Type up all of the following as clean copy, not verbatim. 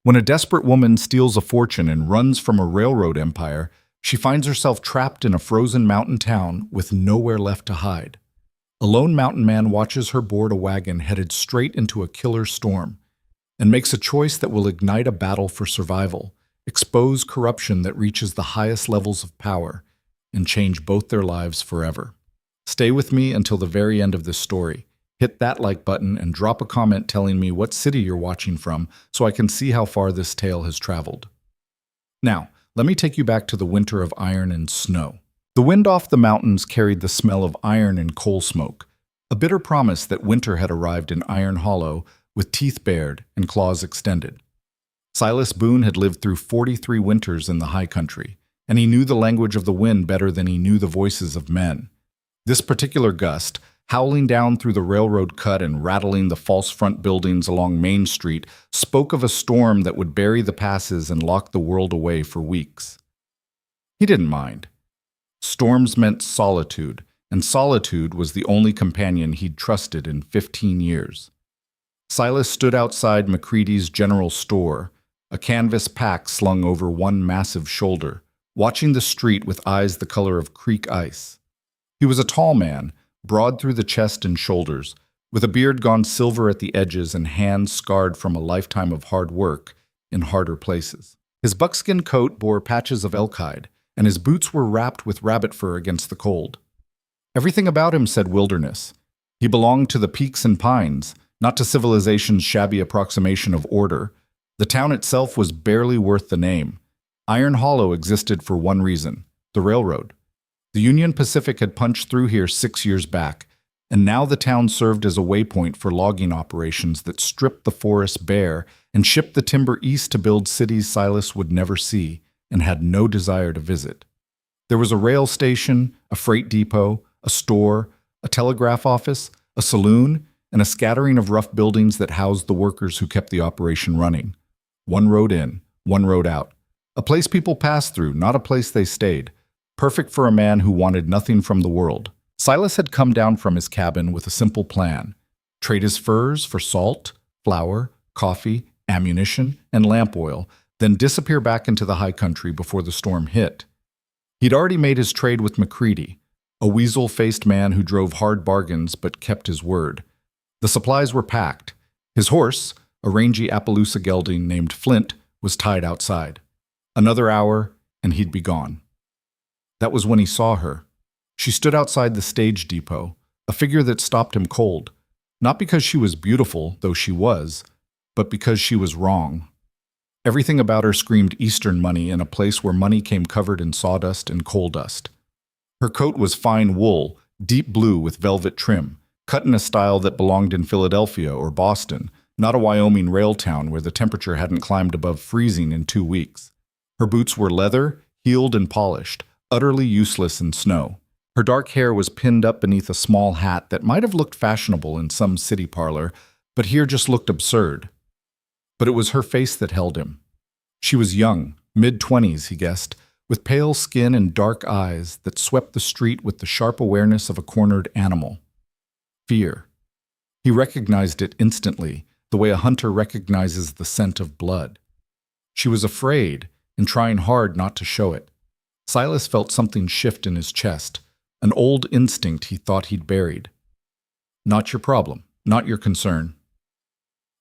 When a desperate woman steals a fortune and runs from a railroad empire, she finds herself trapped in a frozen mountain town with nowhere left to hide. A lone mountain man watches her board a wagon headed straight into a killer storm and makes a choice that will ignite a battle for survival, expose corruption that reaches the highest levels of power, and change both their lives forever. Stay with me until the very end of this story. Hit that like button and drop a comment telling me what city you're watching from so I can see how far this tale has traveled. Now, let me take you back to the winter of iron and snow. The wind off the mountains carried the smell of iron and coal smoke, a bitter promise that winter had arrived in Iron Hollow with teeth bared and claws extended. Silas Boone had lived through 43 winters in the high country, and he knew the language of the wind better than he knew the voices of men. This particular gust, howling down through the railroad cut and rattling the false front buildings along Main Street, spoke of a storm that would bury the passes and lock the world away for weeks. He didn't mind. Storms meant solitude, and solitude was the only companion he'd trusted in 15 years. Silas stood outside McCready's general store, a canvas pack slung over one massive shoulder, watching the street with eyes the color of creek ice. He was a tall man, broad through the chest and shoulders, with a beard gone silver at the edges and hands scarred from a lifetime of hard work in harder places. His buckskin coat bore patches of elk hide, and his boots were wrapped with rabbit fur against the cold. Everything about him said wilderness. He belonged to the peaks and pines, not to civilization's shabby approximation of order. The town itself was barely worth the name. Iron Hollow existed for one reason: the railroad. The Union Pacific had punched through here 6 years back, and now the town served as a waypoint for logging operations that stripped the forests bare and shipped the timber east to build cities Silas would never see and had no desire to visit. There was a rail station, a freight depot, a store, a telegraph office, a saloon, and a scattering of rough buildings that housed the workers who kept the operation running. One road in, one road out. A place people passed through, not a place they stayed. Perfect for a man who wanted nothing from the world. Silas had come down from his cabin with a simple plan: trade his furs for salt, flour, coffee, ammunition, and lamp oil, then disappear back into the high country before the storm hit. He'd already made his trade with McCready, a weasel-faced man who drove hard bargains but kept his word. The supplies were packed. His horse, a rangy Appaloosa gelding named Flint, was tied outside. Another hour, and he'd be gone. That was when he saw her. She stood outside the stage depot, a figure that stopped him cold, not because she was beautiful, though she was, but because she was wrong. Everything about her screamed Eastern money in a place where money came covered in sawdust and coal dust. Her coat was fine wool, deep blue with velvet trim, cut in a style that belonged in Philadelphia or Boston, not a Wyoming rail town where the temperature hadn't climbed above freezing in 2 weeks. Her boots were leather, heeled and polished, utterly useless in snow. Her dark hair was pinned up beneath a small hat that might have looked fashionable in some city parlor, but here just looked absurd. But it was her face that held him. She was young, mid-20s, he guessed, with pale skin and dark eyes that swept the street with the sharp awareness of a cornered animal. Fear. He recognized it instantly, the way a hunter recognizes the scent of blood. She was afraid and trying hard not to show it. Silas felt something shift in his chest, an old instinct he thought he'd buried. Not your problem, not your concern.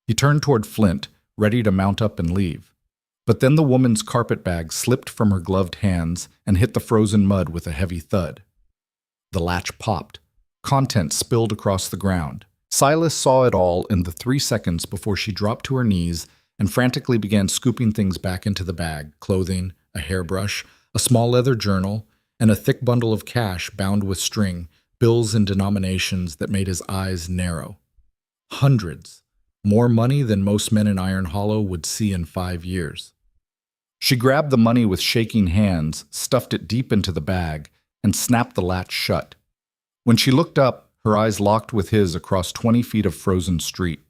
He turned toward Flint, ready to mount up and leave. But then the woman's carpet bag slipped from her gloved hands and hit the frozen mud with a heavy thud. The latch popped. Contents spilled across the ground. Silas saw it all in the 3 seconds before she dropped to her knees and frantically began scooping things back into the bag: clothing, a hairbrush, a small leather journal, and a thick bundle of cash bound with string, bills in denominations that made his eyes narrow. Hundreds. More money than most men in Iron Hollow would see in 5 years. She grabbed the money with shaking hands, stuffed it deep into the bag, and snapped the latch shut. When she looked up, her eyes locked with his across 20 feet of frozen street.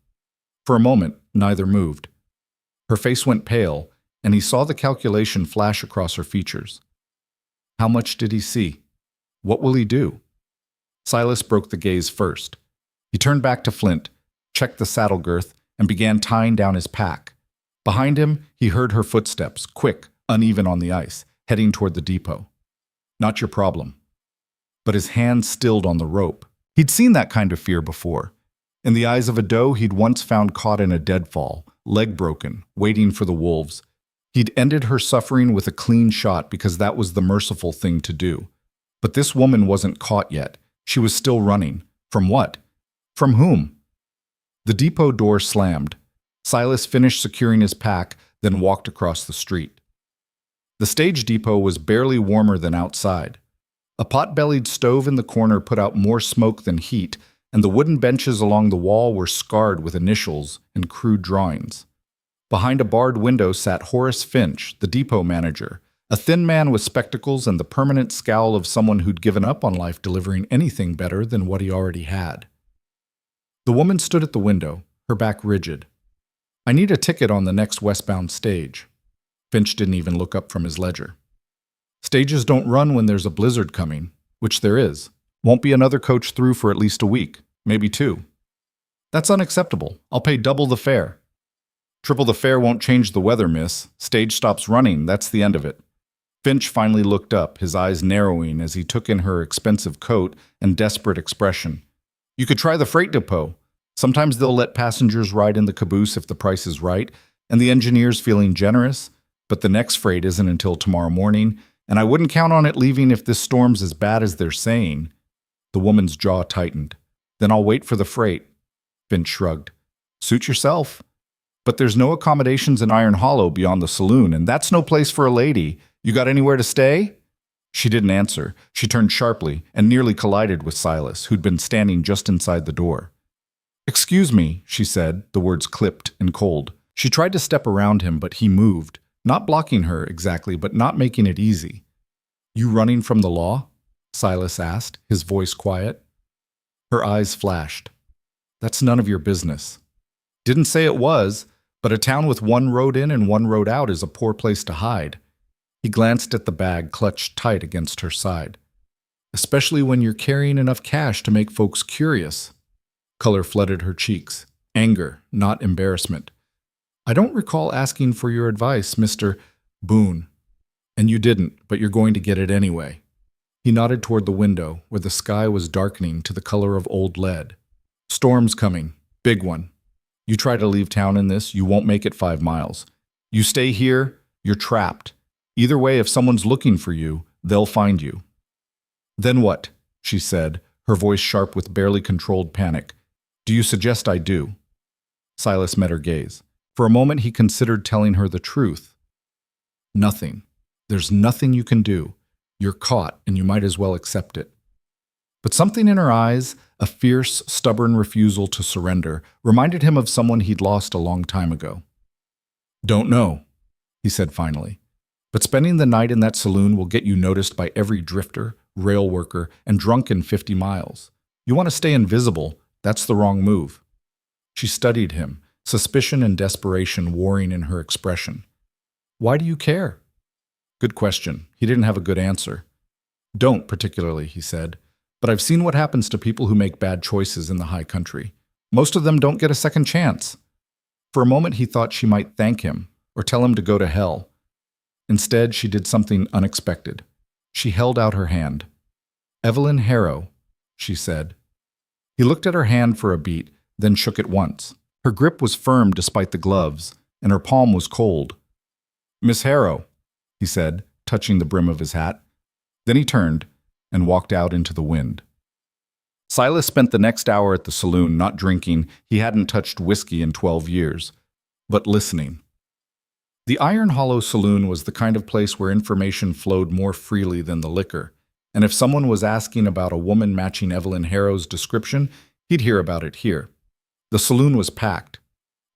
For a moment, neither moved. Her face went pale, and he saw the calculation flash across her features. How much did he see? What will he do? Silas broke the gaze first. He turned back to Flint, checked the saddle girth, and began tying down his pack. Behind him, he heard her footsteps, quick, uneven on the ice, heading toward the depot. Not your problem. But his hand stilled on the rope. He'd seen that kind of fear before. In the eyes of a doe he'd once found caught in a deadfall, leg broken, waiting for the wolves. He'd ended her suffering with a clean shot because that was the merciful thing to do. But this woman wasn't caught yet. She was still running. From what? From whom? The depot door slammed. Silas finished securing his pack, then walked across the street. The stage depot was barely warmer than outside. A pot-bellied stove in the corner put out more smoke than heat, and the wooden benches along the wall were scarred with initials and crude drawings. Behind a barred window sat Horace Finch, the depot manager, a thin man with spectacles and the permanent scowl of someone who'd given up on life delivering anything better than what he already had. The woman stood at the window, her back rigid. "I need a ticket on the next westbound stage." Finch didn't even look up from his ledger. "Stages don't run when there's a blizzard coming, which there is. Won't be another coach through for at least a week, maybe 2. "That's unacceptable. I'll pay double the fare." "Triple the fare won't change the weather, miss. Stage stops running, that's the end of it." Finch finally looked up, his eyes narrowing as he took in her expensive coat and desperate expression. "You could try the freight depot. Sometimes they'll let passengers ride in the caboose if the price is right, and the engineer's feeling generous, but the next freight isn't until tomorrow morning, and I wouldn't count on it leaving if this storm's as bad as they're saying." The woman's jaw tightened. "Then I'll wait for the freight." Finch shrugged. "Suit yourself. But there's no accommodations in Iron Hollow beyond the saloon, and that's no place for a lady. You got anywhere to stay?" She didn't answer. She turned sharply and nearly collided with Silas, who'd been standing just inside the door. "Excuse me," she said, the words clipped and cold. She tried to step around him, but he moved, not blocking her exactly, but not making it easy. "You running from the law?" Silas asked, his voice quiet. Her eyes flashed. "That's none of your business." "Didn't say it was, but a town with one road in and one road out is a poor place to hide." He glanced at the bag clutched tight against her side. "Especially when you're carrying enough cash to make folks curious." Color flooded her cheeks. Anger, not embarrassment. "I don't recall asking for your advice, Mr. Boone." "And you didn't, but you're going to get it anyway." He nodded toward the window, where the sky was darkening to the color of old lead. "Storm's coming. Big one. You try to leave town in this, you won't make it 5 miles. You stay here, you're trapped. Either way, if someone's looking for you, they'll find you." "Then what?" she said, her voice sharp with barely controlled panic. "Do you suggest I do?" Silas met her gaze. For a moment he considered telling her the truth. "Nothing. There's nothing you can do. You're caught, and you might as well accept it." But something in her eyes, a fierce, stubborn refusal to surrender, reminded him of someone he'd lost a long time ago. "Don't know," he said finally. "But spending the night in that saloon will get you noticed by every drifter, rail worker, and drunk in 50 miles. You want to stay invisible, that's the wrong move." She studied him, suspicion and desperation warring in her expression. "Why do you care?" Good question. He didn't have a good answer. "Don't particularly," he said. "But I've seen what happens to people who make bad choices in the high country. Most of them don't get a second chance." For a moment he thought she might thank him, or tell him to go to hell. Instead, she did something unexpected. She held out her hand. "Evelyn Harrow," she said. He looked at her hand for a beat, then shook it once. Her grip was firm despite the gloves, and her palm was cold. "Miss Harrow," he said, touching the brim of his hat. Then he turned and walked out into the wind. Silas spent the next hour at the saloon not drinking. He hadn't touched whiskey in 12 years, but listening. The Iron Hollow Saloon was the kind of place where information flowed more freely than the liquor, and if someone was asking about a woman matching Evelyn Harrow's description, he'd hear about it here. The saloon was packed.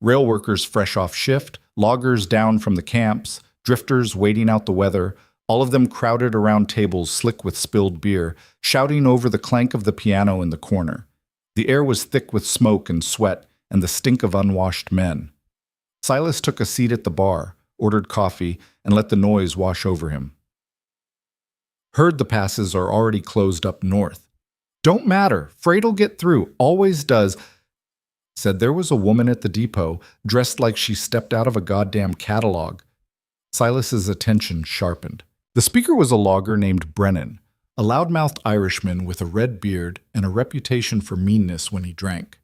Rail workers fresh off shift, loggers down from the camps, drifters waiting out the weather, all of them crowded around tables slick with spilled beer, shouting over the clank of the piano in the corner. The air was thick with smoke and sweat and the stink of unwashed men. Silas took a seat at the bar, ordered coffee, and let the noise wash over him. "Heard the passes are already closed up north." "Don't matter. Freight'll get through. Always does." said there was a woman at the depot dressed like she stepped out of a goddamn catalog. Silas's attention sharpened. The speaker was a logger named Brennan, a loudmouthed Irishman with a red beard and a reputation for meanness when he drank.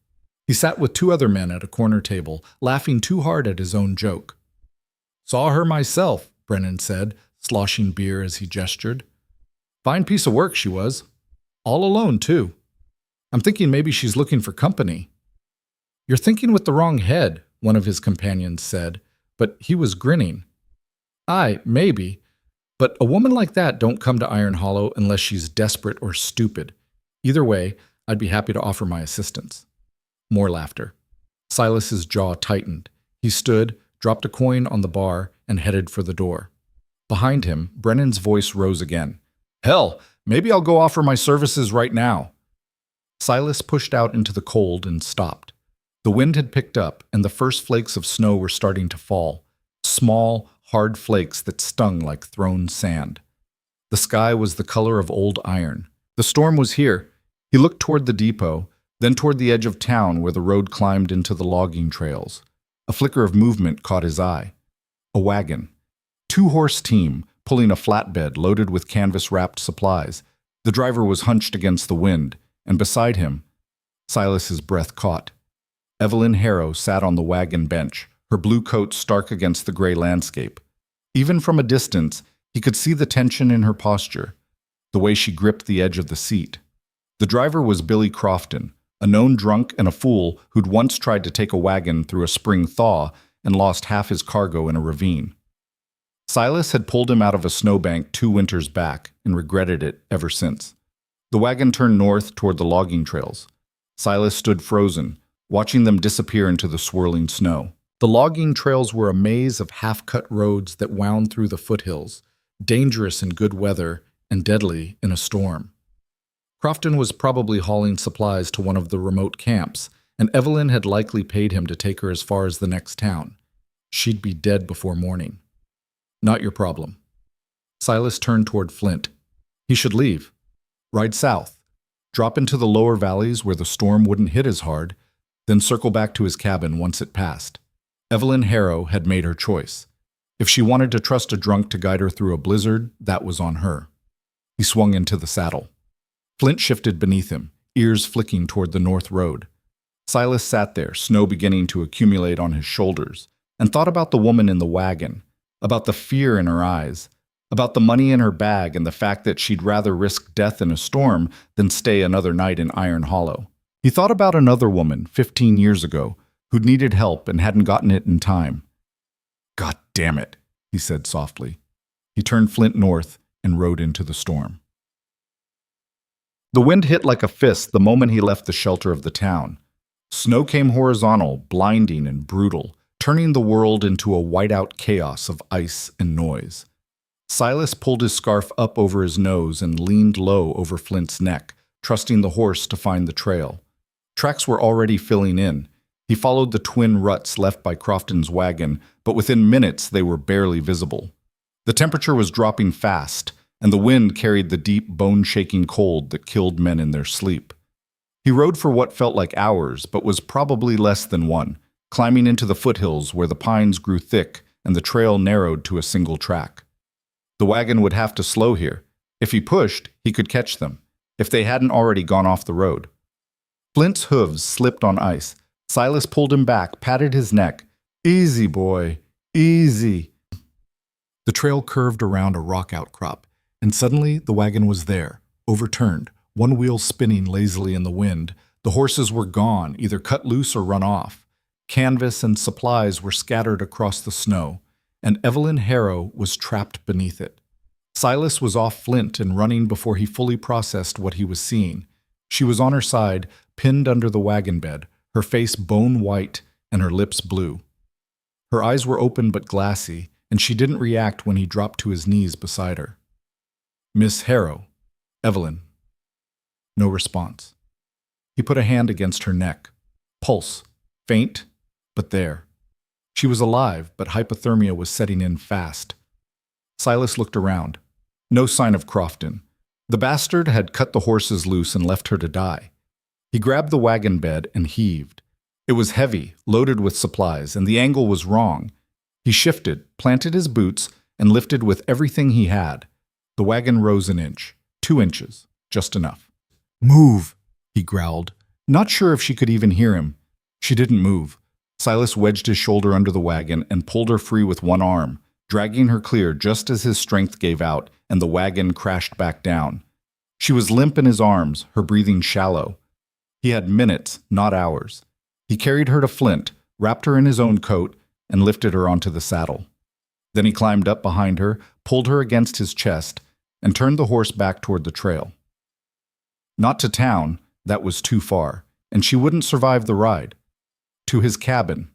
He sat with two other men at a corner table, laughing too hard at his own joke. "Saw her myself," Brennan said, sloshing beer as he gestured. "Fine piece of work she was. All alone, too. I'm thinking maybe she's looking for company." "You're thinking with the wrong head," one of his companions said, but he was grinning. "Aye, maybe. But a woman like that don't come to Iron Hollow unless she's desperate or stupid. Either way, I'd be happy to offer my assistance." More laughter. Silas's jaw tightened. He stood, dropped a coin on the bar, and headed for the door. Behind him, Brennan's voice rose again. "Hell, maybe I'll go offer my services right now." Silas pushed out into the cold and stopped. The wind had picked up, and the first flakes of snow were starting to fall. Small, hard flakes that stung like thrown sand. The sky was the color of old iron. The storm was here. He looked toward the depot, then toward the edge of town where the road climbed into the logging trails. A flicker of movement caught his eye. A wagon. Two-horse team, pulling a flatbed loaded with canvas-wrapped supplies. The driver was hunched against the wind, and beside him, Silas's breath caught. Evelyn Harrow sat on the wagon bench, her blue coat stark against the gray landscape. Even from a distance, he could see the tension in her posture, the way she gripped the edge of the seat. The driver was Billy Crofton, a known drunk and a fool who'd once tried to take a wagon through a spring thaw and lost half his cargo in a ravine. Silas had pulled him out of a snowbank 2 winters back and regretted it ever since. The wagon turned north toward the logging trails. Silas stood frozen, watching them disappear into the swirling snow. The logging trails were a maze of half-cut roads that wound through the foothills, dangerous in good weather and deadly in a storm. Crofton was probably hauling supplies to one of the remote camps, and Evelyn had likely paid him to take her as far as the next town. She'd be dead before morning. Not your problem. Silas turned toward Flint. He should leave. Ride south. Drop into the lower valleys where the storm wouldn't hit as hard, then circle back to his cabin once it passed. Evelyn Harrow had made her choice. If she wanted to trust a drunk to guide her through a blizzard, that was on her. He swung into the saddle. Flint shifted beneath him, ears flicking toward the north road. Silas sat there, snow beginning to accumulate on his shoulders, and thought about the woman in the wagon, about the fear in her eyes, about the money in her bag and the fact that she'd rather risk death in a storm than stay another night in Iron Hollow. He thought about another woman 15 years ago who'd needed help and hadn't gotten it in time. "God damn it," he said softly. He turned Flint north and rode into the storm. The wind hit like a fist the moment he left the shelter of the town. Snow came horizontal, blinding and brutal, turning the world into a whiteout chaos of ice and noise. Silas pulled his scarf up over his nose and leaned low over Flint's neck, trusting the horse to find the trail. Tracks were already filling in. He followed the twin ruts left by Crofton's wagon, but within minutes they were barely visible. The temperature was dropping fast, and the wind carried the deep, bone-shaking cold that killed men in their sleep. He rode for what felt like hours, but was probably less than one, climbing into the foothills where the pines grew thick and the trail narrowed to a single track. The wagon would have to slow here. If he pushed, he could catch them, if they hadn't already gone off the road. Flint's hooves slipped on ice. Silas pulled him back, patted his neck. "Easy, boy, easy." The trail curved around a rock outcrop, and suddenly the wagon was there, overturned, one wheel spinning lazily in the wind. The horses were gone, either cut loose or run off. Canvas and supplies were scattered across the snow, and Evelyn Harrow was trapped beneath it. Silas was off Flint and running before he fully processed what he was seeing. She was on her side, pinned under the wagon bed, her face bone white and her lips blue. Her eyes were open but glassy, and she didn't react when he dropped to his knees beside her. "Miss Harrow, Evelyn." No response. He put a hand against her neck. Pulse, faint, but there. She was alive, but hypothermia was setting in fast. Silas looked around. No sign of Crofton. The bastard had cut the horses loose and left her to die. He grabbed the wagon bed and heaved. It was heavy, loaded with supplies, and the angle was wrong. He shifted, planted his boots, and lifted with everything he had. The wagon rose an inch, 2 inches, just enough. "Move," he growled. Not sure if she could even hear him. She didn't move. Silas wedged his shoulder under the wagon and pulled her free with one arm, dragging her clear just as his strength gave out and the wagon crashed back down. She was limp in his arms, her breathing shallow. He had minutes, not hours. He carried her to Flint, wrapped her in his own coat, and lifted her onto the saddle. Then he climbed up behind her, pulled her against his chest, and turned the horse back toward the trail. Not to town, that was too far, and she wouldn't survive the ride. To his cabin,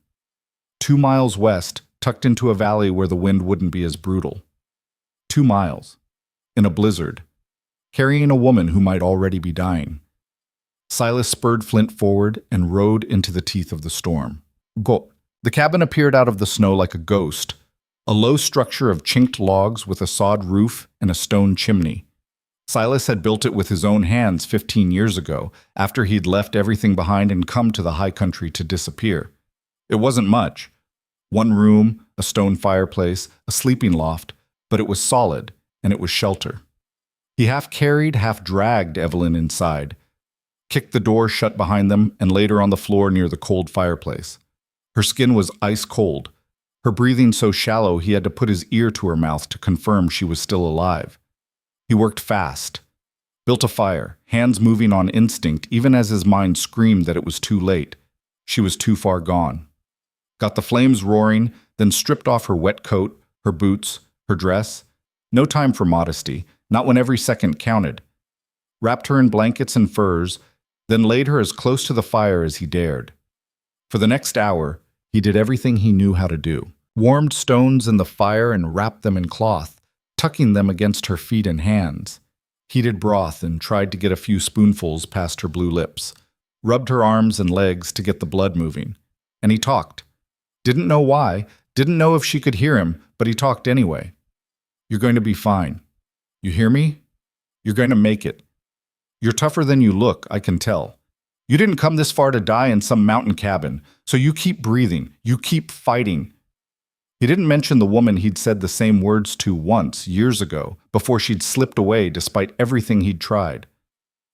2 miles west, tucked into a valley where the wind wouldn't be as brutal. 2 miles, in a blizzard, carrying a woman who might already be dying. Silas spurred Flint forward and rode into the teeth of the storm. Go. The cabin appeared out of the snow like a ghost, a low structure of chinked logs with a sod roof and a stone chimney. Silas had built it with his own hands 15 years ago, after he'd left everything behind and come to the high country to disappear. It wasn't much. 1 room, a stone fireplace, a sleeping loft, but it was solid, and it was shelter. He half carried, half dragged Evelyn inside, kicked the door shut behind them, and laid her on the floor near the cold fireplace. Her skin was ice cold, her breathing so shallow he had to put his ear to her mouth to confirm she was still alive. He worked fast, built a fire, hands moving on instinct even as his mind screamed that it was too late. She was too far gone. Got the flames roaring, then stripped off her wet coat, her boots, her dress. No time for modesty, not when every second counted. Wrapped her in blankets and furs, then laid her as close to the fire as he dared. For the next hour, he did everything he knew how to do. Warmed stones in the fire and wrapped them in cloth, tucking them against her feet and hands. Heated broth and tried to get a few spoonfuls past her blue lips. Rubbed her arms and legs to get the blood moving. And he talked. Didn't know why, didn't know if she could hear him, but he talked anyway. "You're going to be fine. You hear me? You're going to make it. You're tougher than you look, I can tell. You didn't come this far to die in some mountain cabin, so you keep breathing, you keep fighting." He didn't mention the woman he'd said the same words to once, years ago, before she'd slipped away despite everything he'd tried.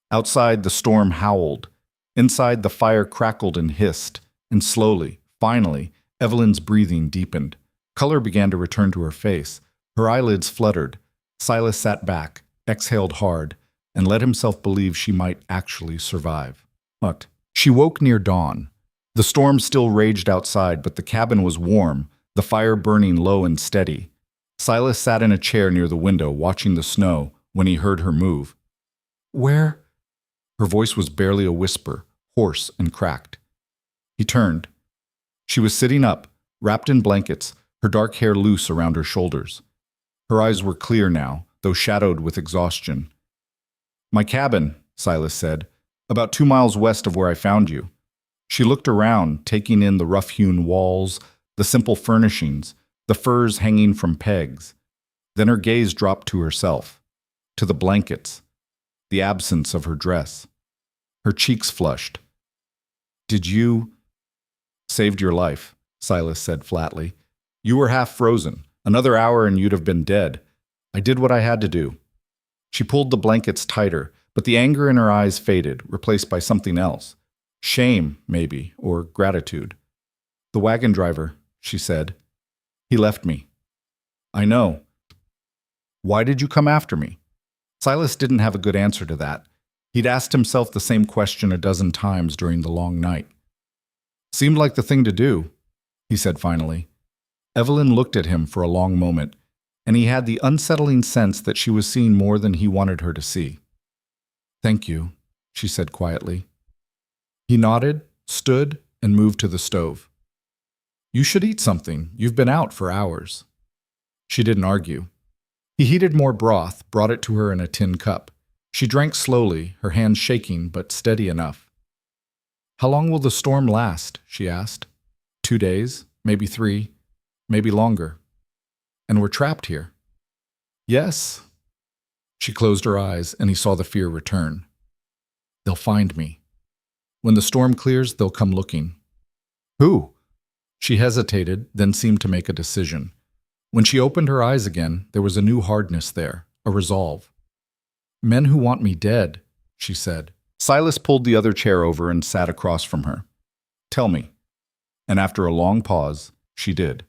Outside, the storm howled. Inside, the fire crackled and hissed. And slowly, finally, Evelyn's breathing deepened. Color began to return to her face. Her eyelids fluttered. Silas sat back, exhaled hard, and let himself believe she might actually survive. But she woke near dawn. The storm still raged outside, but the cabin was warm, the fire burning low and steady. Silas sat in a chair near the window, watching the snow, when he heard her move. "Where?" Her voice was barely a whisper, hoarse and cracked. He turned. She was sitting up, wrapped in blankets, her dark hair loose around her shoulders. Her eyes were clear now, though shadowed with exhaustion. "My cabin," Silas said, "about 2 miles west of where I found you." She looked around, taking in the rough-hewn walls, the simple furnishings, the furs hanging from pegs. Then her gaze dropped to herself, to the blankets, the absence of her dress. Her cheeks flushed. "Did you—" "Saved your life," Silas said flatly. "You were half frozen. Another hour and you'd have been dead. I did what I had to do." She pulled the blankets tighter, but the anger in her eyes faded, replaced by something else. Shame, maybe, or gratitude. "The wagon driver," she said. "He left me." "I know. Why did you come after me?" Silas didn't have a good answer to that. He'd asked himself the same question a dozen times during the long night. "Seemed like the thing to do," he said finally. Evelyn looked at him for a long moment, and he had the unsettling sense that she was seeing more than he wanted her to see. "Thank you," she said quietly. He nodded, stood, and moved to the stove. "You should eat something. You've been out for hours." She didn't argue. He heated more broth, brought it to her in a tin cup. She drank slowly, her hands shaking but steady enough. "How long will the storm last?" she asked. 2 days, maybe 3, maybe longer. And we're trapped here." "Yes." She closed her eyes, and he saw the fear return. "They'll find me. When the storm clears, they'll come looking. Who? She hesitated, then seemed to make a decision. When she opened her eyes again, there was a new hardness there, a resolve. Men who want me dead, she said. Silas pulled the other chair over and sat across from her. Tell me. And after a long pause, she did.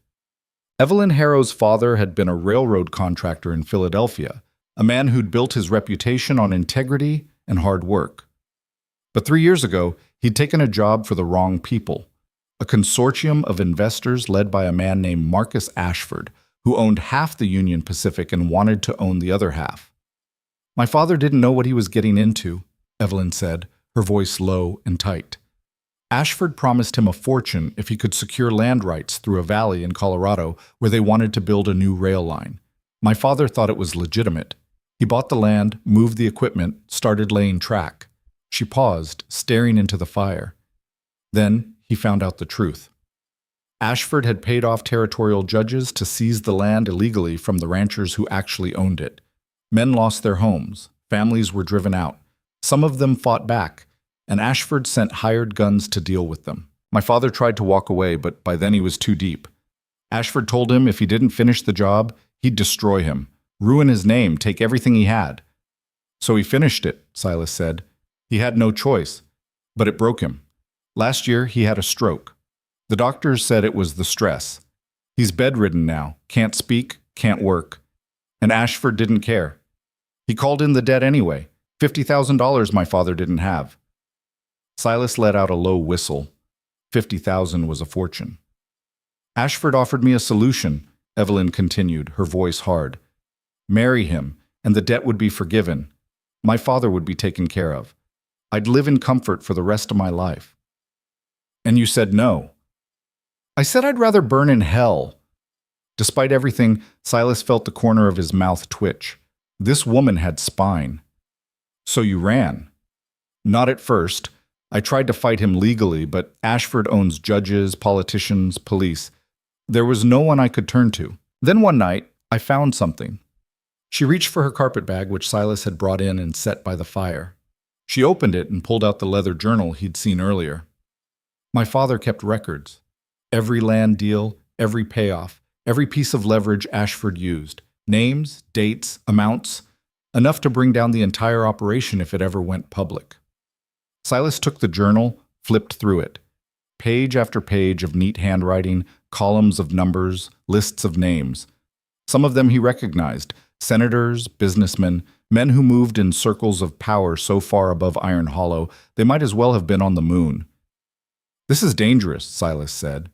Evelyn Harrow's father had been a railroad contractor in Philadelphia, a man who'd built his reputation on integrity and hard work. But 3 years ago, he'd taken a job for the wrong people, a consortium of investors led by a man named Marcus Ashford, who owned half the Union Pacific and wanted to own the other half. My father didn't know what he was getting into, Evelyn said, her voice low and tight. Ashford promised him a fortune if he could secure land rights through a valley in Colorado where they wanted to build a new rail line. My father thought it was legitimate. He bought the land, moved the equipment, started laying track. She paused, staring into the fire. Then he found out the truth. Ashford had paid off territorial judges to seize the land illegally from the ranchers who actually owned it. Men lost their homes. Families were driven out. Some of them fought back, and Ashford sent hired guns to deal with them. My father tried to walk away, but by then he was too deep. Ashford told him if he didn't finish the job, he'd destroy him, ruin his name, take everything he had. So he finished it, Silas said. He had no choice, but it broke him. Last year, he had a stroke. The doctors said it was the stress. He's bedridden now, can't speak, can't work. And Ashford didn't care. He called in the debt anyway. $50,000 my father didn't have. Silas let out a low whistle. $50,000 was a fortune. Ashford offered me a solution, Evelyn continued, her voice hard. Marry him, and the debt would be forgiven. My father would be taken care of. I'd live in comfort for the rest of my life. And you said no. I said I'd rather burn in hell. Despite everything, Silas felt the corner of his mouth twitch. This woman had spine. So you ran. Not at first. I tried to fight him legally, but Ashford owns judges, politicians, police. There was no one I could turn to. Then one night, I found something. She reached for her carpet bag, which Silas had brought in and set by the fire. She opened it and pulled out the leather journal he'd seen earlier. My father kept records. Every land deal, every payoff, every piece of leverage Ashford used. Names, dates, amounts, enough to bring down the entire operation if it ever went public. Silas took the journal, flipped through it. Page after page of neat handwriting, columns of numbers, lists of names. Some of them he recognized, senators, businessmen, men who moved in circles of power so far above Iron Hollow they might as well have been on the moon. This is dangerous, Silas said.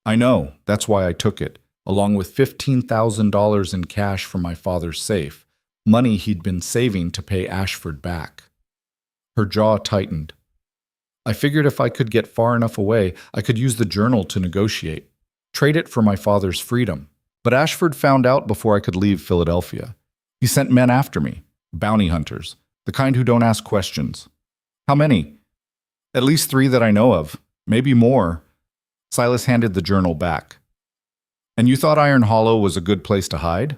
I know, that's why I took it, along with $15,000 in cash from my father's safe, money he'd been saving to pay Ashford back. Her jaw tightened. I figured if I could get far enough away, I could use the journal to negotiate, trade it for my father's freedom. But Ashford found out before I could leave Philadelphia. He sent men after me, bounty hunters, the kind who don't ask questions. How many? At least 3 that I know of, maybe more. Silas handed the journal back. And you thought Iron Hollow was a good place to hide?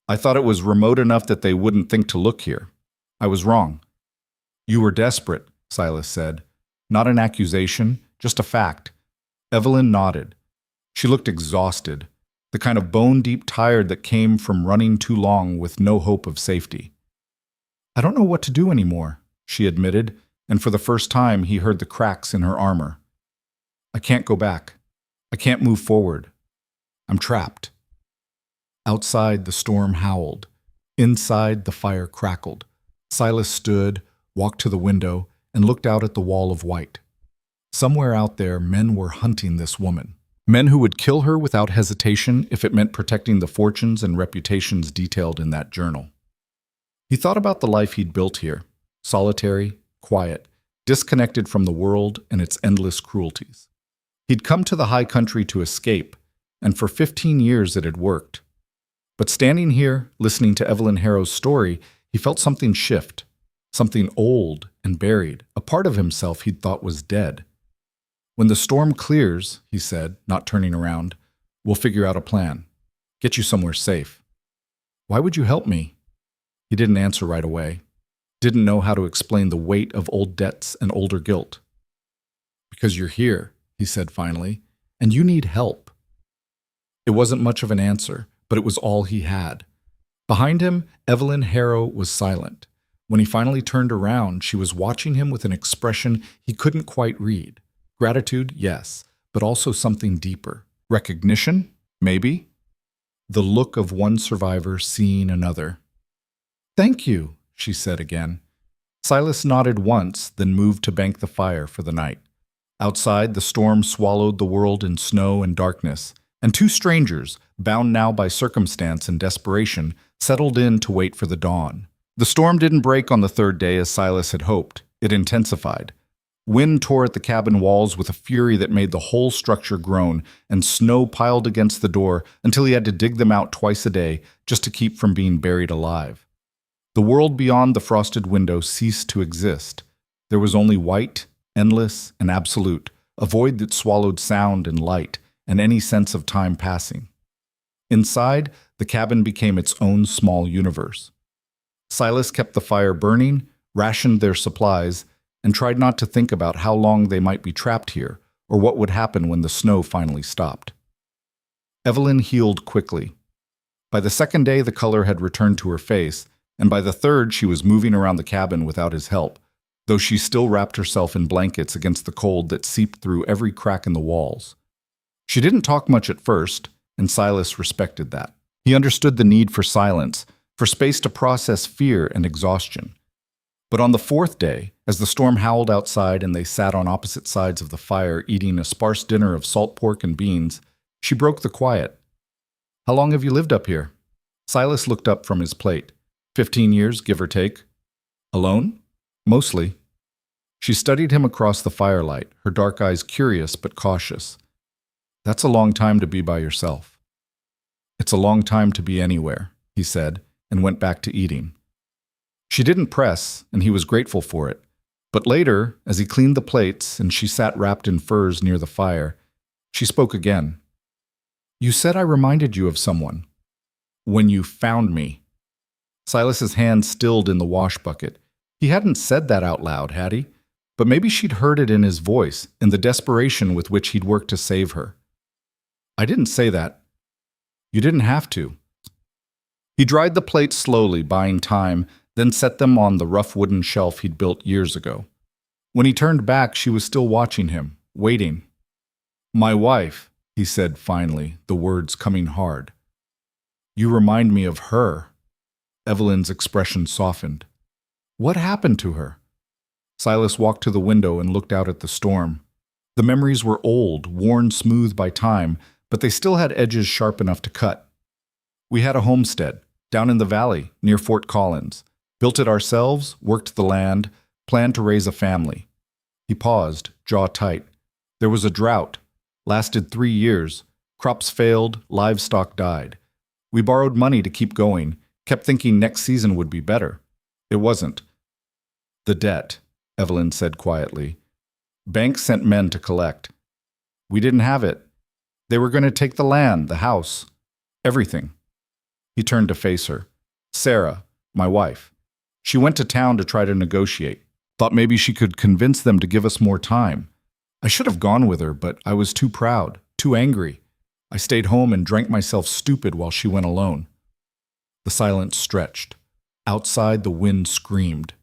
I thought it was remote enough that they wouldn't think to look here. I was wrong. You were desperate, Silas said. Not an accusation, just a fact. Evelyn nodded. She looked exhausted, the kind of bone-deep tired that came from running too long with no hope of safety. I don't know what to do anymore, she admitted, and for the first time he heard the cracks in her armor. I can't go back. I can't move forward. I'm trapped. Outside, the storm howled. Inside, the fire crackled. Silas stood, walked to the window, and looked out at the wall of white. Somewhere out there, men were hunting this woman. Men who would kill her without hesitation if it meant protecting the fortunes and reputations detailed in that journal. He thought about the life he'd built here, solitary, quiet, disconnected from the world and its endless cruelties. He'd come to the high country to escape, and for 15 years it had worked. But standing here, listening to Evelyn Harrow's story, he felt something shift, something old and buried, a part of himself he'd thought was dead. When the storm clears, he said, not turning around, we'll figure out a plan. Get you somewhere safe. Why would you help me? He didn't answer right away. Didn't know how to explain the weight of old debts and older guilt. Because you're here, he said finally, and you need help. It wasn't much of an answer, but it was all he had. Behind him, Evelyn Harrow was silent. When he finally turned around, she was watching him with an expression he couldn't quite read. Gratitude, yes, but also something deeper. Recognition? Maybe. The look of one survivor seeing another. Thank you, she said again. Silas nodded once, then moved to bank the fire for the night. Outside, the storm swallowed the world in snow and darkness, and two strangers, bound now by circumstance and desperation, settled in to wait for the dawn. The storm didn't break on the third day as Silas had hoped. It intensified. Wind tore at the cabin walls with a fury that made the whole structure groan, and snow piled against the door until he had to dig them out twice a day just to keep from being buried alive. The world beyond the frosted window ceased to exist. There was only white, endless, and absolute, a void that swallowed sound and light, and any sense of time passing. Inside, the cabin became its own small universe. Silas kept the fire burning, rationed their supplies, and tried not to think about how long they might be trapped here or what would happen when the snow finally stopped. Evelyn healed quickly. By the second day, the color had returned to her face, and by the third, she was moving around the cabin without his help, though she still wrapped herself in blankets against the cold that seeped through every crack in the walls. She didn't talk much at first, and Silas respected that. He understood the need for silence, for space to process fear and exhaustion. But on the fourth day, as the storm howled outside and they sat on opposite sides of the fire eating a sparse dinner of salt pork and beans, she broke the quiet. How long have you lived up here? Silas looked up from his plate. 15 years, give or take. Alone? Mostly. She studied him across the firelight, her dark eyes curious but cautious. That's a long time to be by yourself. It's a long time to be anywhere, he said, and went back to eating. She didn't press, and he was grateful for it. But later, as he cleaned the plates and she sat wrapped in furs near the fire, she spoke again. You said I reminded you of someone. When you found me. Silas's hand stilled in the wash bucket. He hadn't said that out loud, had he? But maybe she'd heard it in his voice, in the desperation with which he'd worked to save her. I didn't say that. You didn't have to. He dried the plates slowly, buying time, then set them on the rough wooden shelf he'd built years ago. When he turned back, she was still watching him, waiting. My wife, he said finally, the words coming hard. You remind me of her. Evelyn's expression softened. What happened to her? Silas walked to the window and looked out at the storm. The memories were old, worn smooth by time, but they still had edges sharp enough to cut. We had a homestead, down in the valley, near Fort Collins. Built it ourselves, worked the land, planned to raise a family. He paused, jaw tight. There was a drought, lasted 3 years. Crops failed, livestock died. We borrowed money to keep going, kept thinking next season would be better. It wasn't. The debt, Evelyn said quietly. Banks sent men to collect. We didn't have it. They were going to take the land, the house, everything. He turned to face her. Sarah, my wife. She went to town to try to negotiate. Thought maybe she could convince them to give us more time. I should have gone with her, but I was too proud, too angry. I stayed home and drank myself stupid while she went alone. The silence stretched. Outside, the wind screamed.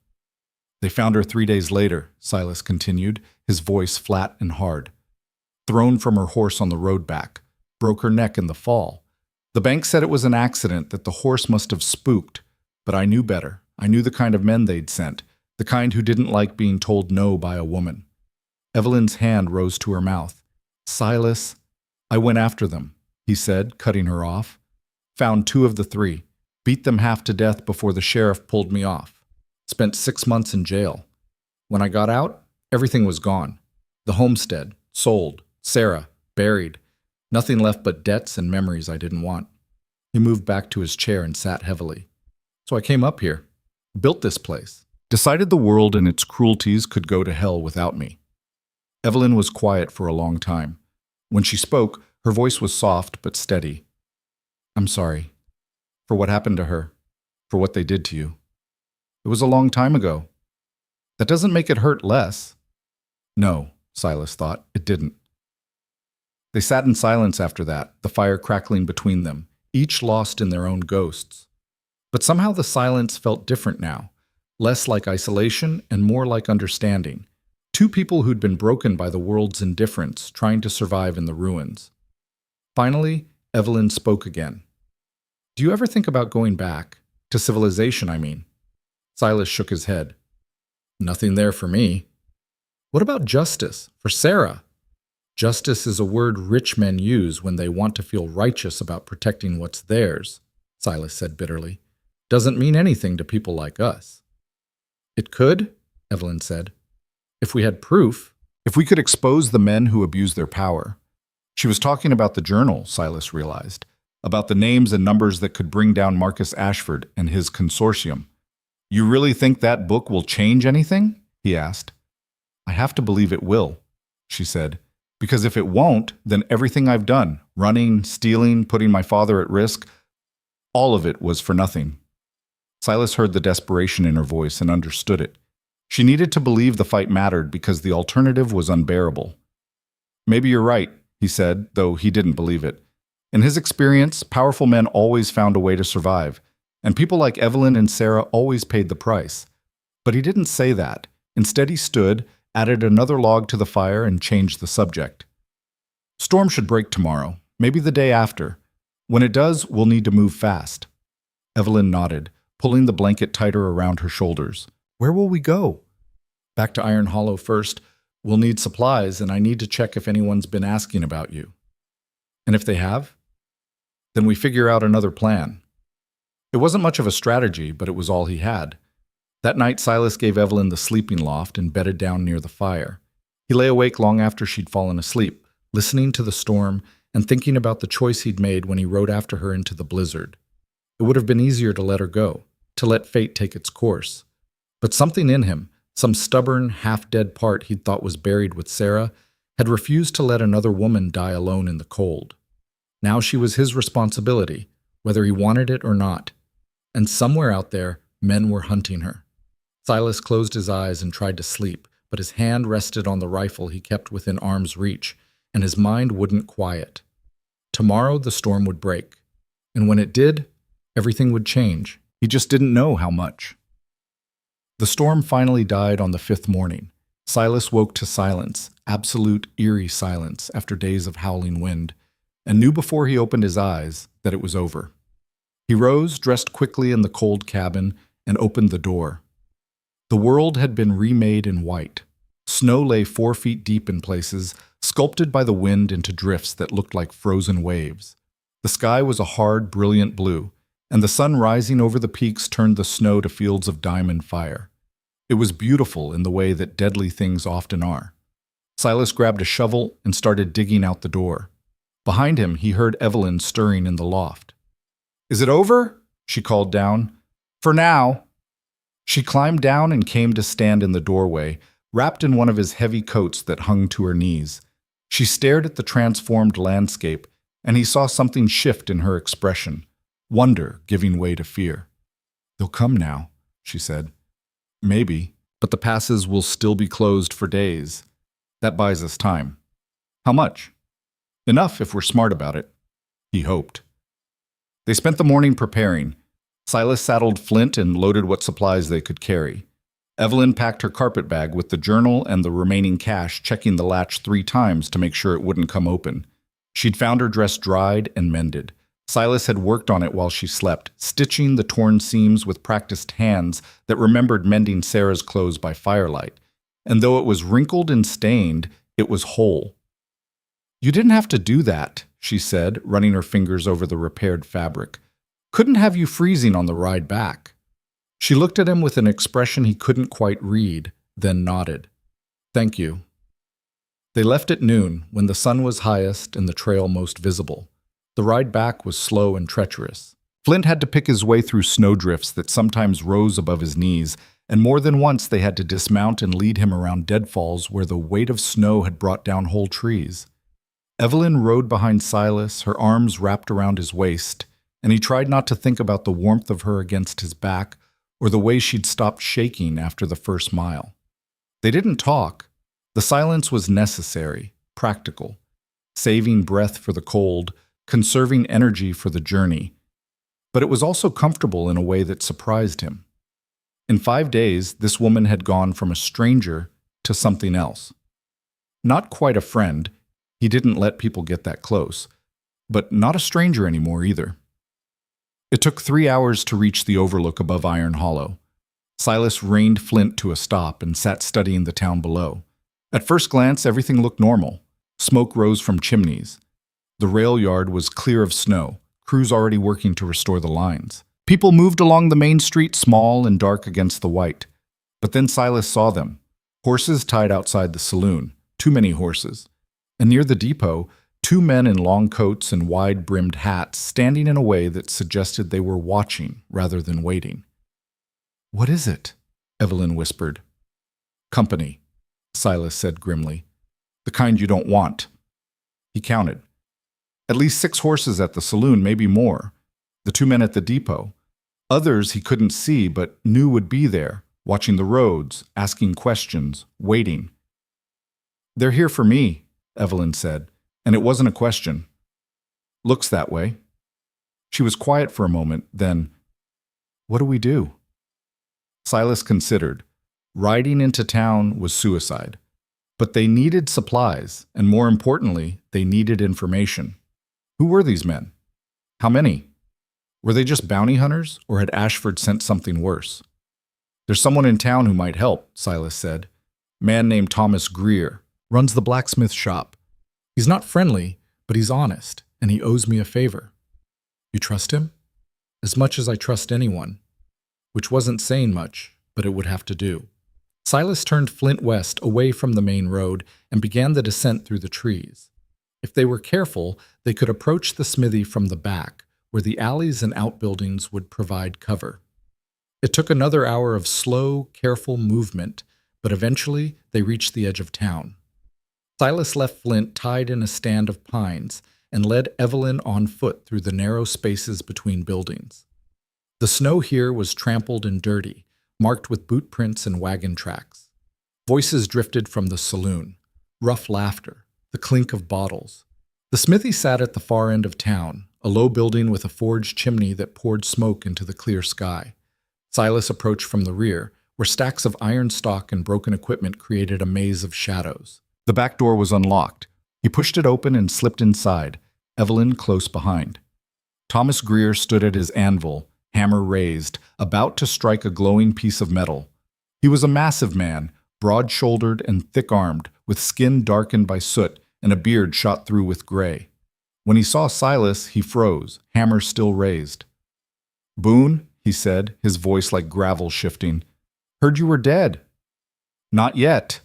They found her 3 days later, Silas continued, his voice flat and hard. Thrown from her horse on the road back. Broke her neck in the fall. The bank said it was an accident, that the horse must have spooked. But I knew better. I knew the kind of men they'd sent, the kind who didn't like being told no by a woman. Evelyn's hand rose to her mouth. Silas, I went after them, he said, cutting her off. Found 2 of the 3. Beat them half to death before the sheriff pulled me off. Spent 6 months in jail. When I got out, everything was gone. The homestead, sold. Sarah, buried. Nothing left but debts and memories I didn't want. He moved back to his chair and sat heavily. So I came up here. Built this place. Decided the world and its cruelties could go to hell without me. Evelyn was quiet for a long time. When she spoke, her voice was soft but steady. I'm sorry. For what happened to her. For what they did to you. It was a long time ago. That doesn't make it hurt less. No, Silas thought, it didn't. They sat in silence after that, the fire crackling between them, each lost in their own ghosts. But somehow the silence felt different now, less like isolation and more like understanding. Two people who'd been broken by the world's indifference, trying to survive in the ruins. Finally, Evelyn spoke again. Do you ever think about going back? To civilization, I mean. Silas shook his head. Nothing there for me. What about justice? For Sarah? Justice is a word rich men use when they want to feel righteous about protecting what's theirs, Silas said bitterly. Doesn't mean anything to people like us. It could, Evelyn said. If we had proof, if we could expose the men who abuse their power. She was talking about the journal, Silas realized, about the names and numbers that could bring down Marcus Ashford and his consortium. You really think that book will change anything? He asked. I have to believe it will, she said, because if it won't, then everything I've done, running, stealing, putting my father at risk, all of it was for nothing. Silas heard the desperation in her voice and understood it. She needed to believe the fight mattered because the alternative was unbearable. Maybe you're right, he said, though he didn't believe it. In his experience, powerful men always found a way to survive, and people like Evelyn and Sarah always paid the price. But he didn't say that. Instead, he stood, added another log to the fire, and changed the subject. Storm should break tomorrow, maybe the day after. When it does, we'll need to move fast. Evelyn nodded, pulling the blanket tighter around her shoulders. Where will we go? Back to Iron Hollow first. We'll need supplies, and I need to check if anyone's been asking about you. And if they have? Then we figure out another plan. It wasn't much of a strategy, but it was all he had. That night, Silas gave Evelyn the sleeping loft and bedded down near the fire. He lay awake long after she'd fallen asleep, listening to the storm and thinking about the choice he'd made when he rode after her into the blizzard. It would have been easier to let her go, to let fate take its course. But something in him, some stubborn, half-dead part he'd thought was buried with Sarah, had refused to let another woman die alone in the cold. Now she was his responsibility, whether he wanted it or not. And somewhere out there, men were hunting her. Silas closed his eyes and tried to sleep, but his hand rested on the rifle he kept within arm's reach, and his mind wouldn't quiet. Tomorrow the storm would break, and when it did, everything would change. He just didn't know how much. The storm finally died on the 5th morning. Silas woke to silence, absolute eerie silence after days of howling wind, and knew before he opened his eyes that it was over. He rose, dressed quickly in the cold cabin, and opened the door. The world had been remade in white. Snow lay 4 feet deep in places, sculpted by the wind into drifts that looked like frozen waves. The sky was a hard, brilliant blue, and the sun rising over the peaks turned the snow to fields of diamond fire. It was beautiful in the way that deadly things often are. Silas grabbed a shovel and started digging out the door. Behind him, he heard Evelyn stirring in the loft. "Is it over?" she called down. "For now." She climbed down and came to stand in the doorway, wrapped in one of his heavy coats that hung to her knees. She stared at the transformed landscape, and he saw something shift in her expression, wonder giving way to fear. "They'll come now," she said. "Maybe, but the passes will still be closed for days. That buys us time." "How much?" "Enough if we're smart about it," he hoped. They spent the morning preparing. Silas saddled Flint and loaded what supplies they could carry. Evelyn packed her carpet bag with the journal and the remaining cash, checking the latch 3 times to make sure it wouldn't come open. She'd found her dress dried and mended. Silas had worked on it while she slept, stitching the torn seams with practiced hands that remembered mending Sarah's clothes by firelight. And though it was wrinkled and stained, it was whole. "You didn't have to do that," she said, running her fingers over the repaired fabric. "Couldn't have you freezing on the ride back." She looked at him with an expression he couldn't quite read, then nodded. "Thank you." They left at noon, when the sun was highest and the trail most visible. The ride back was slow and treacherous. Flint had to pick his way through snowdrifts that sometimes rose above his knees, and more than once they had to dismount and lead him around deadfalls where the weight of snow had brought down whole trees. Evelyn rode behind Silas, her arms wrapped around his waist, and he tried not to think about the warmth of her against his back or the way she'd stopped shaking after the first mile. They didn't talk. The silence was necessary, practical. saving breath for the cold, conserving energy for the journey. But it was also comfortable in a way that surprised him. In 5 days, this woman had gone from a stranger to something else. Not quite a friend, he didn't let people get that close, but not a stranger anymore either. It took 3 hours to reach the overlook above Iron Hollow. Silas reined Flint to a stop and sat studying the town below. At first glance, everything looked normal. Smoke rose from chimneys. The rail yard was clear of snow, crews already working to restore the lines. People moved along the main street, small and dark against the white. But then Silas saw them. Horses tied outside the saloon, too many horses. And near the depot, 2 men in long coats and wide-brimmed hats standing in a way that suggested they were watching rather than waiting. "What is it?" Evelyn whispered. "Company," Silas said grimly. "The kind you don't want." He counted. At least 6 horses at the saloon, maybe more. The 2 men at the depot. Others he couldn't see but knew would be there, watching the roads, asking questions, waiting. "They're here for me," Evelyn said, and it wasn't a question. "Looks that way." She was quiet for a moment, then, "What do we do?" Silas considered. Riding into town was suicide. But they needed supplies, and more importantly, they needed information. Who were these men? How many? Were they just bounty hunters, or had Ashford sent something worse? "There's someone in town who might help," Silas said. "Man named Thomas Greer. Runs the blacksmith shop. He's not friendly, but he's honest, and he owes me a favor." "You trust him?" "As much as I trust anyone." Which wasn't saying much, but it would have to do. Silas turned Flint west away from the main road and began the descent through the trees. If they were careful, they could approach the smithy from the back, where the alleys and outbuildings would provide cover. It took another hour of slow, careful movement, but eventually they reached the edge of town. Silas left Flint tied in a stand of pines and led Evelyn on foot through the narrow spaces between buildings. The snow here was trampled and dirty, marked with boot prints and wagon tracks. Voices drifted from the saloon, rough laughter, the clink of bottles. The smithy sat at the far end of town, a low building with a forge chimney that poured smoke into the clear sky. Silas approached from the rear, where stacks of iron stock and broken equipment created a maze of shadows. The back door was unlocked. He pushed it open and slipped inside, Evelyn close behind. Thomas Greer stood at his anvil, hammer raised, about to strike a glowing piece of metal. He was a massive man, broad-shouldered and thick-armed, with skin darkened by soot and a beard shot through with gray. When he saw Silas, he froze, hammer still raised. "Boone," he said, his voice like gravel shifting. "Heard you were dead." "Not yet."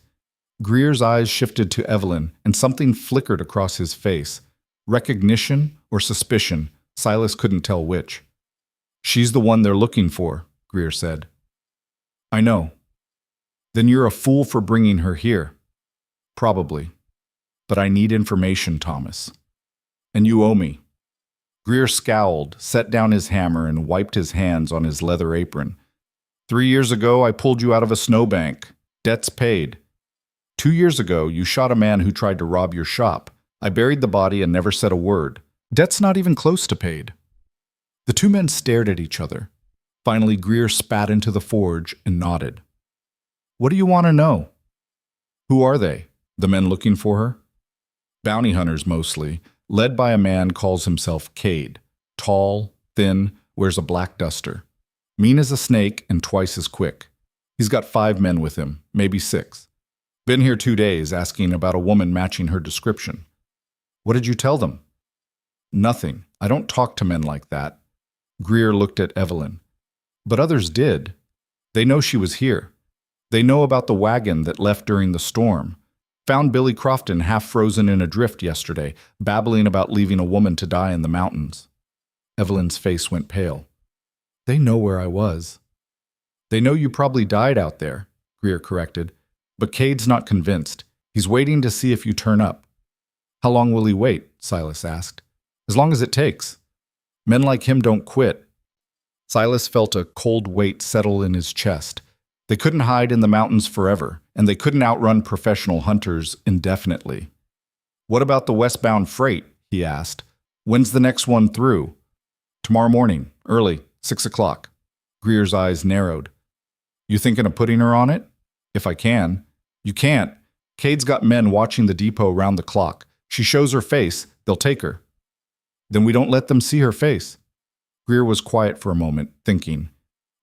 Greer's eyes shifted to Evelyn, and something flickered across his face. Recognition or suspicion, Silas couldn't tell which. "She's the one they're looking for," Greer said. "I know." "Then you're a fool for bringing her here." "Probably. But I need information, Thomas. And you owe me." Greer scowled, set down his hammer, and wiped his hands on his leather apron. 3 years ago, I pulled you out of a snowbank. Debts paid. 2 years ago, you shot a man who tried to rob your shop. I buried the body and never said a word. Debt's not even close to paid." The 2 men stared at each other. Finally, Greer spat into the forge and nodded. "What do you want to know?" "Who are they? The men looking for her?" "Bounty hunters, mostly, led by a man calls himself Cade. Tall, thin, wears a black duster. Mean as a snake and twice as quick. He's got 5 men with him, maybe 6. Been here 2 days asking about a woman matching her description." "What did you tell them?" "Nothing. I don't talk to men like that." Greer looked at Evelyn. "But others did. They know she was here. They know about the wagon that left during the storm. Found Billy Crofton half frozen in a drift yesterday, babbling about leaving a woman to die in the mountains." Evelyn's face went pale. "They know where I was." "They know you probably died out there," Greer corrected. "But Cade's not convinced. He's waiting to see if you turn up." "How long will he wait?" Silas asked. "As long as it takes. Men like him don't quit." Silas felt a cold weight settle in his chest. They couldn't hide in the mountains forever, and they couldn't outrun professional hunters indefinitely. What about the westbound freight? He asked. When's the next one through? Tomorrow morning, early, 6 o'clock. Greer's eyes narrowed. You thinking of putting her on it? If I can. You can't. Cade's got men watching the depot round the clock. She shows her face, they'll take her. Then we don't let them see her face. Greer was quiet for a moment, thinking.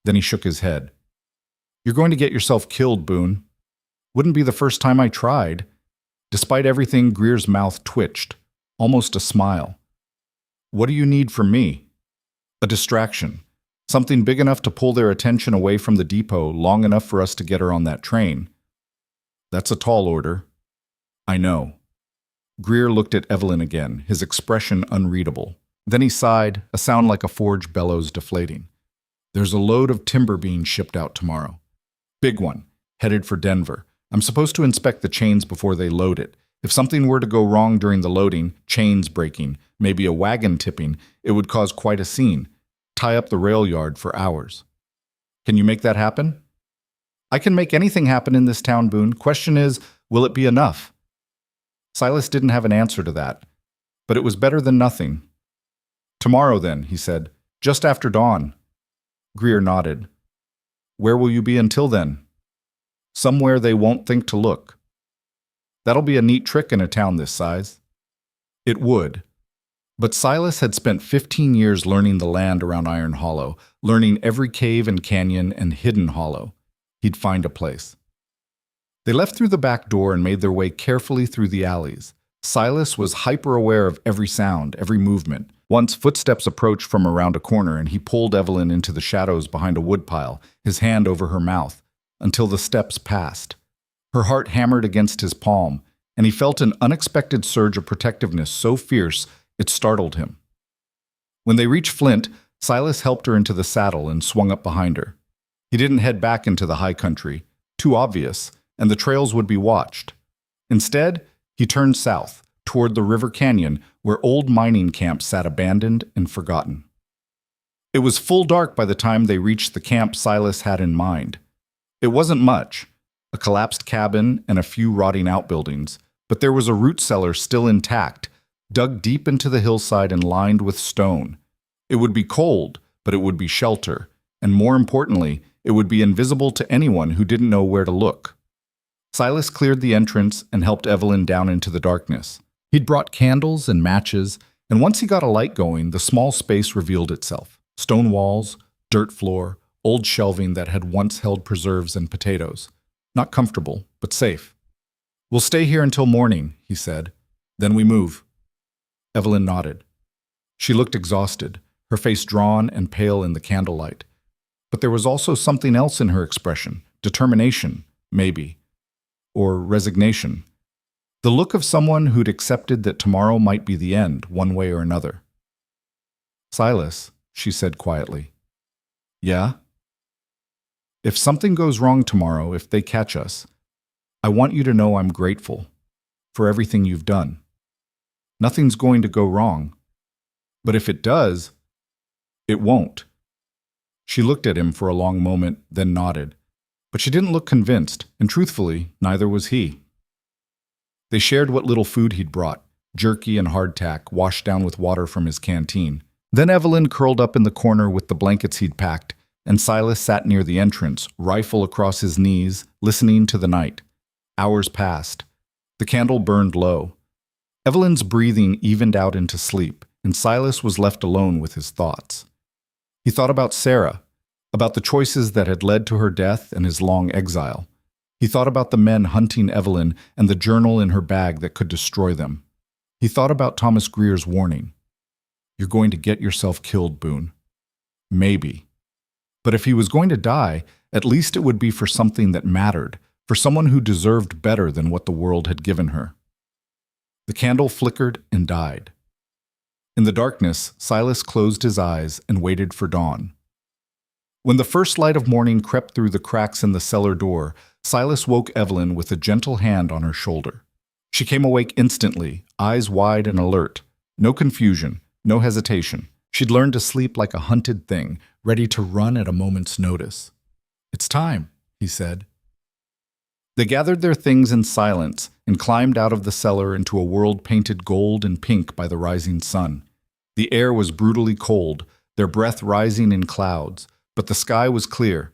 Then he shook his head. You're going to get yourself killed, Boone. Wouldn't be the first time I tried. Despite everything, Greer's mouth twitched, almost a smile. What do you need from me? A distraction. Something big enough to pull their attention away from the depot long enough for us to get her on that train. That's a tall order. I know. Greer looked at Evelyn again, his expression unreadable. Then he sighed, a sound like a forge bellows deflating. There's a load of timber being shipped out tomorrow. Big one, headed for Denver. I'm supposed to inspect the chains before they load it. If something were to go wrong during the loading, chains breaking, maybe a wagon tipping, it would cause quite a scene. Tie up the rail yard for hours. Can you make that happen? I can make anything happen in this town, Boone. Question is, will it be enough? Silas didn't have an answer to that, but it was better than nothing. Tomorrow then, he said, just after dawn. Greer nodded. Where will you be until then? Somewhere they won't think to look. That'll be a neat trick in a town this size. It would. But Silas had spent 15 years learning the land around Iron Hollow, learning every cave and canyon and hidden hollow. He'd find a place. They left through the back door and made their way carefully through the alleys. Silas was hyper-aware of every sound, every movement. Once footsteps approached from around a corner and he pulled Evelyn into the shadows behind a woodpile, his hand over her mouth, until the steps passed. Her heart hammered against his palm, and he felt an unexpected surge of protectiveness so fierce it startled him. When they reached Flint, Silas helped her into the saddle and swung up behind her. He didn't head back into the high country, too obvious, and the trails would be watched. Instead, he turned south, toward the river canyon where old mining camps sat abandoned and forgotten. It was full dark by the time they reached the camp Silas had in mind. It wasn't much, a collapsed cabin and a few rotting outbuildings, but there was a root cellar still intact, dug deep into the hillside and lined with stone. It would be cold, but it would be shelter, and more importantly, it would be invisible to anyone who didn't know where to look. Silas cleared the entrance and helped Evelyn down into the darkness. He'd brought candles and matches, and once he got a light going, the small space revealed itself. Stone walls, dirt floor, old shelving that had once held preserves and potatoes. Not comfortable, but safe. We'll stay here until morning, he said. Then we move. Evelyn nodded. She looked exhausted, her face drawn and pale in the candlelight. But there was also something else in her expression, determination, maybe, or resignation. The look of someone who'd accepted that tomorrow might be the end, one way or another. Silas, she said quietly. Yeah? If something goes wrong tomorrow, if they catch us, I want you to know I'm grateful for everything you've done. Nothing's going to go wrong. But if it does, it won't. She looked at him for a long moment, then nodded. But she didn't look convinced, and truthfully, neither was he. They shared what little food he'd brought, jerky and hardtack, washed down with water from his canteen. Then Evelyn curled up in the corner with the blankets he'd packed, and Silas sat near the entrance, rifle across his knees, listening to the night. Hours passed. The candle burned low. Evelyn's breathing evened out into sleep, and Silas was left alone with his thoughts. He thought about Sarah, about the choices that had led to her death and his long exile. He thought about the men hunting Evelyn and the journal in her bag that could destroy them. He thought about Thomas Greer's warning. You're going to get yourself killed, Boone. Maybe. But if he was going to die, at least it would be for something that mattered, for someone who deserved better than what the world had given her. The candle flickered and died. In the darkness, Silas closed his eyes and waited for dawn. When the first light of morning crept through the cracks in the cellar door, Silas woke Evelyn with a gentle hand on her shoulder. She came awake instantly, eyes wide and alert. No confusion, no hesitation. She'd learned to sleep like a hunted thing, ready to run at a moment's notice. It's time, he said. They gathered their things in silence, and climbed out of the cellar into a world painted gold and pink by the rising sun. The air was brutally cold, their breath rising in clouds, but the sky was clear.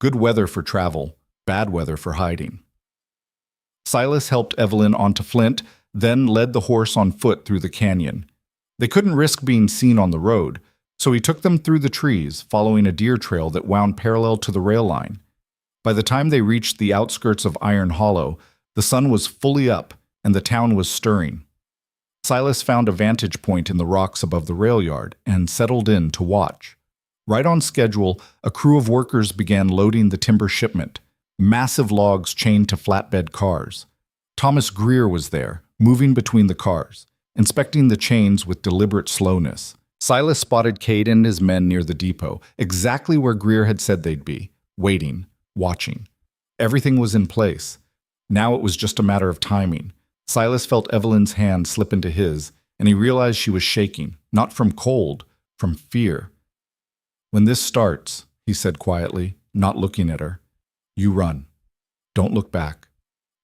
Good weather for travel, bad weather for hiding. Silas helped Evelyn onto Flint, then led the horse on foot through the canyon. They couldn't risk being seen on the road, so he took them through the trees, following a deer trail that wound parallel to the rail line. By the time they reached the outskirts of Iron Hollow, the sun was fully up and the town was stirring. Silas found a vantage point in the rocks above the rail yard and settled in to watch. Right on schedule, a crew of workers began loading the timber shipment, massive logs chained to flatbed cars. Thomas Greer was there, moving between the cars, inspecting the chains with deliberate slowness. Silas spotted Cade and his men near the depot, exactly where Greer had said they'd be, waiting, watching. Everything was in place. Now it was just a matter of timing. Silas felt Evelyn's hand slip into his, and he realized she was shaking, not from cold, from fear. "When this starts," he said quietly, not looking at her, "you run. Don't look back.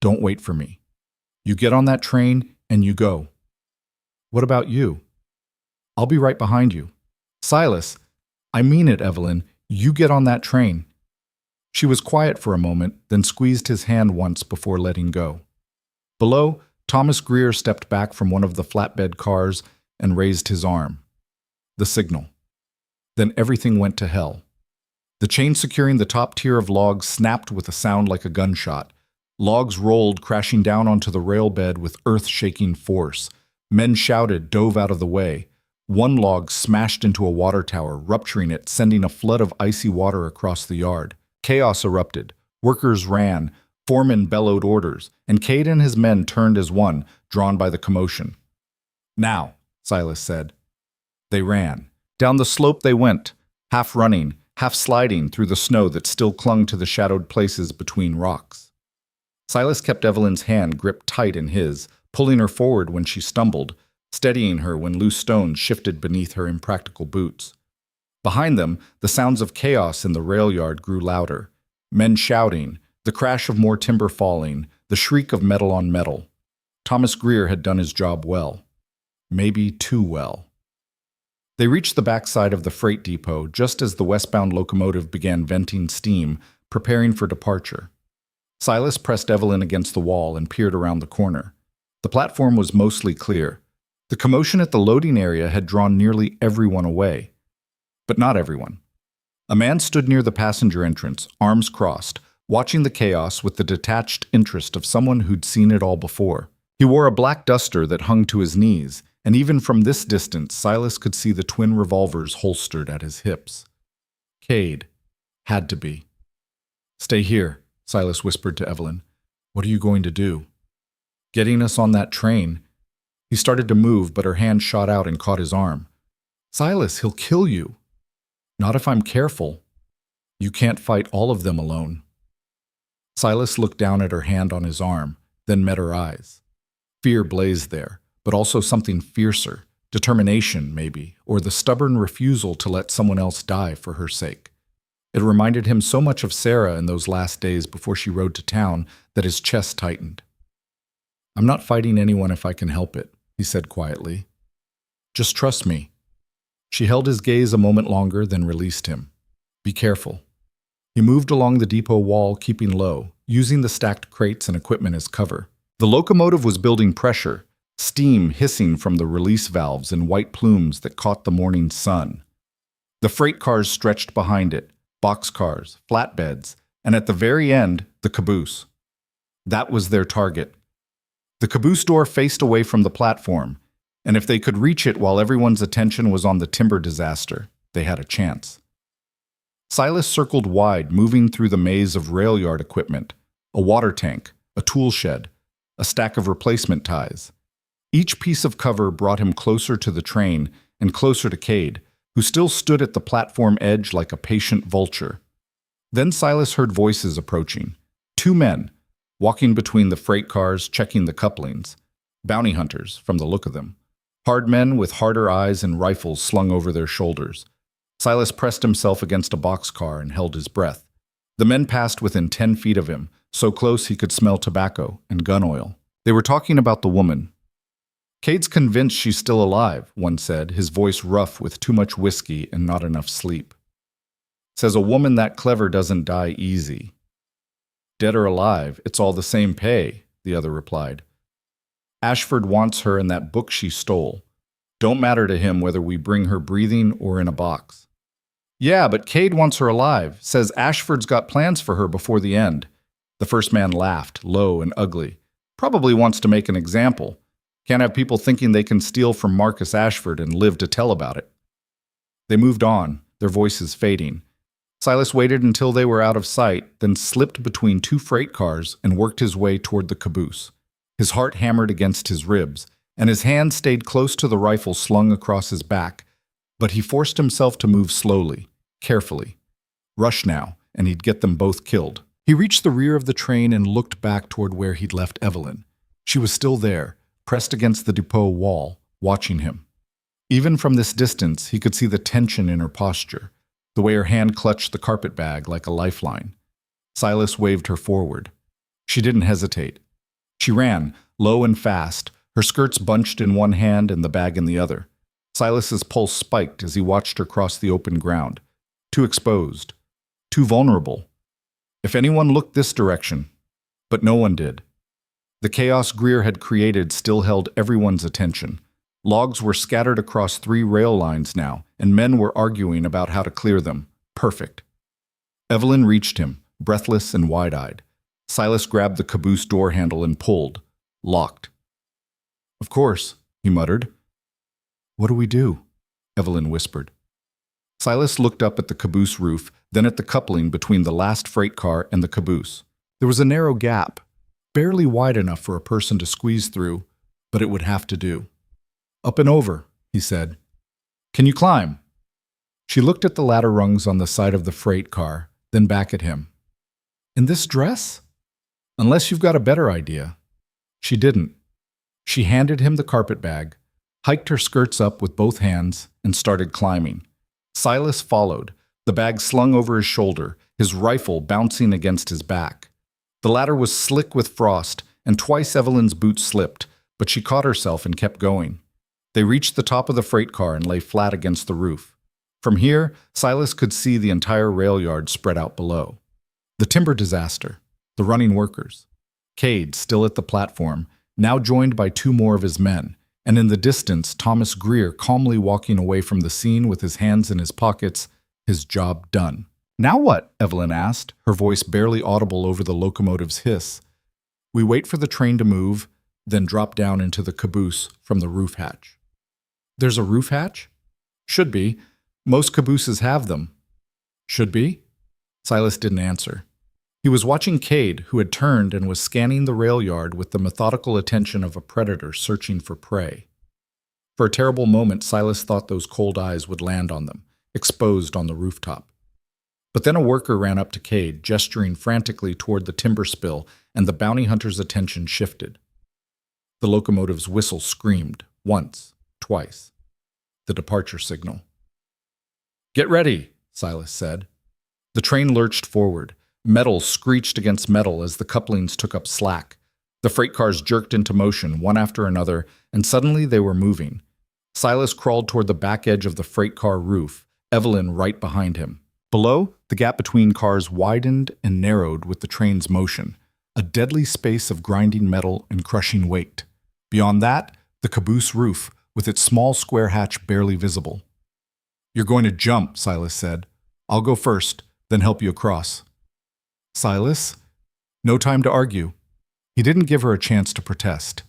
Don't wait for me. You get on that train and you go." "What about you?" "I'll be right behind you." "Silas, I mean it, Evelyn. You get on that train." She was quiet for a moment, then squeezed his hand once before letting go. Below, Thomas Greer stepped back from one of the flatbed cars and raised his arm. The signal. Then everything went to hell. The chain securing the top tier of logs snapped with a sound like a gunshot. Logs rolled, crashing down onto the rail bed with earth-shaking force. Men shouted, dove out of the way. One log smashed into a water tower, rupturing it, sending a flood of icy water across the yard. Chaos erupted. Workers ran. Foremen bellowed orders, and Cade and his men turned as one, drawn by the commotion. "Now," Silas said. They ran. Down the slope they went, half running, half sliding through the snow that still clung to the shadowed places between rocks. Silas kept Evelyn's hand gripped tight in his, pulling her forward when she stumbled, steadying her when loose stones shifted beneath her impractical boots. Behind them, the sounds of chaos in the rail yard grew louder. Men shouting, the crash of more timber falling, the shriek of metal on metal. Thomas Greer had done his job well. Maybe too well. They reached the backside of the freight depot just as the westbound locomotive began venting steam, preparing for departure. Silas pressed Evelyn against the wall and peered around the corner. The platform was mostly clear. The commotion at the loading area had drawn nearly everyone away. But not everyone. A man stood near the passenger entrance, arms crossed, watching the chaos with the detached interest of someone who'd seen it all before. He wore a black duster that hung to his knees, and even from this distance, Silas could see the twin revolvers holstered at his hips. Cade. Had to be. "Stay here," Silas whispered to Evelyn. "What are you going to do?" "Getting us on that train." He started to move, but her hand shot out and caught his arm. "Silas, he'll kill you." "Not if I'm careful." "You can't fight all of them alone." Silas looked down at her hand on his arm, then met her eyes. Fear blazed there, but also something fiercer, determination maybe, or the stubborn refusal to let someone else die for her sake. It reminded him so much of Sarah in those last days before she rode to town that his chest tightened. "I'm not fighting anyone if I can help it," he said quietly. "Just trust me." She held his gaze a moment longer, then released him. "Be careful." He moved along the depot wall, keeping low, using the stacked crates and equipment as cover. The locomotive was building pressure, steam hissing from the release valves in white plumes that caught the morning sun. The freight cars stretched behind it, boxcars, flatbeds, and at the very end, the caboose. That was their target. The caboose door faced away from the platform, and if they could reach it while everyone's attention was on the timber disaster, they had a chance. Silas circled wide, moving through the maze of rail yard equipment, a water tank, a tool shed, a stack of replacement ties. Each piece of cover brought him closer to the train and closer to Cade, who still stood at the platform edge like a patient vulture. Then Silas heard voices approaching. 2 men, walking between the freight cars, checking the couplings. Bounty hunters, from the look of them. Hard men with harder eyes and rifles slung over their shoulders. Silas pressed himself against a boxcar and held his breath. The men passed within 10 feet of him, so close he could smell tobacco and gun oil. They were talking about the woman. Cade's convinced she's still alive, one said, his voice rough with too much whiskey and not enough sleep. Says a woman that clever doesn't die easy. Dead or alive, it's all the same pay, the other replied. Ashford wants her in that book she stole. Don't matter to him whether we bring her breathing or in a box. Yeah, but Cade wants her alive, says Ashford's got plans for her before the end. The first man laughed, low and ugly. Probably wants to make an example. Can't have people thinking they can steal from Marcus Ashford and live to tell about it. They moved on, their voices fading. Silas waited until they were out of sight, then slipped between two freight cars and worked his way toward the caboose. His heart hammered against his ribs, and his hand stayed close to the rifle slung across his back, but he forced himself to move slowly, carefully. Rush now, and he'd get them both killed. He reached the rear of the train and looked back toward where he'd left Evelyn. She was still there, pressed against the depot wall, watching him. Even from this distance, he could see the tension in her posture, the way her hand clutched the carpet bag like a lifeline. Silas waved her forward. She didn't hesitate. She ran, low and fast, her skirts bunched in one hand and the bag in the other. Silas's pulse spiked as he watched her cross the open ground. Too exposed. Too vulnerable. If anyone looked this direction. But no one did. The chaos Greer had created still held everyone's attention. Logs were scattered across 3 rail lines now, and men were arguing about how to clear them. Perfect. Evelyn reached him, breathless and wide-eyed. Silas grabbed the caboose door handle and pulled. Locked. Of course, he muttered. What do we do? Evelyn whispered. Silas looked up at the caboose roof, then at the coupling between the last freight car and the caboose. There was a narrow gap, barely wide enough for a person to squeeze through, but it would have to do. Up and over, he said. Can you climb? She looked at the ladder rungs on the side of the freight car, then back at him. In this dress? Unless you've got a better idea. She didn't. She handed him the carpet bag, hiked her skirts up with both hands, and started climbing. Silas followed, the bag slung over his shoulder, his rifle bouncing against his back. The ladder was slick with frost, and twice Evelyn's boots slipped, but she caught herself and kept going. They reached the top of the freight car and lay flat against the roof. From here, Silas could see the entire rail yard spread out below. The timber disaster, the running workers. Cade, still at the platform, now joined by 2 more of his men, and in the distance, Thomas Greer calmly walking away from the scene with his hands in his pockets, his job done. Now what? Evelyn asked, her voice barely audible over the locomotive's hiss. We wait for the train to move, then drop down into the caboose from the roof hatch. There's a roof hatch? Should be. Most cabooses have them. Should be? Silas didn't answer. He was watching Cade, who had turned and was scanning the rail yard with the methodical attention of a predator searching for prey. For a terrible moment, Silas thought those cold eyes would land on them, exposed on the rooftop. But then a worker ran up to Cade, gesturing frantically toward the timber spill, and the bounty hunter's attention shifted. The locomotive's whistle screamed, once, twice. The departure signal. Get ready, Silas said. The train lurched forward. Metal screeched against metal as the couplings took up slack. The freight cars jerked into motion, one after another, and suddenly they were moving. Silas crawled toward the back edge of the freight car roof, Evelyn right behind him. Below, the gap between cars widened and narrowed with the train's motion, a deadly space of grinding metal and crushing weight. Beyond that, the caboose roof, with its small square hatch barely visible. You're going to jump, Silas said. I'll go first, then help you across. Silas? No time to argue. He didn't give her a chance to protest.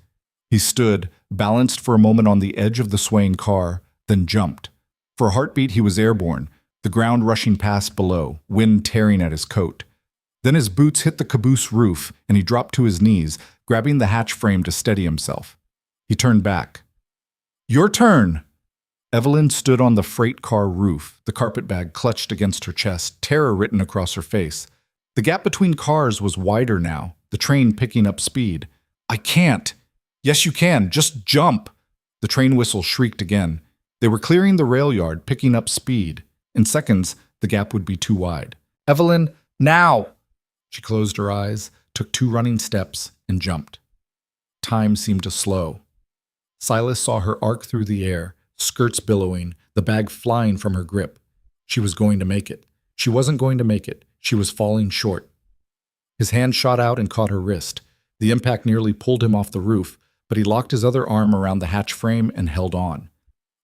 He stood, balanced for a moment on the edge of the swaying car, then jumped. For a heartbeat, he was airborne, the ground rushing past below, wind tearing at his coat. Then his boots hit the caboose roof, and he dropped to his knees, grabbing the hatch frame to steady himself. He turned back. Your turn! Evelyn stood on the freight car roof, the carpet bag clutched against her chest, terror written across her face. The gap between cars was wider now, the train picking up speed. I can't. Yes, you can. Just jump. The train whistle shrieked again. They were clearing the rail yard, picking up speed. In seconds, the gap would be too wide. Evelyn, now! She closed her eyes, took 2 running steps, and jumped. Time seemed to slow. Silas saw her arc through the air, skirts billowing, the bag flying from her grip. She was going to make it. She wasn't going to make it. She was falling short. His hand shot out and caught her wrist. The impact nearly pulled him off the roof, but he locked his other arm around the hatch frame and held on.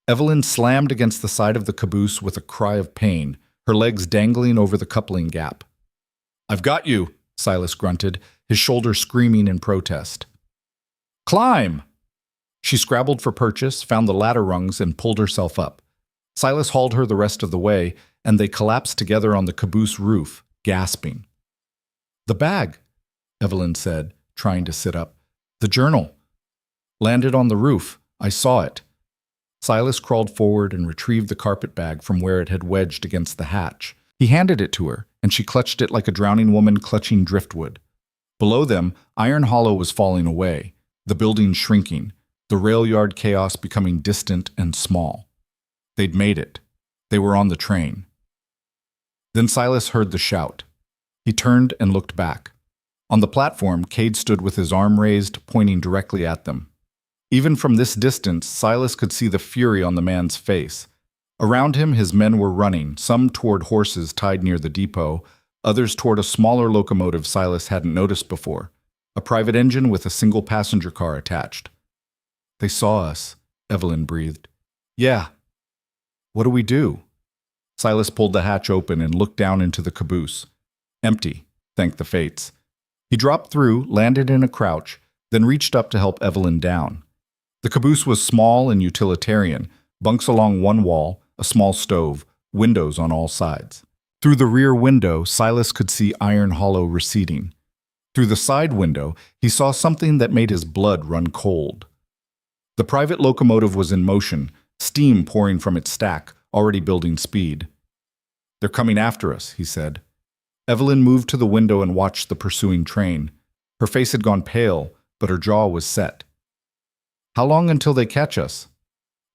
Evelyn slammed against the side of the caboose with a cry of pain, her legs dangling over the coupling gap. "I've got you," Silas grunted, his shoulder screaming in protest. "Climb!" She scrabbled for purchase, found the ladder rungs, and pulled herself up. Silas hauled her the rest of the way, and they collapsed together on the caboose roof, gasping. "The bag," Evelyn said, trying to sit up. "The journal. Landed on the roof. I saw it." Silas crawled forward and retrieved the carpet bag from where it had wedged against the hatch. He handed it to her, and she clutched it like a drowning woman clutching driftwood. Below them, Iron Hollow was falling away, the building shrinking, the rail yard chaos becoming distant and small. They'd made it. They were on the train. Then Silas heard the shout. He turned and looked back. On the platform, Cade stood with his arm raised, pointing directly at them. Even from this distance, Silas could see the fury on the man's face. Around him, his men were running, some toward horses tied near the depot, others toward a smaller locomotive Silas hadn't noticed before, a private engine with a single passenger car attached. "They saw us," Evelyn breathed. "Yeah." "What do we do?" Silas pulled the hatch open and looked down into the caboose. Empty, thank the fates. He dropped through, landed in a crouch, then reached up to help Evelyn down. The caboose was small and utilitarian, bunks along one wall, a small stove, windows on all sides. Through the rear window, Silas could see Iron Hollow receding. Through the side window, he saw something that made his blood run cold. The private locomotive was in motion, steam pouring from its stack, already building speed. "They're coming after us," he said. Evelyn moved to the window and watched the pursuing train. Her face had gone pale, but her jaw was set. "How long until they catch us?"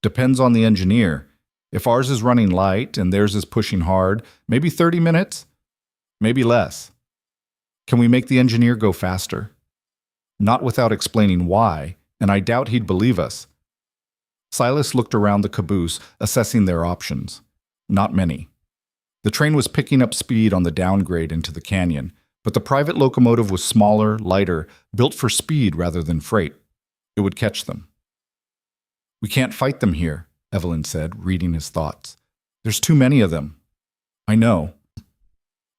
"Depends on the engineer. If ours is running light and theirs is pushing hard, maybe 30 minutes, maybe less." "Can we make the engineer go faster?" "Not without explaining why, and I doubt he'd believe us." Silas looked around the caboose, assessing their options. Not many. The train was picking up speed on the downgrade into the canyon, but the private locomotive was smaller, lighter, built for speed rather than freight. It would catch them. "We can't fight them here," Evelyn said, reading his thoughts. "There's too many of them." "I know."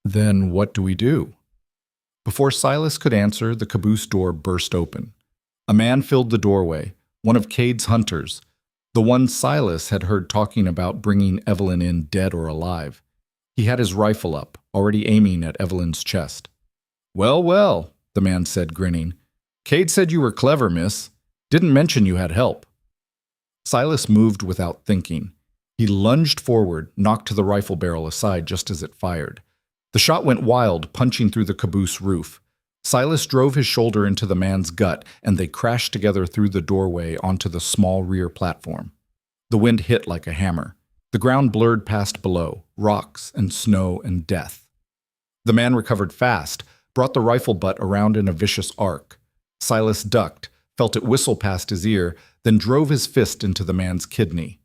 "Then what do we do?" Before Silas could answer, the caboose door burst open. A man filled the doorway, one of Cade's hunters, the one Silas had heard talking about bringing Evelyn in dead or alive. He had his rifle up, already aiming at Evelyn's chest. "Well, well," the man said, grinning. "Cade said you were clever, miss. Didn't mention you had help." Silas moved without thinking. He lunged forward, knocked the rifle barrel aside just as it fired. The shot went wild, punching through the caboose roof. Silas drove his shoulder into the man's gut, and they crashed together through the doorway onto the small rear platform. The wind hit like a hammer. The ground blurred past below, rocks and snow and death. The man recovered fast, brought the rifle butt around in a vicious arc. Silas ducked, felt it whistle past his ear, then drove his fist into the man's kidney.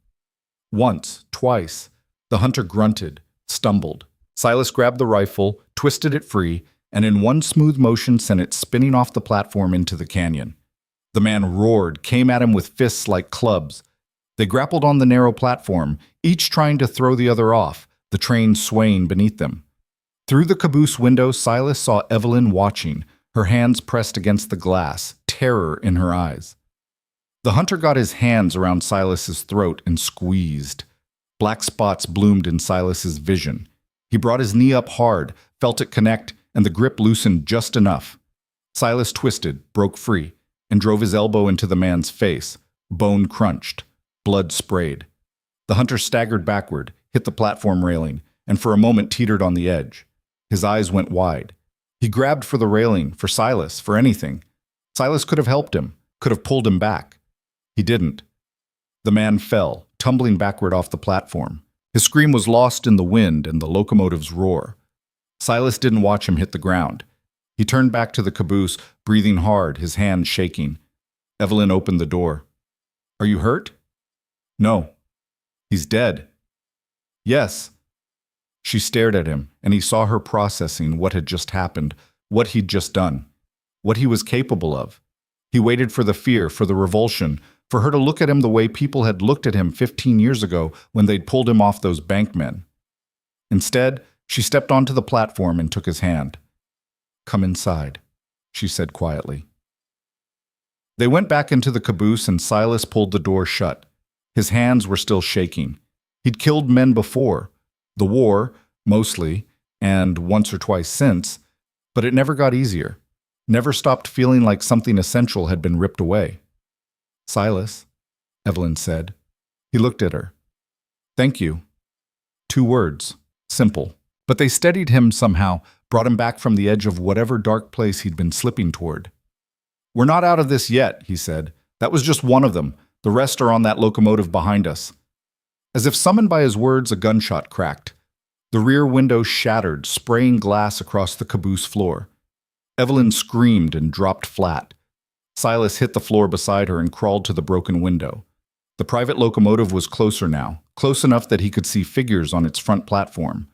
Once, twice, the hunter grunted, stumbled. Silas grabbed the rifle, twisted it free, and in one smooth motion sent it spinning off the platform into the canyon. The man roared, came at him with fists like clubs. They grappled on the narrow platform, each trying to throw the other off, the train swaying beneath them. Through the caboose window, Silas saw Evelyn watching, her hands pressed against the glass, terror in her eyes. The hunter got his hands around Silas's throat and squeezed. Black spots bloomed in Silas's vision. He brought his knee up hard, felt it connect, and the grip loosened just enough. Silas twisted, broke free, and drove his elbow into the man's face. Bone crunched. Blood sprayed. The hunter staggered backward, hit the platform railing, and for a moment teetered on the edge. His eyes went wide. He grabbed for the railing, for Silas, for anything. Silas could have helped him, could have pulled him back. He didn't. The man fell, tumbling backward off the platform. His scream was lost in the wind and the locomotive's roar. Silas didn't watch him hit the ground. He turned back to the caboose, breathing hard, his hands shaking. Evelyn opened the door. Are you hurt? No. He's dead. Yes. She stared at him, and he saw her processing what had just happened, what he'd just done, what he was capable of. He waited for the fear, for the revulsion, for her to look at him the way people had looked at him 15 years ago when they'd pulled him off those bankmen. Instead, she stepped onto the platform and took his hand. Come inside, she said quietly. They went back into the caboose and Silas pulled the door shut. His hands were still shaking. He'd killed men before. The war, mostly, and once or twice since, but it never got easier. Never stopped feeling like something essential had been ripped away. Silas, Evelyn said. He looked at her. Thank you. 2 words. Simple. But they steadied him somehow, brought him back from the edge of whatever dark place he'd been slipping toward. We're not out of this yet, he said. That was just one of them. The rest are on that locomotive behind us. As if summoned by his words, a gunshot cracked. The rear window shattered, spraying glass across the caboose floor. Evelyn screamed and dropped flat. Silas hit the floor beside her and crawled to the broken window. The private locomotive was closer now, close enough that he could see figures on its front platform.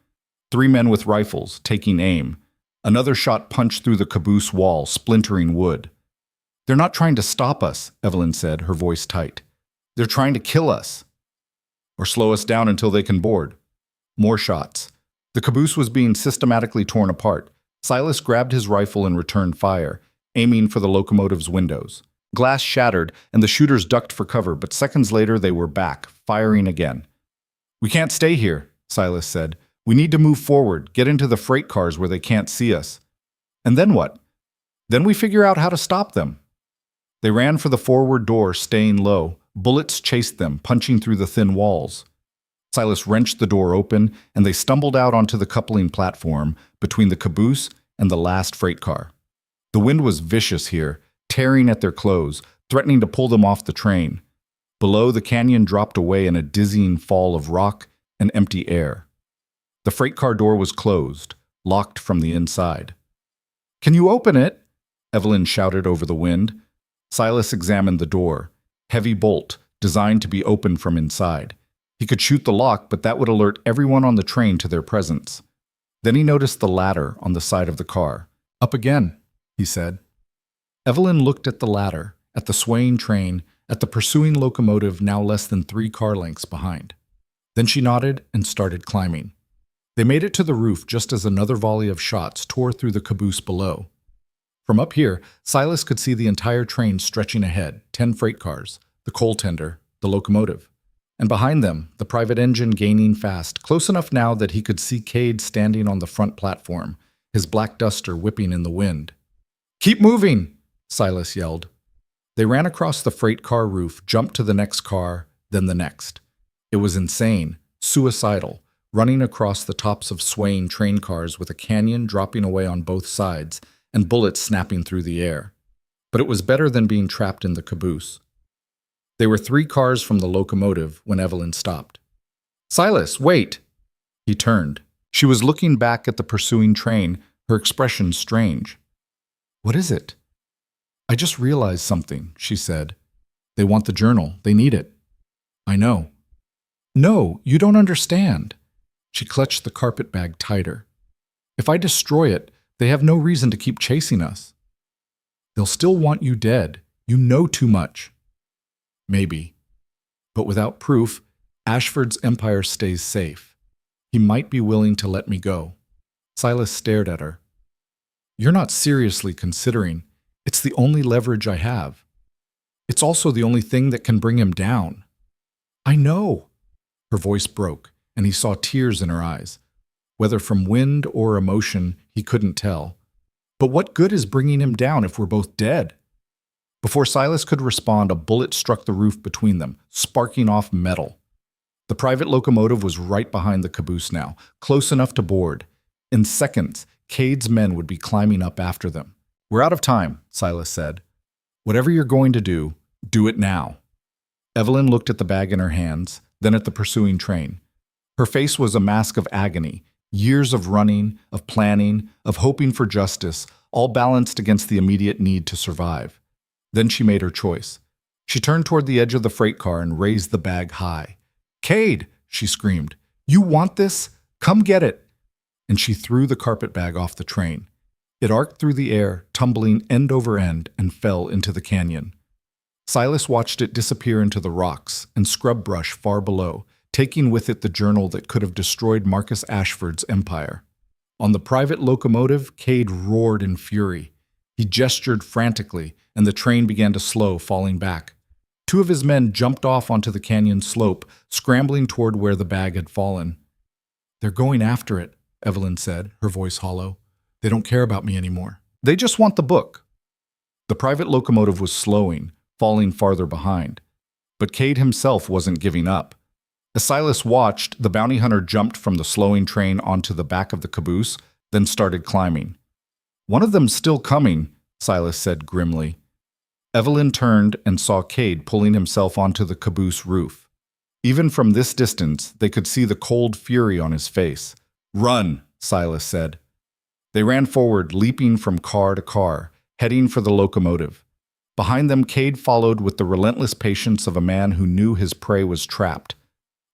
3 men with rifles, taking aim. Another shot punched through the caboose wall, splintering wood. They're not trying to stop us, Evelyn said, her voice tight. They're trying to kill us. Or slow us down until they can board. More shots. The caboose was being systematically torn apart. Silas grabbed his rifle and returned fire, aiming for the locomotive's windows. Glass shattered, and the shooters ducked for cover, but seconds later they were back, firing again. We can't stay here, Silas said. We need to move forward, get into the freight cars where they can't see us. And then what? Then we figure out how to stop them. They ran for the forward door, staying low. Bullets chased them, punching through the thin walls. Silas wrenched the door open, and they stumbled out onto the coupling platform between the caboose and the last freight car. The wind was vicious here, tearing at their clothes, threatening to pull them off the train. Below, the canyon dropped away in a dizzying fall of rock and empty air. The freight car door was closed, locked from the inside. Can you open it? Evelyn shouted over the wind. Silas examined the door. Heavy bolt, designed to be opened from inside. He could shoot the lock, but that would alert everyone on the train to their presence. Then he noticed the ladder on the side of the car. Up again, he said. Evelyn looked at the ladder, at the swaying train, at the pursuing locomotive now less than 3 car lengths behind. Then she nodded and started climbing. They made it to the roof just as another volley of shots tore through the caboose below. From up here, Silas could see the entire train stretching ahead, 10 freight cars, the coal tender, the locomotive. And behind them, the private engine gaining fast, close enough now that he could see Cade standing on the front platform, his black duster whipping in the wind. Keep moving, Silas yelled. They ran across the freight car roof, jumped to the next car, then the next. It was insane, suicidal, running across the tops of swaying train cars with a canyon dropping away on both sides and bullets snapping through the air. But it was better than being trapped in the caboose. They were 3 cars from the locomotive when Evelyn stopped. Silas, wait! He turned. She was looking back at the pursuing train, her expression strange. What is it? I just realized something, she said. They want the journal. They need it. I know. No, you don't understand. She clutched the carpet bag tighter. If I destroy it, they have no reason to keep chasing us. They'll still want you dead. You know too much. Maybe. But without proof, Ashford's empire stays safe. He might be willing to let me go. Silas stared at her. You're not seriously considering. It's the only leverage I have. It's also the only thing that can bring him down. I know. Her voice broke, and he saw tears in her eyes. Whether from wind or emotion, he couldn't tell. But what good is bringing him down if we're both dead? Before Silas could respond, a bullet struck the roof between them, sparking off metal. The private locomotive was right behind the caboose now, close enough to board. In seconds, Cade's men would be climbing up after them. We're out of time, Silas said. Whatever you're going to do it now. Evelyn looked at the bag in her hands, then at the pursuing train. Her face was a mask of agony, years of running, of planning, of hoping for justice, all balanced against the immediate need to survive. Then she made her choice. She turned toward the edge of the freight car and raised the bag high. "Cade!" she screamed. "You want this? Come get it!" And she threw the carpet bag off the train. It arced through the air, tumbling end over end, and fell into the canyon. Silas watched it disappear into the rocks and scrub brush far below, taking with it the journal that could have destroyed Marcus Ashford's empire. On the private locomotive, Cade roared in fury. He gestured frantically, and the train began to slow, falling back. Two of his men jumped off onto the canyon slope, scrambling toward where the bag had fallen. "They're going after it," Evelyn said, her voice hollow. "They don't care about me anymore. They just want the book." The private locomotive was slowing, falling farther behind. But Cade himself wasn't giving up. As Silas watched, the bounty hunter jumped from the slowing train onto the back of the caboose, then started climbing. "One of them's still coming," Silas said grimly. Evelyn turned and saw Cade pulling himself onto the caboose roof. Even from this distance, they could see the cold fury on his face. "Run," Silas said. They ran forward, leaping from car to car, heading for the locomotive. Behind them, Cade followed with the relentless patience of a man who knew his prey was trapped.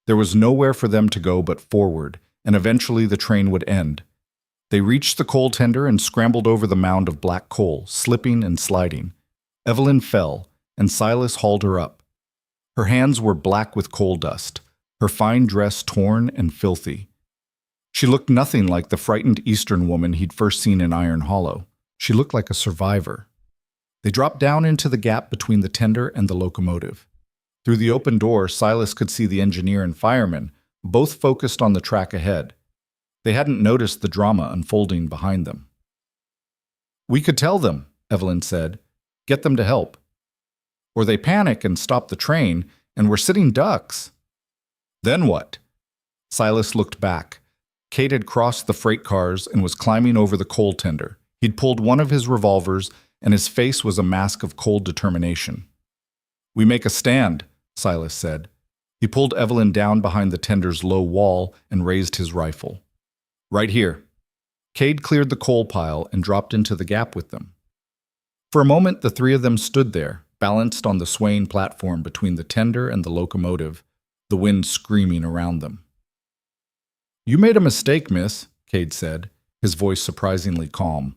There was nowhere for them to go but forward, and eventually the train would end. They reached the coal tender and scrambled over the mound of black coal, slipping and sliding. Evelyn fell, and Silas hauled her up. Her hands were black with coal dust, her fine dress torn and filthy. She looked nothing like the frightened Eastern woman he'd first seen in Iron Hollow. She looked like a survivor. They dropped down into the gap between the tender and the locomotive. Through the open door, Silas could see the engineer and fireman, both focused on the track ahead. They hadn't noticed the drama unfolding behind them. "We could tell them," Evelyn said. "Get them to help. Or they panic and stop the train, and we're sitting ducks." "Then what?" Silas looked back. Cade had crossed the freight cars and was climbing over the coal tender. He'd pulled one of his revolvers, and his face was a mask of cold determination. "We make a stand," Silas said. He pulled Evelyn down behind the tender's low wall and raised his rifle. "Right here." Cade cleared the coal pile and dropped into the gap with them. For a moment, the three of them stood there, balanced on the swaying platform between the tender and the locomotive, the wind screaming around them. "You made a mistake, miss," Cade said, his voice surprisingly calm.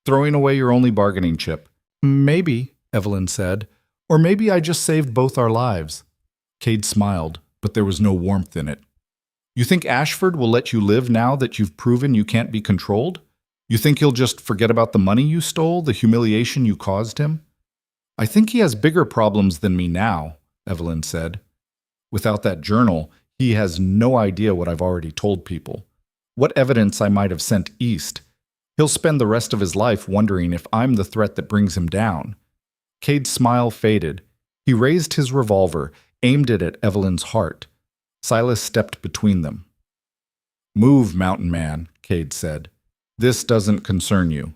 "Throwing away your only bargaining chip." "Maybe," Evelyn said. "Or maybe I just saved both our lives." Cade smiled, but there was no warmth in it. "You think Ashford will let you live now that you've proven you can't be controlled? You think he'll just forget about the money you stole, the humiliation you caused him?" "I think he has bigger problems than me now," Evelyn said. "Without that journal, he has no idea what I've already told people. What evidence I might have sent east. He'll spend the rest of his life wondering if I'm the threat that brings him down." Cade's smile faded. He raised his revolver, aimed it at Evelyn's heart. Silas stepped between them. "Move, mountain man," Cade said. "This doesn't concern you."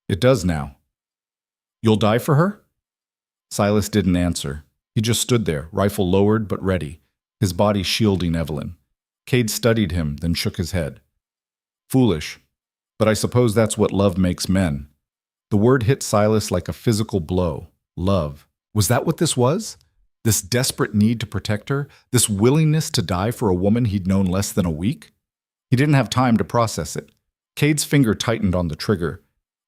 "It does now." "You'll die for her?" Silas didn't answer. He just stood there, rifle lowered but ready, his body shielding Evelyn. Cade studied him, then shook his head. "Foolish. But I suppose that's what love makes men." The word hit Silas like a physical blow. Love. Was that what this was? This desperate need to protect her? This willingness to die for a woman he'd known less than a week? He didn't have time to process it. Cade's finger tightened on the trigger.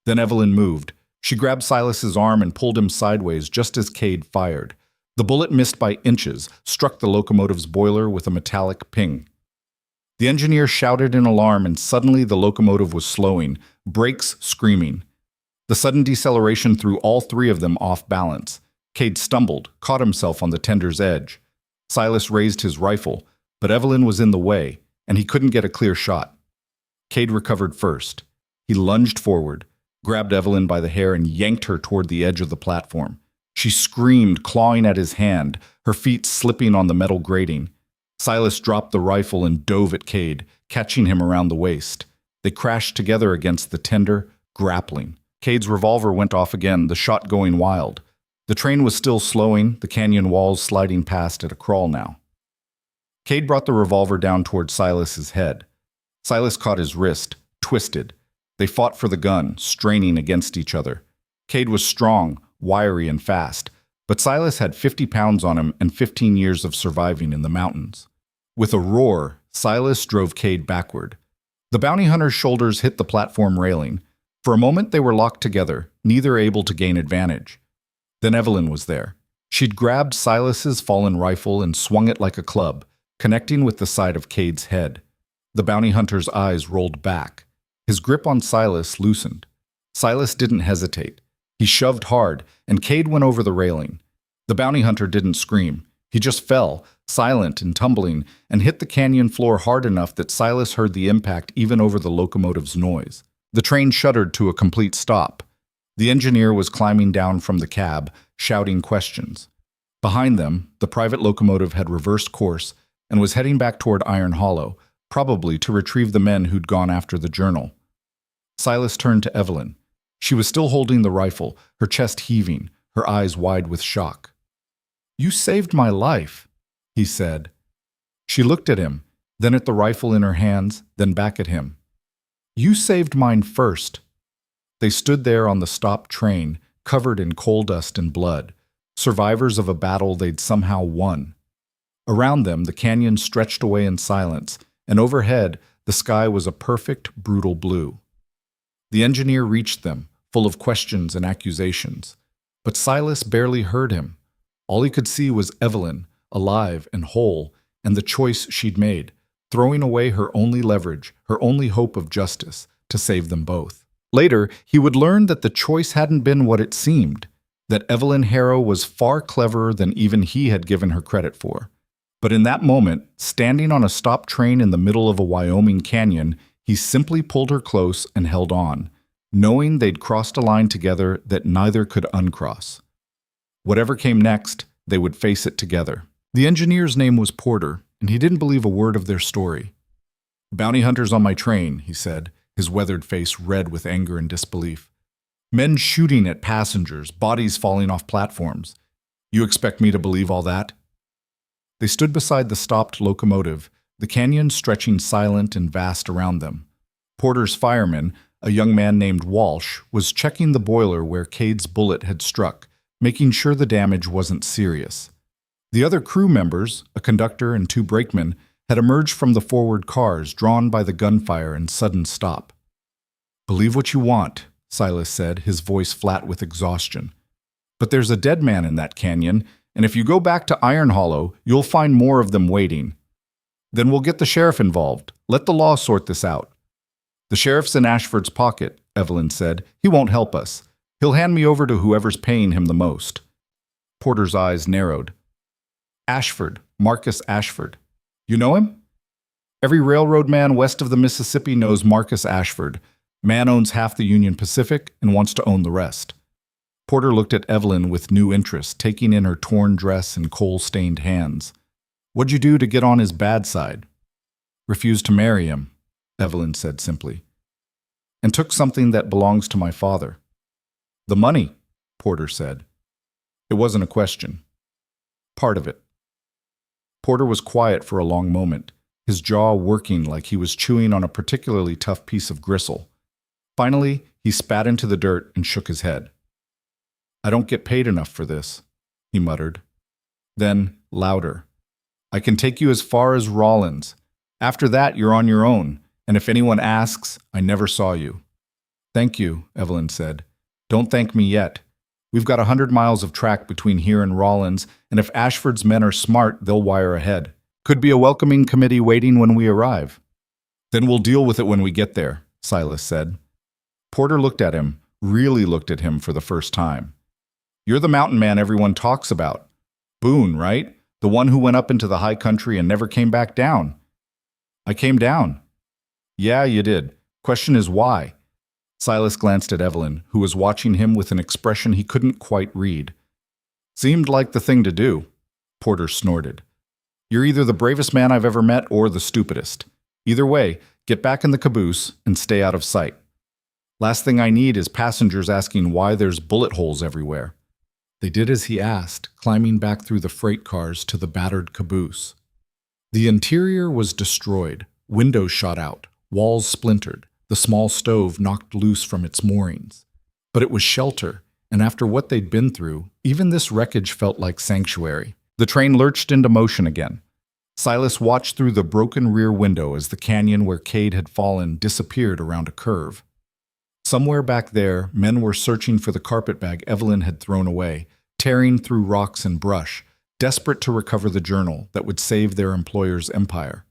Then Evelyn moved. She grabbed Silas's arm and pulled him sideways just as Cade fired. The bullet missed by inches, struck the locomotive's boiler with a metallic ping. The engineer shouted in alarm, and suddenly the locomotive was slowing, brakes screaming. The sudden deceleration threw all three of them off balance. Cade stumbled, caught himself on the tender's edge. Silas raised his rifle, but Evelyn was in the way, and he couldn't get a clear shot. Cade recovered first. He lunged forward, grabbed Evelyn by the hair, and yanked her toward the edge of the platform. She screamed, clawing at his hand, her feet slipping on the metal grating. Silas dropped the rifle and dove at Cade, catching him around the waist. They crashed together against the tender, grappling. Cade's revolver went off again, the shot going wild. The train was still slowing, the canyon walls sliding past at a crawl now. Cade brought the revolver down toward Silas's head. Silas caught his wrist, twisted. They fought for the gun, straining against each other. Cade was strong, wiry and fast, but Silas had 50 pounds on him and 15 years of surviving in the mountains. With a roar, Silas drove Cade backward. The bounty hunter's shoulders hit the platform railing. For a moment they were locked together, neither able to gain advantage. Then Evelyn was there. She'd grabbed Silas's fallen rifle and swung it like a club, connecting with the side of Cade's head. The bounty hunter's eyes rolled back. His grip on Silas loosened. Silas didn't hesitate. He shoved hard, and Cade went over the railing. The bounty hunter didn't scream. He just fell, silent and tumbling, and hit the canyon floor hard enough that Silas heard the impact even over the locomotive's noise. The train shuddered to a complete stop. The engineer was climbing down from the cab, shouting questions. Behind them, the private locomotive had reversed course and was heading back toward Iron Hollow, probably to retrieve the men who'd gone after the journal. Silas turned to Evelyn. She was still holding the rifle, her chest heaving, her eyes wide with shock. "You saved my life," he said. She looked at him, then at the rifle in her hands, then back at him. "You saved mine first." They stood there on the stopped train, covered in coal dust and blood, survivors of a battle they'd somehow won. Around them, the canyon stretched away in silence, and overhead, the sky was a perfect, brutal blue. The engineer reached them, full of questions and accusations. But Silas barely heard him. All he could see was Evelyn, alive and whole, and the choice she'd made, throwing away her only leverage, her only hope of justice, to save them both. Later, he would learn that the choice hadn't been what it seemed, that Evelyn Harrow was far cleverer than even he had given her credit for. But in that moment, standing on a stopped train in the middle of a Wyoming canyon, he simply pulled her close and held on, knowing they'd crossed a line together that neither could uncross. Whatever came next, they would face it together. The engineer's name was Porter, and he didn't believe a word of their story. "Bounty hunters on my train," he said, his weathered face red with anger and disbelief. "Men shooting at passengers, bodies falling off platforms. You expect me to believe all that?" They stood beside the stopped locomotive, the canyon stretching silent and vast around them. Porter's fireman, a young man named Walsh, was checking the boiler where Cade's bullet had struck, making sure the damage wasn't serious. The other crew members, a conductor and 2 brakemen, had emerged from the forward cars, drawn by the gunfire and sudden stop. "Believe what you want," Silas said, his voice flat with exhaustion. "But there's a dead man in that canyon, and if you go back to Iron Hollow, you'll find more of them waiting. Then we'll get the sheriff involved. Let the law sort this out." "The sheriff's in Ashford's pocket," Evelyn said. "He won't help us. He'll hand me over to whoever's paying him the most." Porter's eyes narrowed. "Ashford, Marcus Ashford. You know him?" "Every railroad man west of the Mississippi knows Marcus Ashford. Man owns half the Union Pacific and wants to own the rest." Porter looked at Evelyn with new interest, taking in her torn dress and coal-stained hands. "What'd you do to get on his bad side?" "Refused to marry him," Evelyn said simply. "And took something that belongs to my father." "The money," Porter said. It wasn't a question. "Part of it." Porter was quiet for a long moment, his jaw working like he was chewing on a particularly tough piece of gristle. Finally, he spat into the dirt and shook his head. "I don't get paid enough for this," he muttered. Then, louder, "I can take you as far as Rawlins. After that, you're on your own, and if anyone asks, I never saw you." "Thank you," Evelyn said. "Don't thank me yet. We've got 100 miles of track between here and Rawlins, and if Ashford's men are smart, they'll wire ahead. Could be a welcoming committee waiting when we arrive." "Then we'll deal with it when we get there," Silas said. Porter looked at him, really looked at him for the first time. "You're the mountain man everyone talks about. Boone, right? The one who went up into the high country and never came back down." "I came down." "Yeah, you did. Question is why?" Silas glanced at Evelyn, who was watching him with an expression he couldn't quite read. "Seemed like the thing to do." Porter snorted. "You're either the bravest man I've ever met or the stupidest. Either way, get back in the caboose and stay out of sight. Last thing I need is passengers asking why there's bullet holes everywhere." They did as he asked, climbing back through the freight cars to the battered caboose. The interior was destroyed, windows shot out, walls splintered, the small stove knocked loose from its moorings. But it was shelter, and after what they'd been through, even this wreckage felt like sanctuary. The train lurched into motion again. Silas watched through the broken rear window as the canyon where Cade had fallen disappeared around a curve. Somewhere back there, men were searching for the carpetbag Evelyn had thrown away, tearing through rocks and brush, desperate to recover the journal that would save their employer's empire.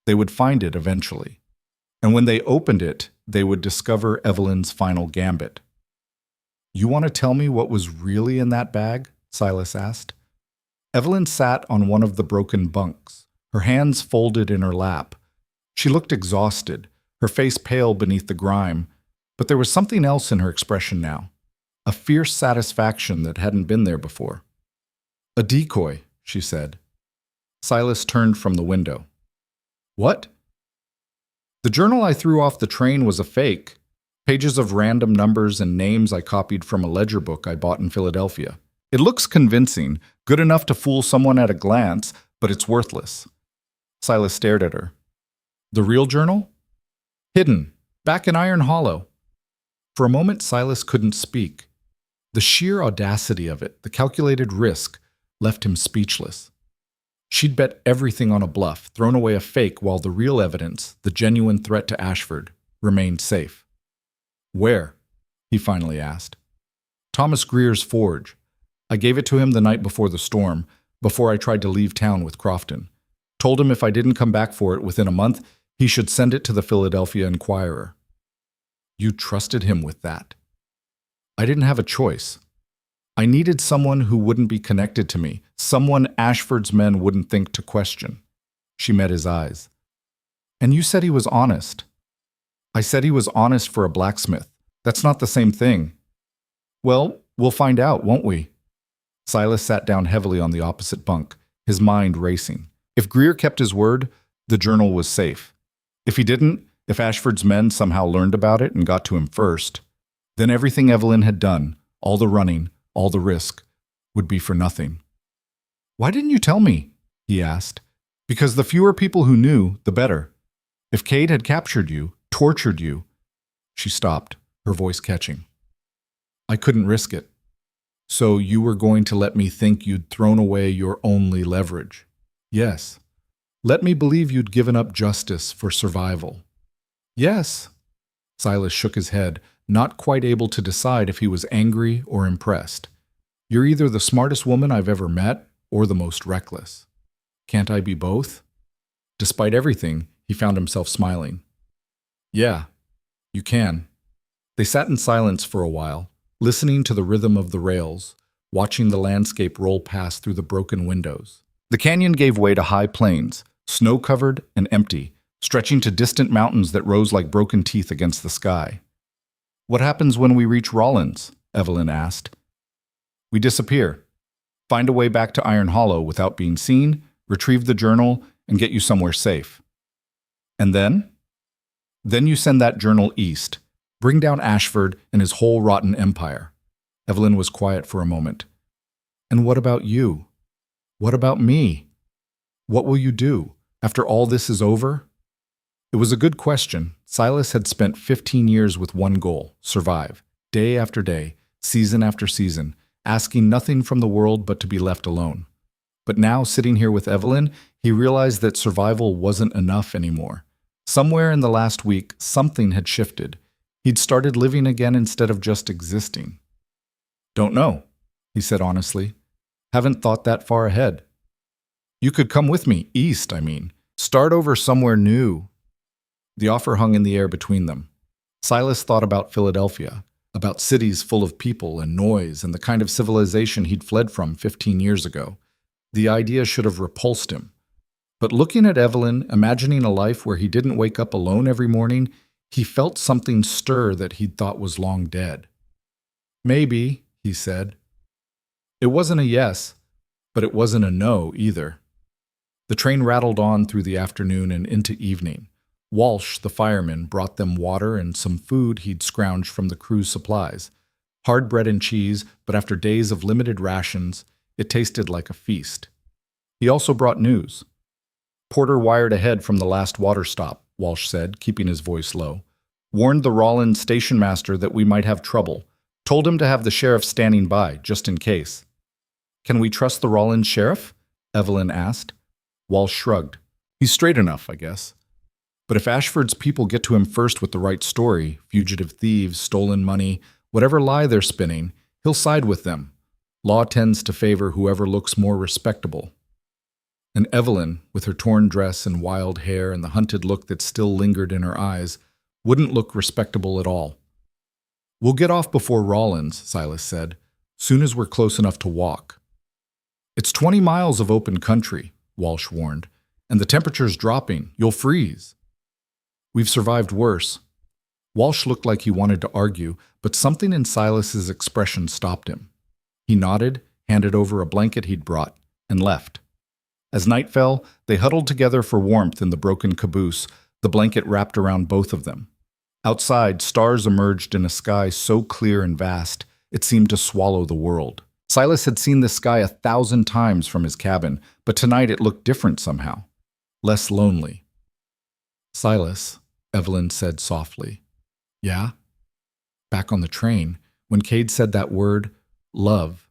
They would find it eventually. And when they opened it, they would discover Evelyn's final gambit. "You want to tell me what was really in that bag?" Silas asked. Evelyn sat on one of the broken bunks, her hands folded in her lap. She looked exhausted, her face pale beneath the grime, but there was something else in her expression now, a fierce satisfaction that hadn't been there before. "A decoy," she said. Silas turned from the window. "What?" "The journal I threw off the train was a fake. Pages of random numbers and names I copied from a ledger book I bought in Philadelphia. It looks convincing, good enough to fool someone at a glance, but it's worthless." Silas stared at her. "The real journal?" "Hidden, back in Iron Hollow." For a moment, Silas couldn't speak. The sheer audacity of it, the calculated risk, left him speechless. She'd bet everything on a bluff, thrown away a fake, while the real evidence, the genuine threat to Ashford, remained safe. "Where?" he finally asked. "Thomas Greer's forge. I gave it to him the night before the storm, before I tried to leave town with Crofton. Told him if I didn't come back for it within a month, he should send it to the Philadelphia Inquirer." "You trusted him with that?" "I didn't have a choice. I needed someone who wouldn't be connected to me, someone Ashford's men wouldn't think to question." She met his eyes. "And you said he was honest." "I said he was honest for a blacksmith. That's not the same thing." "Well, we'll find out, won't we?" Silas sat down heavily on the opposite bunk, his mind racing. If Greer kept his word, the journal was safe. If he didn't, if Ashford's men somehow learned about it and got to him first, then everything Evelyn had done, all the running, all the risk, would be for nothing. "Why didn't you tell me?" he asked. "Because the fewer people who knew, the better. If Cade had captured you, tortured you—" She stopped, her voice catching. "I couldn't risk it. So you were going to let me think you'd thrown away your only leverage." "Yes. Let me believe you'd given up justice for survival." "Yes." Silas shook his head, not quite able to decide if he was angry or impressed. "You're either the smartest woman I've ever met or the most reckless. Can't I be both?" Despite everything, he found himself smiling. "Yeah, you can." They sat in silence for a while, listening to the rhythm of the rails, watching the landscape roll past through the broken windows. The canyon gave way to high plains, snow-covered and empty, stretching to distant mountains that rose like broken teeth against the sky. "What happens when we reach Rollins?" Evelyn asked. "We disappear. Find a way back to Iron Hollow without being seen, retrieve the journal, and get you somewhere safe." "And then?" "Then you send that journal east. Bring down Ashford and his whole rotten empire." Evelyn was quiet for a moment. "And what about you? What about me? What will you do after all this is over?" It was a good question. Silas had spent 15 years with one goal: survive, day after day, season after season, asking nothing from the world but to be left alone. But now, sitting here with Evelyn, he realized that survival wasn't enough anymore. Somewhere in the last week, something had shifted. He'd started living again instead of just existing. "Don't know," he said honestly. "Haven't thought that far ahead." "You could come with me, east, I mean. Start over somewhere new." The offer hung in the air between them. Silas thought about Philadelphia, about cities full of people and noise and the kind of civilization he'd fled from 15 years ago. The idea should have repulsed him. But looking at Evelyn, imagining a life where he didn't wake up alone every morning, he felt something stir that he'd thought was long dead. "Maybe," he said. It wasn't a yes, but it wasn't a no either. The train rattled on through the afternoon and into evening. Walsh, the fireman, brought them water and some food he'd scrounged from the crew's supplies. Hard bread and cheese, but after days of limited rations, it tasted like a feast. He also brought news. "Porter wired ahead from the last water stop," Walsh said, keeping his voice low. "Warned the Rollins station master that we might have trouble. Told him to have the sheriff standing by, just in case. Can we trust the Rollins sheriff? Evelyn asked. Walsh shrugged. He's straight enough, I guess. But if Ashford's people get to him first with the right story, fugitive thieves, stolen money, whatever lie they're spinning, he'll side with them. Law tends to favor whoever looks more respectable. And Evelyn, with her torn dress and wild hair and the hunted look that still lingered in her eyes, wouldn't look respectable at all. We'll get off before Rollins, Silas said, soon as we're close enough to walk. It's 20 miles of open country, Walsh warned, and the temperature's dropping. You'll freeze. We've survived worse. Walsh looked like he wanted to argue, but something in Silas's expression stopped him. He nodded, handed over a blanket he'd brought, and left. As night fell, they huddled together for warmth in the broken caboose, the blanket wrapped around both of them. Outside, stars emerged in a sky so clear and vast, it seemed to swallow the world. Silas had seen the sky 1,000 times from his cabin, but tonight it looked different somehow, less lonely. Silas, Evelyn said softly. Yeah? Back on the train, when Cade said that word, love,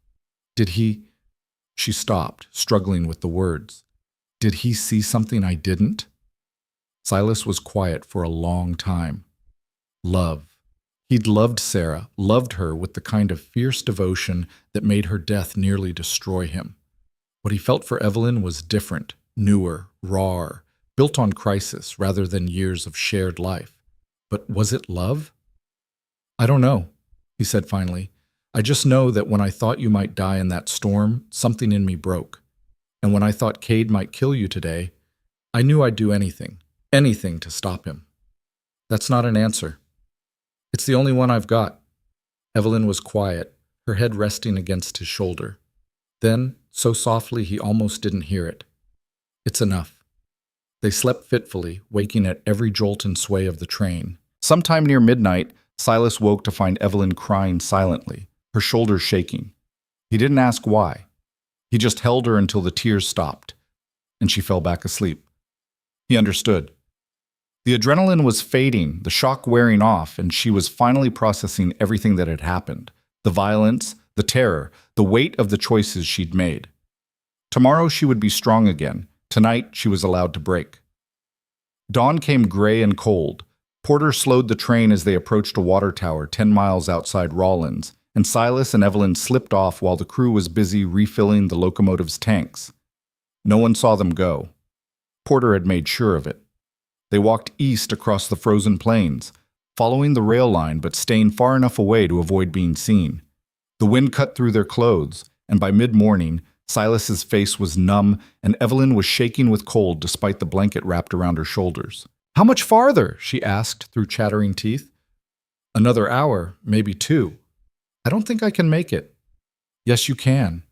did he... She stopped, struggling with the words. Did he see something I didn't? Silas was quiet for a long time. Love. He'd loved Sarah, loved her with the kind of fierce devotion that made her death nearly destroy him. What he felt for Evelyn was different, newer, rawer, built on crisis rather than years of shared life. But was it love? I don't know, he said finally. I just know that when I thought you might die in that storm, something in me broke. And when I thought Cade might kill you today, I knew I'd do anything to stop him. That's not an answer. It's the only one I've got. Evelyn was quiet, her head resting against his shoulder. Then, so softly he almost didn't hear it. It's enough. They slept fitfully, waking at every jolt and sway of the train. Sometime near midnight, Silas woke to find Evelyn crying silently, her shoulders shaking. He didn't ask why. He just held her until the tears stopped, and she fell back asleep. He understood. The adrenaline was fading, the shock wearing off, and she was finally processing everything that had happened. The violence, the terror, the weight of the choices she'd made. Tomorrow she would be strong again. Tonight she was allowed to break. Dawn came gray and cold. Porter slowed the train as they approached a water tower 10 miles outside Rollins, and Silas and Evelyn slipped off while the crew was busy refilling the locomotive's tanks. No one saw them go. Porter had made sure of it. They walked east across the frozen plains, following the rail line but staying far enough away to avoid being seen. The wind cut through their clothes, and by mid-morning, Silas's face was numb and Evelyn was shaking with cold despite the blanket wrapped around her shoulders. How much farther? She asked through chattering teeth. Another hour, maybe 2. I don't think I can make it. Yes, you can.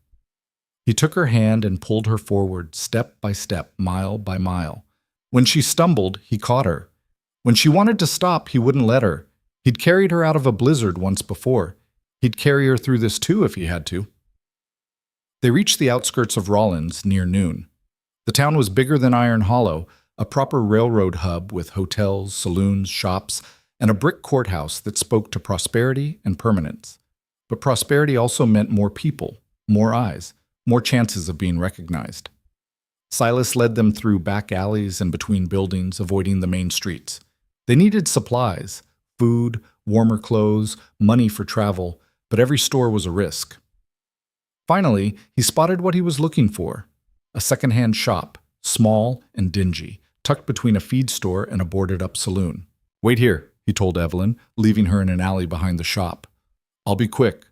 He took her hand and pulled her forward, step by step, mile by mile. When she stumbled, he caught her. When she wanted to stop, he wouldn't let her. He'd carried her out of a blizzard once before. He'd carry her through this too if he had to. They reached the outskirts of Rollins near noon. The town was bigger than Iron Hollow, a proper railroad hub with hotels, saloons, shops, and a brick courthouse that spoke to prosperity and permanence. But prosperity also meant more people, more eyes, more chances of being recognized. Silas led them through back alleys and between buildings, avoiding the main streets. They needed supplies, food, warmer clothes, money for travel, but every store was a risk. Finally, he spotted what he was looking for, a second-hand shop, small and dingy, tucked between a feed store and a boarded-up saloon. Wait here, he told Evelyn, leaving her in an alley behind the shop. I'll be quick.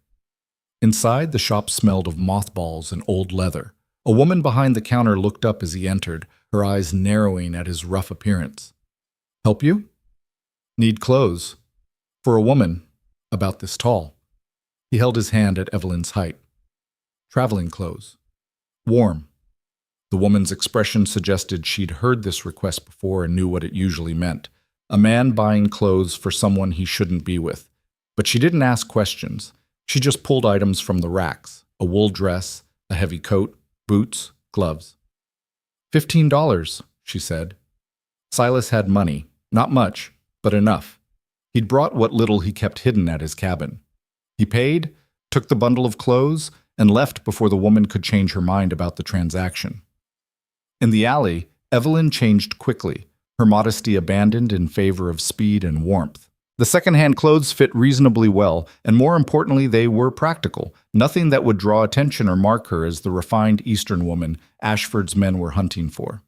Inside, the shop smelled of mothballs and old leather. A woman behind the counter looked up as he entered, her eyes narrowing at his rough appearance. Help you? Need clothes. For a woman, about this tall. He held his hand at Evelyn's height. Traveling clothes. Warm. The woman's expression suggested she'd heard this request before and knew what it usually meant. A man buying clothes for someone he shouldn't be with. But she didn't ask questions. She just pulled items from the racks. A wool dress, a heavy coat, boots, gloves. $15, she said. Silas had money. Not much, but enough. He'd brought what little he kept hidden at his cabin. He paid, took the bundle of clothes, and left before the woman could change her mind about the transaction. In the alley, Evelyn changed quickly, her modesty abandoned in favor of speed and warmth. The second-hand clothes fit reasonably well, and more importantly, they were practical, nothing that would draw attention or mark her as the refined Eastern woman Ashford's men were hunting for.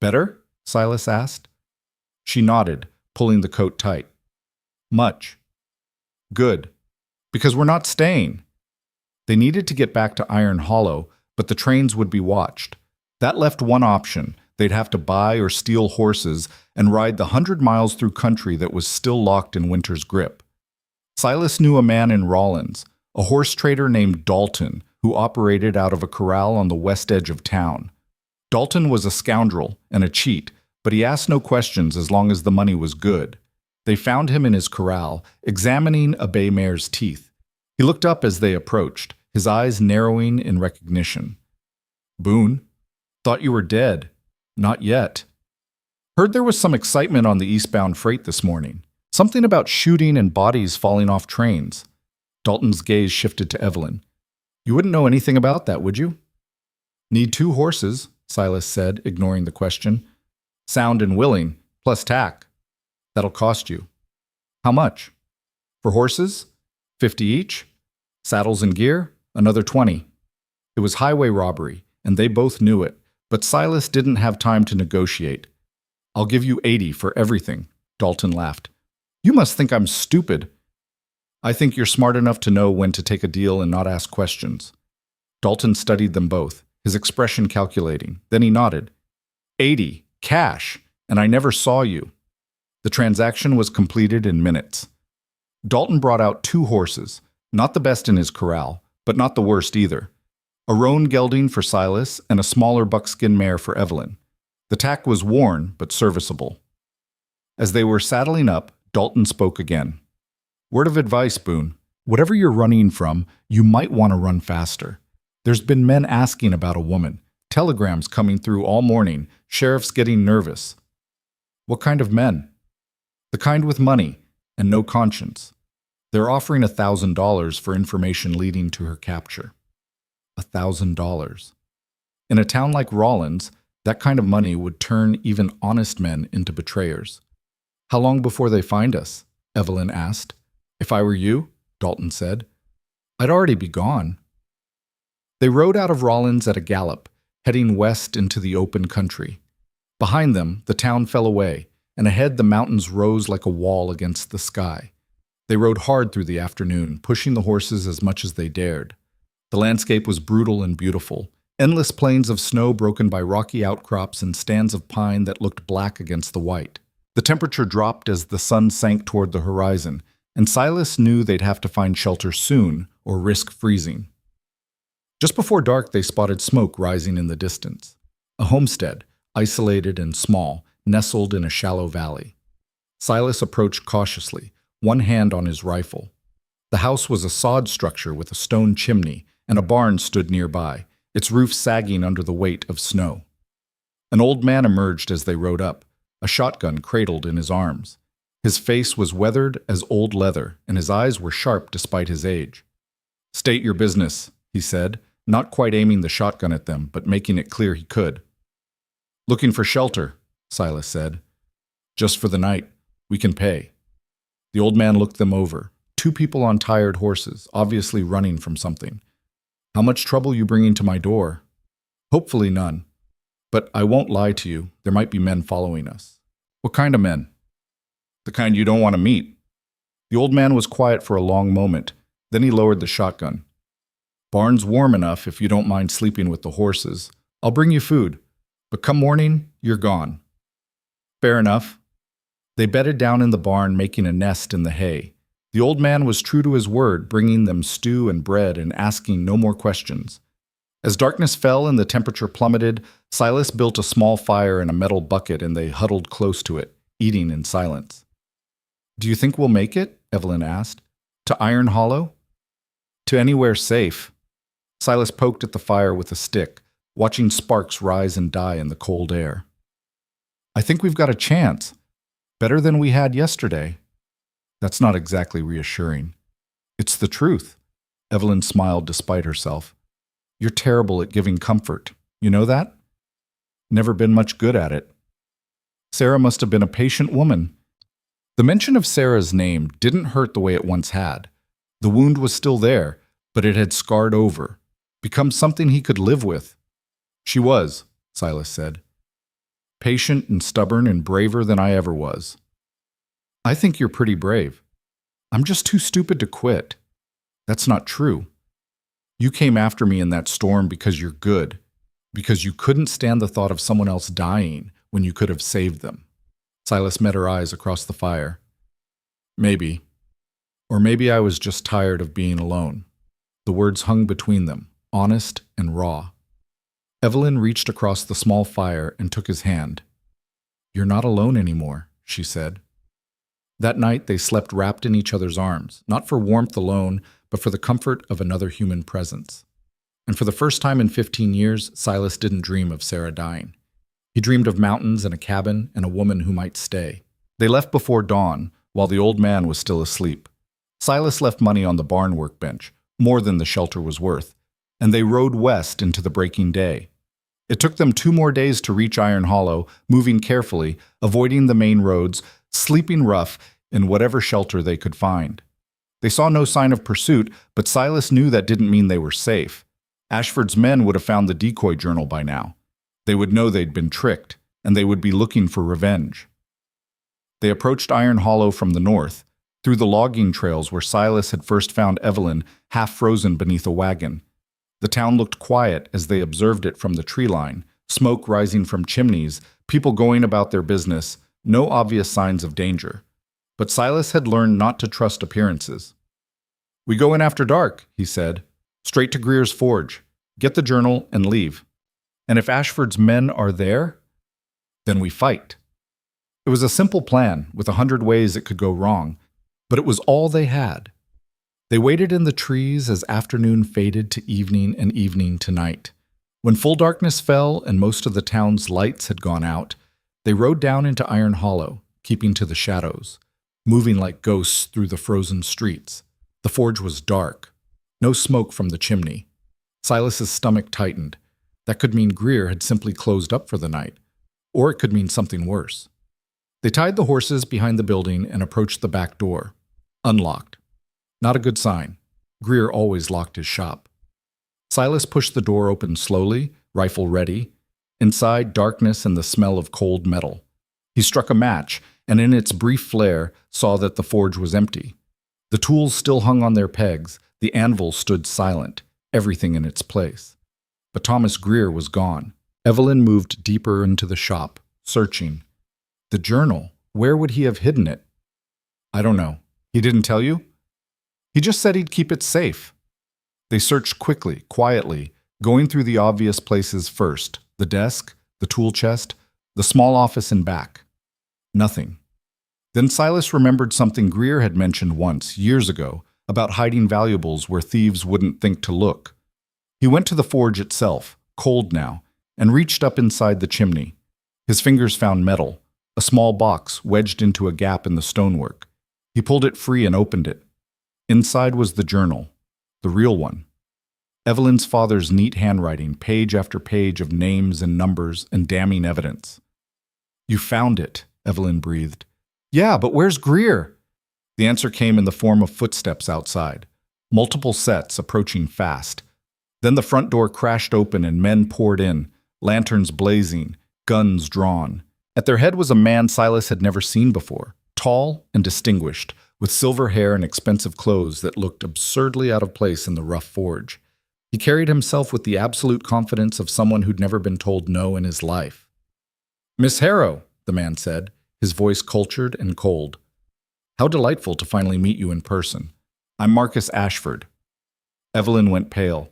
"Better?" Silas asked. She nodded, pulling the coat tight. "Much." "Good. Because we're not staying." They needed to get back to Iron Hollow, but the trains would be watched. That left one option. They'd have to buy or steal horses and ride the 100 miles through country that was still locked in winter's grip. Silas knew a man in Rawlins, a horse trader named Dalton, who operated out of a corral on the west edge of town. Dalton was a scoundrel and a cheat, but he asked no questions as long as the money was good. They found him in his corral, examining a bay mare's teeth. He looked up as they approached, his eyes narrowing in recognition. "Boone, thought you were dead." "Not yet." "Heard there was some excitement on the eastbound freight this morning. Something about shooting and bodies falling off trains." Dalton's gaze shifted to Evelyn. "You wouldn't know anything about that, would you?" "Need 2 horses," Silas said, ignoring the question. "Sound and willing, plus tack. That'll cost you." "How much?" "For horses? 50 each. Saddles and gear? Another 20. It was highway robbery, and they both knew it, but Silas didn't have time to negotiate. "I'll give you 80 for everything," Dalton laughed. "You must think I'm stupid." "I think you're smart enough to know when to take a deal and not ask questions." Dalton studied them both, his expression calculating. Then he nodded. 80, cash, and I never saw you." The transaction was completed in minutes. Dalton brought out 2 horses, not the best in his corral, but not the worst either. A roan gelding for Silas and a smaller buckskin mare for Evelyn. The tack was worn, but serviceable. As they were saddling up, Dalton spoke again. "Word of advice, Boone. Whatever you're running from, you might want to run faster. There's been men asking about a woman, telegrams coming through all morning, sheriffs getting nervous." "What kind of men?" "The kind with money and no conscience. They're offering $1,000 for information leading to her capture." $1,000. In a town like Rawlins, that kind of money would turn even honest men into betrayers. "How long before they find us?" Evelyn asked. "If I were you," Dalton said, "I'd already be gone." They rode out of Rawlins at a gallop, heading west into the open country. Behind them, the town fell away, and ahead the mountains rose like a wall against the sky. They rode hard through the afternoon, pushing the horses as much as they dared. The landscape was brutal and beautiful, endless plains of snow broken by rocky outcrops and stands of pine that looked black against the white. The temperature dropped as the sun sank toward the horizon, and Silas knew they'd have to find shelter soon or risk freezing. Just before dark, they spotted smoke rising in the distance. A homestead, isolated and small, nestled in a shallow valley. Silas approached cautiously, one hand on his rifle. The house was a sod structure with a stone chimney, and a barn stood nearby, its roof sagging under the weight of snow. An old man emerged as they rode up, a shotgun cradled in his arms. His face was weathered as old leather, and his eyes were sharp despite his age. "State your business," he said, not quite aiming the shotgun at them, but making it clear he could. "Looking for shelter," Silas said. "Just for the night. We can pay." The old man looked them over. 2 people on tired horses, obviously running from something. "How much trouble you bringing to my door?" "Hopefully none. But I won't lie to you, there might be men following us." "What kind of men?" "The kind you don't want to meet." The old man was quiet for a long moment. Then he lowered the shotgun. "Barn's warm enough if you don't mind sleeping with the horses. I'll bring you food. But come morning, you're gone." "Fair enough." They bedded down in the barn, making a nest in the hay. The old man was true to his word, bringing them stew and bread and asking no more questions. As darkness fell and the temperature plummeted, Silas built a small fire in a metal bucket and they huddled close to it, eating in silence. "Do you think we'll make it?" Evelyn asked. "To Iron Hollow?" "To anywhere safe." Silas poked at the fire with a stick, watching sparks rise and die in the cold air. "I think we've got a chance. Better than we had yesterday." "That's not exactly reassuring." It's the truth. Evelyn smiled despite herself. You're terrible at giving comfort. You know that? Never been much good at it. Sarah must have been a patient woman. The mention of Sarah's name didn't hurt the way it once had. The wound was still there, but it had scarred over, become something he could live with. She was, Silas said. Patient and stubborn and braver than I ever was. I think you're pretty brave. I'm just too stupid to quit. That's not true. You came after me in that storm because you're good, because you couldn't stand the thought of someone else dying when you could have saved them. Silas met her eyes across the fire. Maybe. Or maybe I was just tired of being alone. The words hung between them, honest and raw. Evelyn reached across the small fire and took his hand. You're not alone anymore, she said. That night they slept wrapped in each other's arms, not for warmth alone, but for the comfort of another human presence. And for the first time in 15 years, Silas didn't dream of Sarah dying. He dreamed of mountains and a cabin and a woman who might stay. They left before dawn, while the old man was still asleep. Silas left money on the barn workbench, more than the shelter was worth, and they rode west into the breaking day. It took them 2 more days to reach Iron Hollow, moving carefully, avoiding the main roads, sleeping rough in whatever shelter they could find. They saw no sign of pursuit, but Silas knew that didn't mean they were safe. Ashford's men would have found the decoy journal by now. They would know they'd been tricked, and they would be looking for revenge. They approached Iron Hollow from the north, through the logging trails where Silas had first found Evelyn, half frozen beneath a wagon. The town looked quiet as they observed it from the tree line, smoke rising from chimneys, people going about their business, no obvious signs of danger. But Silas had learned not to trust appearances. We go in after dark, he said. Straight to Greer's forge. Get the journal and leave. And if Ashford's men are there, then we fight. It was a simple plan, with 100 ways it could go wrong, but it was all they had. They waited in the trees as afternoon faded to evening and evening to night. When full darkness fell and most of the town's lights had gone out, they rode down into Iron Hollow, keeping to the shadows, moving like ghosts through the frozen streets. The forge was dark. No smoke from the chimney. Silas's stomach tightened. That could mean Greer had simply closed up for the night, or it could mean something worse. They tied the horses behind the building and approached the back door. Unlocked. Not a good sign. Greer always locked his shop. Silas pushed the door open slowly, rifle ready. Inside, darkness and the smell of cold metal. He struck a match, and in its brief flare, saw that the forge was empty. The tools still hung on their pegs, the anvil stood silent, everything in its place. But Thomas Greer was gone. Evelyn moved deeper into the shop, searching. The journal, where would he have hidden it? I don't know. He didn't tell you? He just said he'd keep it safe. They searched quickly, quietly, going through the obvious places first, the desk, the tool chest, the small office in back. Nothing. Then Silas remembered something Greer had mentioned once, years ago, about hiding valuables where thieves wouldn't think to look. He went to the forge itself, cold now, and reached up inside the chimney. His fingers found metal, a small box wedged into a gap in the stonework. He pulled it free and opened it. Inside was the journal, the real one. Evelyn's father's neat handwriting, page after page of names and numbers and damning evidence. You found it, Evelyn breathed. Yeah, but where's Greer? The answer came in the form of footsteps outside, multiple sets approaching fast. Then the front door crashed open and men poured in, lanterns blazing, guns drawn. At their head was a man Silas had never seen before, tall and distinguished, with silver hair and expensive clothes that looked absurdly out of place in the rough forge. He carried himself with the absolute confidence of someone who'd never been told no in his life. Miss Harrow, the man said, his voice cultured and cold. How delightful to finally meet you in person. I'm Marcus Ashford. Evelyn went pale.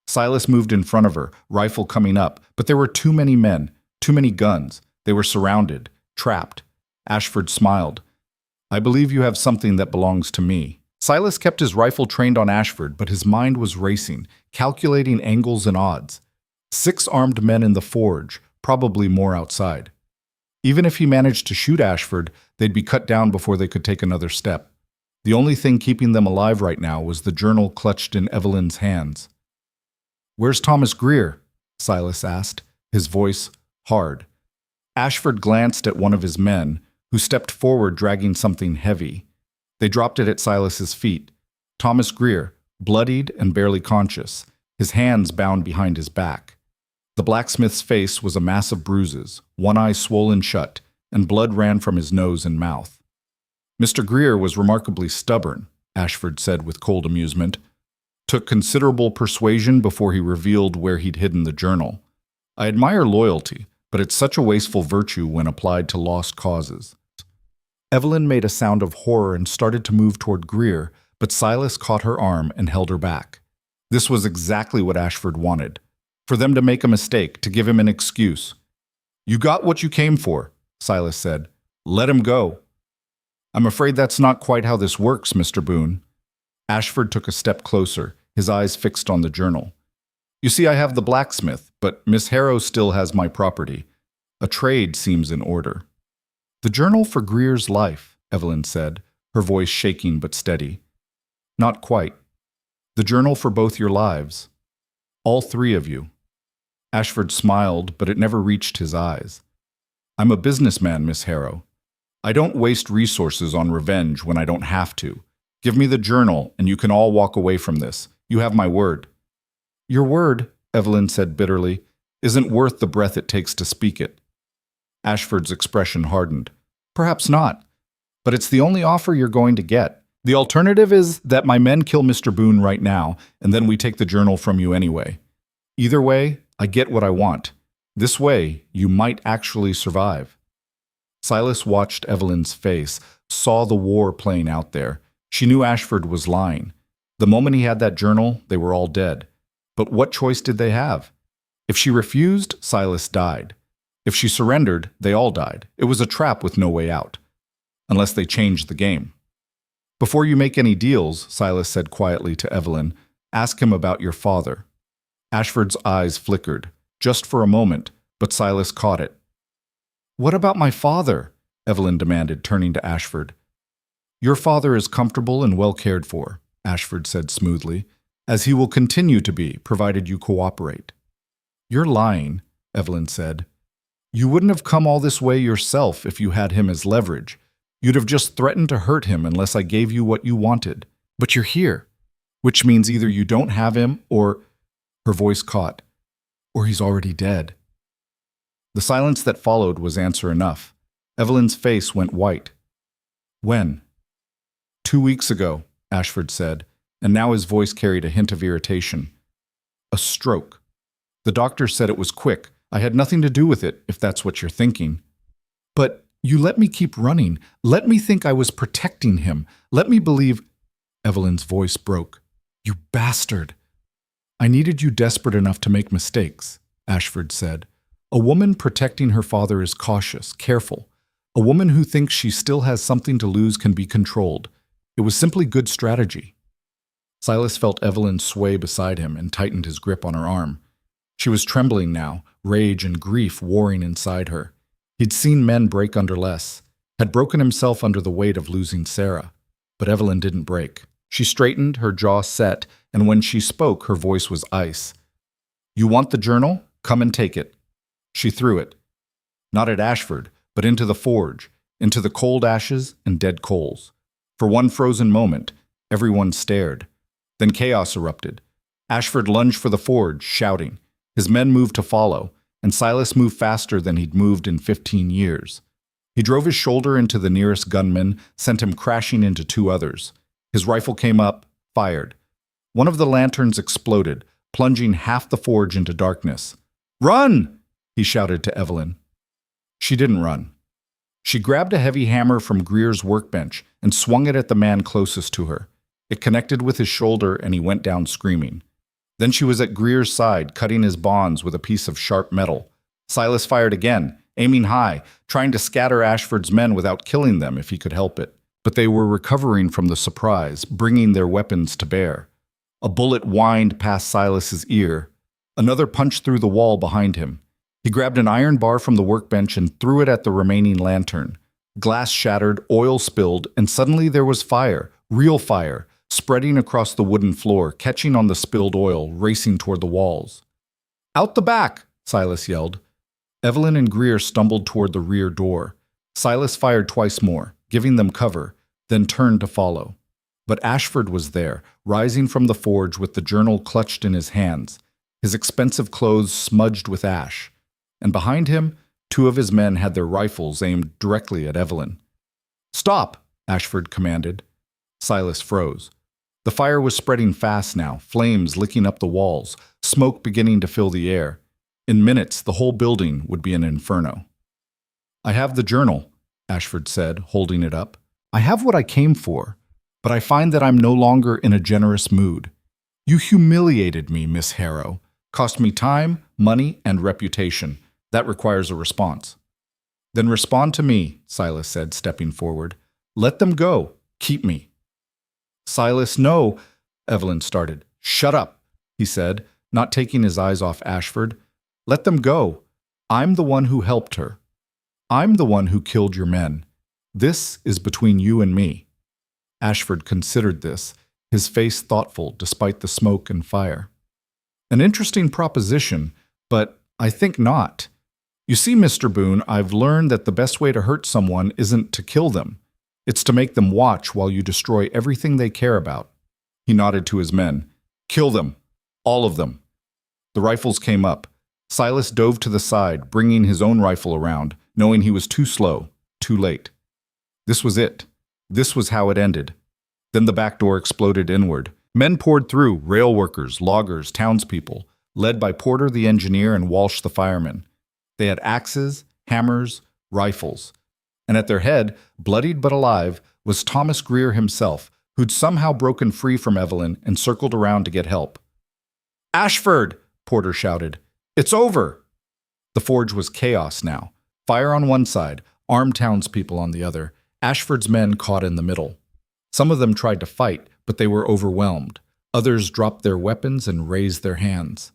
Silas moved in front of her, rifle coming up, but there were too many men, too many guns. They were surrounded, trapped. Ashford smiled. I believe you have something that belongs to me. Silas kept his rifle trained on Ashford, but his mind was racing, calculating angles and odds. 6 armed men in the forge, probably more outside. Even if he managed to shoot Ashford, they'd be cut down before they could take another step. The only thing keeping them alive right now was the journal clutched in Evelyn's hands. "Where's Thomas Greer?" Silas asked, his voice hard. Ashford glanced at one of his men, who stepped forward dragging something heavy. They dropped it at Silas's feet. Thomas Greer, bloodied and barely conscious, his hands bound behind his back. The blacksmith's face was a mass of bruises, one eye swollen shut, and blood ran from his nose and mouth. "Mr. Greer was remarkably stubborn," Ashford said with cold amusement. "Took considerable persuasion before he revealed where he'd hidden the journal. I admire loyalty, but it's such a wasteful virtue when applied to lost causes." Evelyn made a sound of horror and started to move toward Greer, but Silas caught her arm and held her back. This was exactly what Ashford wanted. For them to make a mistake, to give him an excuse. "You got what you came for," Silas said. "Let him go." "I'm afraid that's not quite how this works, Mr. Boone." Ashford took a step closer, his eyes fixed on the journal. "You see, I have the blacksmith, but Miss Harrow still has my property. A trade seems in order." "The journal for Greer's life," Evelyn said, her voice shaking but steady. "Not quite. The journal for both your lives. All three of you." Ashford smiled, but it never reached his eyes. "I'm a businessman, Miss Harrow. I don't waste resources on revenge when I don't have to. Give me the journal, and you can all walk away from this. You have my word." "Your word," Evelyn said bitterly, "isn't worth the breath it takes to speak it." Ashford's expression hardened. "Perhaps not, but it's the only offer you're going to get. The alternative is that my men kill Mr. Boone right now, and then we take the journal from you anyway. Either way, I get what I want. This way, you might actually survive." Silas watched Evelyn's face, saw the war playing out there. She knew Ashford was lying. The moment he had that journal, they were all dead. But what choice did they have? If she refused, Silas died. If she surrendered, they all died. It was a trap with no way out. Unless they changed the game. "Before you make any deals," Silas said quietly to Evelyn, "ask him about your father." Ashford's eyes flickered, just for a moment, but Silas caught it. "What about my father?" Evelyn demanded, turning to Ashford. "Your father is comfortable and well cared for," Ashford said smoothly, "as he will continue to be, provided you cooperate." "You're lying," Evelyn said. "You wouldn't have come all this way yourself if you had him as leverage. You'd have just threatened to hurt him unless I gave you what you wanted. But you're here, which means either you don't have him or—" Her voice caught. "Or he's already dead." The silence that followed was answer enough. Evelyn's face went white. "When?" "2 weeks ago," Ashford said, and now his voice carried a hint of irritation. "A stroke. The doctor said it was quick. I had nothing to do with it, if that's what you're thinking." "But you let me keep running. Let me think I was protecting him. Let me believe—" Evelyn's voice broke. "You bastard!" "I needed you desperate enough to make mistakes," Ashford said. "A woman protecting her father is cautious, careful. A woman who thinks she still has something to lose can be controlled. It was simply good strategy." Silas felt Evelyn sway beside him and tightened his grip on her arm. She was trembling now, rage and grief warring inside her. He'd seen men break under less, had broken himself under the weight of losing Sarah. But Evelyn didn't break. She straightened, her jaw set, and when she spoke, her voice was ice. "You want the journal? Come and take it." She threw it. Not at Ashford, but into the forge, into the cold ashes and dead coals. For one frozen moment, everyone stared. Then chaos erupted. Ashford lunged for the forge, shouting. His men moved to follow, and Silas moved faster than he'd moved in 15 years. He drove his shoulder into the nearest gunman, sent him crashing into 2 others. His rifle came up, fired. One of the lanterns exploded, plunging half the forge into darkness. "Run!" he shouted to Evelyn. She didn't run. She grabbed a heavy hammer from Greer's workbench and swung it at the man closest to her. It connected with his shoulder and he went down screaming. Then she was at Greer's side, cutting his bonds with a piece of sharp metal. Silas fired again, aiming high, trying to scatter Ashford's men without killing them if he could help it. But they were recovering from the surprise, bringing their weapons to bear. A bullet whined past Silas's ear. Another punched through the wall behind him. He grabbed an iron bar from the workbench and threw it at the remaining lantern. Glass shattered, oil spilled, and suddenly there was fire, real fire, spreading across the wooden floor, catching on the spilled oil, racing toward the walls. "Out the back!" Silas yelled. Evelyn and Greer stumbled toward the rear door. Silas fired twice more, giving them cover, then turned to follow. But Ashford was there, rising from the forge with the journal clutched in his hands, his expensive clothes smudged with ash. And behind him, two of his men had their rifles aimed directly at Evelyn. "Stop!" Ashford commanded. Silas froze. The fire was spreading fast now, flames licking up the walls, smoke beginning to fill the air. In minutes, the whole building would be an inferno. "I have the journal," Ashford said, holding it up. "I have what I came for, but I find that I'm no longer in a generous mood. You humiliated me, Miss Harrow. Cost me time, money, and reputation. That requires a response." "Then respond to me," Silas said, stepping forward. "Let them go. Keep me." "Silas, no," Evelyn started. "Shut up," he said, not taking his eyes off Ashford. "Let them go. I'm the one who helped her. I'm the one who killed your men. This is between you and me." Ashford considered this, his face thoughtful despite the smoke and fire. "An interesting proposition, but I think not. You see, Mr. Boone, I've learned that the best way to hurt someone isn't to kill them. It's to make them watch while you destroy everything they care about." He nodded to his men. "Kill them. All of them." The rifles came up. Silas dove to the side, bringing his own rifle around, knowing he was too slow, too late. This was it. This was how it ended. Then the back door exploded inward. Men poured through, rail workers, loggers, townspeople, led by Porter the engineer and Walsh the fireman. They had axes, hammers, rifles. And at their head, bloodied but alive, was Thomas Greer himself, who'd somehow broken free from Evelyn and circled around to get help. "Ashford!" Porter shouted. "It's over!" The forge was chaos now. Fire on one side, armed townspeople on the other, Ashford's men caught in the middle. Some of them tried to fight, but they were overwhelmed. Others dropped their weapons and raised their hands.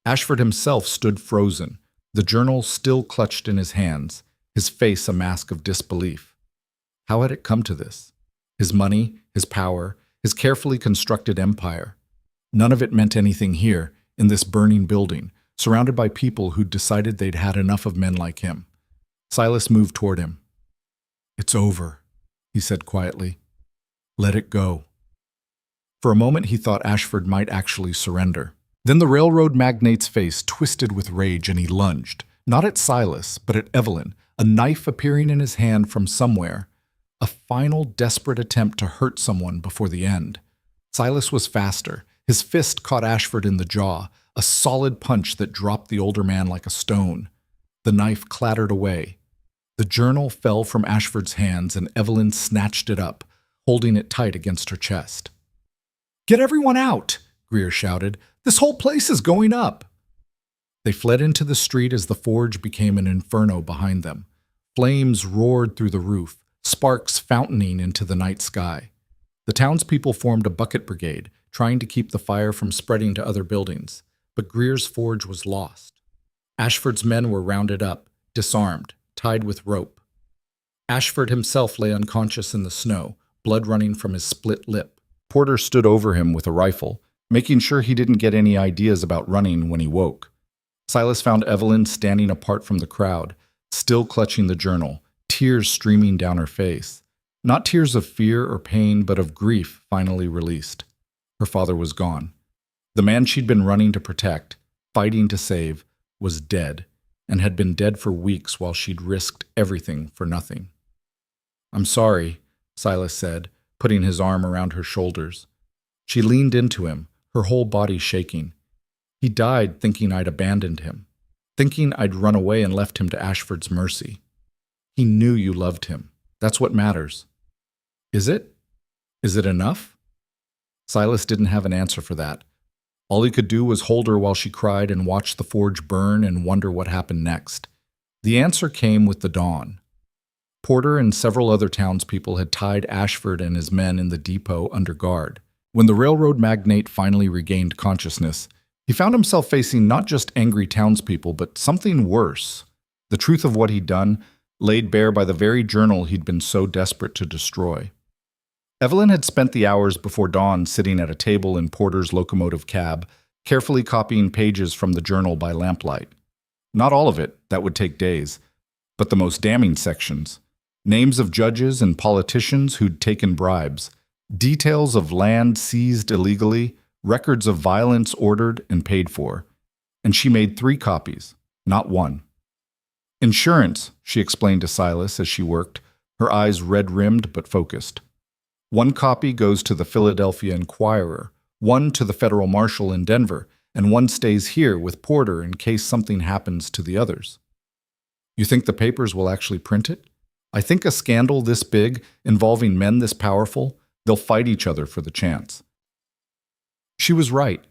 Ashford himself stood frozen, the journal still clutched in his hands, his face a mask of disbelief. How had it come to this? His money, his power, his carefully constructed empire. None of it meant anything here, in this burning building, surrounded by people who'd decided they'd had enough of men like him. Silas moved toward him. "It's over," he said quietly. "Let it go." For a moment he thought Ashford might actually surrender. Then the railroad magnate's face twisted with rage and he lunged, not at Silas, but at Evelyn, a knife appearing in his hand from somewhere. A final desperate attempt to hurt someone before the end. Silas was faster. His fist caught Ashford in the jaw, a solid punch that dropped the older man like a stone. The knife clattered away. The journal fell from Ashford's hands and Evelyn snatched it up, holding it tight against her chest. "Get everyone out!" Greer shouted. "This whole place is going up!" They fled into the street as the forge became an inferno behind them. Flames roared through the roof, sparks fountaining into the night sky. The townspeople formed a bucket brigade, trying to keep the fire from spreading to other buildings, but Greer's forge was lost. Ashford's men were rounded up, disarmed, tied with rope. Ashford himself lay unconscious in the snow, blood running from his split lip. Porter stood over him with a rifle, making sure he didn't get any ideas about running when he woke. Silas found Evelyn standing apart from the crowd, still clutching the journal, tears streaming down her face. Not tears of fear or pain, but of grief finally released. Her father was gone. The man she'd been running to protect, fighting to save, was dead, and had been dead for weeks while she'd risked everything for nothing. "I'm sorry," Silas said, putting his arm around her shoulders. She leaned into him, her whole body shaking. "He died thinking I'd abandoned him, thinking I'd run away and left him to Ashford's mercy. He knew you loved him. That's what matters." "Is it? Is it enough?" Silas didn't have an answer for that. All he could do was hold her while she cried and watch the forge burn and wonder what happened next. The answer came with the dawn. Porter and several other townspeople had tied Ashford and his men in the depot under guard. When the railroad magnate finally regained consciousness, he found himself facing not just angry townspeople, but something worse. The truth of what he'd done, laid bare by the very journal he'd been so desperate to destroy. Evelyn had spent the hours before dawn sitting at a table in Porter's locomotive cab, carefully copying pages from the journal by lamplight. Not all of it, that would take days, but the most damning sections. Names of judges and politicians who'd taken bribes, details of land seized illegally, records of violence ordered and paid for. And she made 3 copies, not 1. Insurance, she explained to Silas as she worked, her eyes red-rimmed but focused. 1 copy goes to the Philadelphia Inquirer, 1 to the federal marshal in Denver, and 1 stays here with Porter in case something happens to the others. You think the papers will actually print it? I think a scandal this big, involving men this powerful, they'll fight each other for the chance. She was right.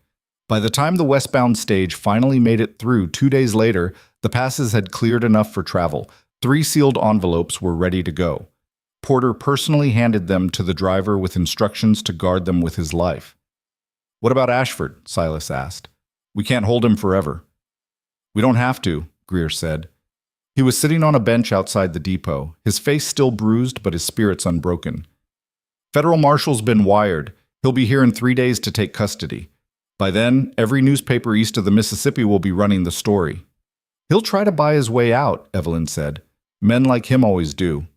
By the time the westbound stage finally made it through 2 days later, the passes had cleared enough for travel. 3 sealed envelopes were ready to go. Porter personally handed them to the driver with instructions to guard them with his life. What about Ashford? Silas asked. We can't hold him forever. We don't have to, Greer said. He was sitting on a bench outside the depot, his face still bruised but his spirits unbroken. Federal marshal's been wired. He'll be here in 3 days to take custody. By then, every newspaper east of the Mississippi will be running the story. He'll try to buy his way out, Evelyn said. Men like him always do.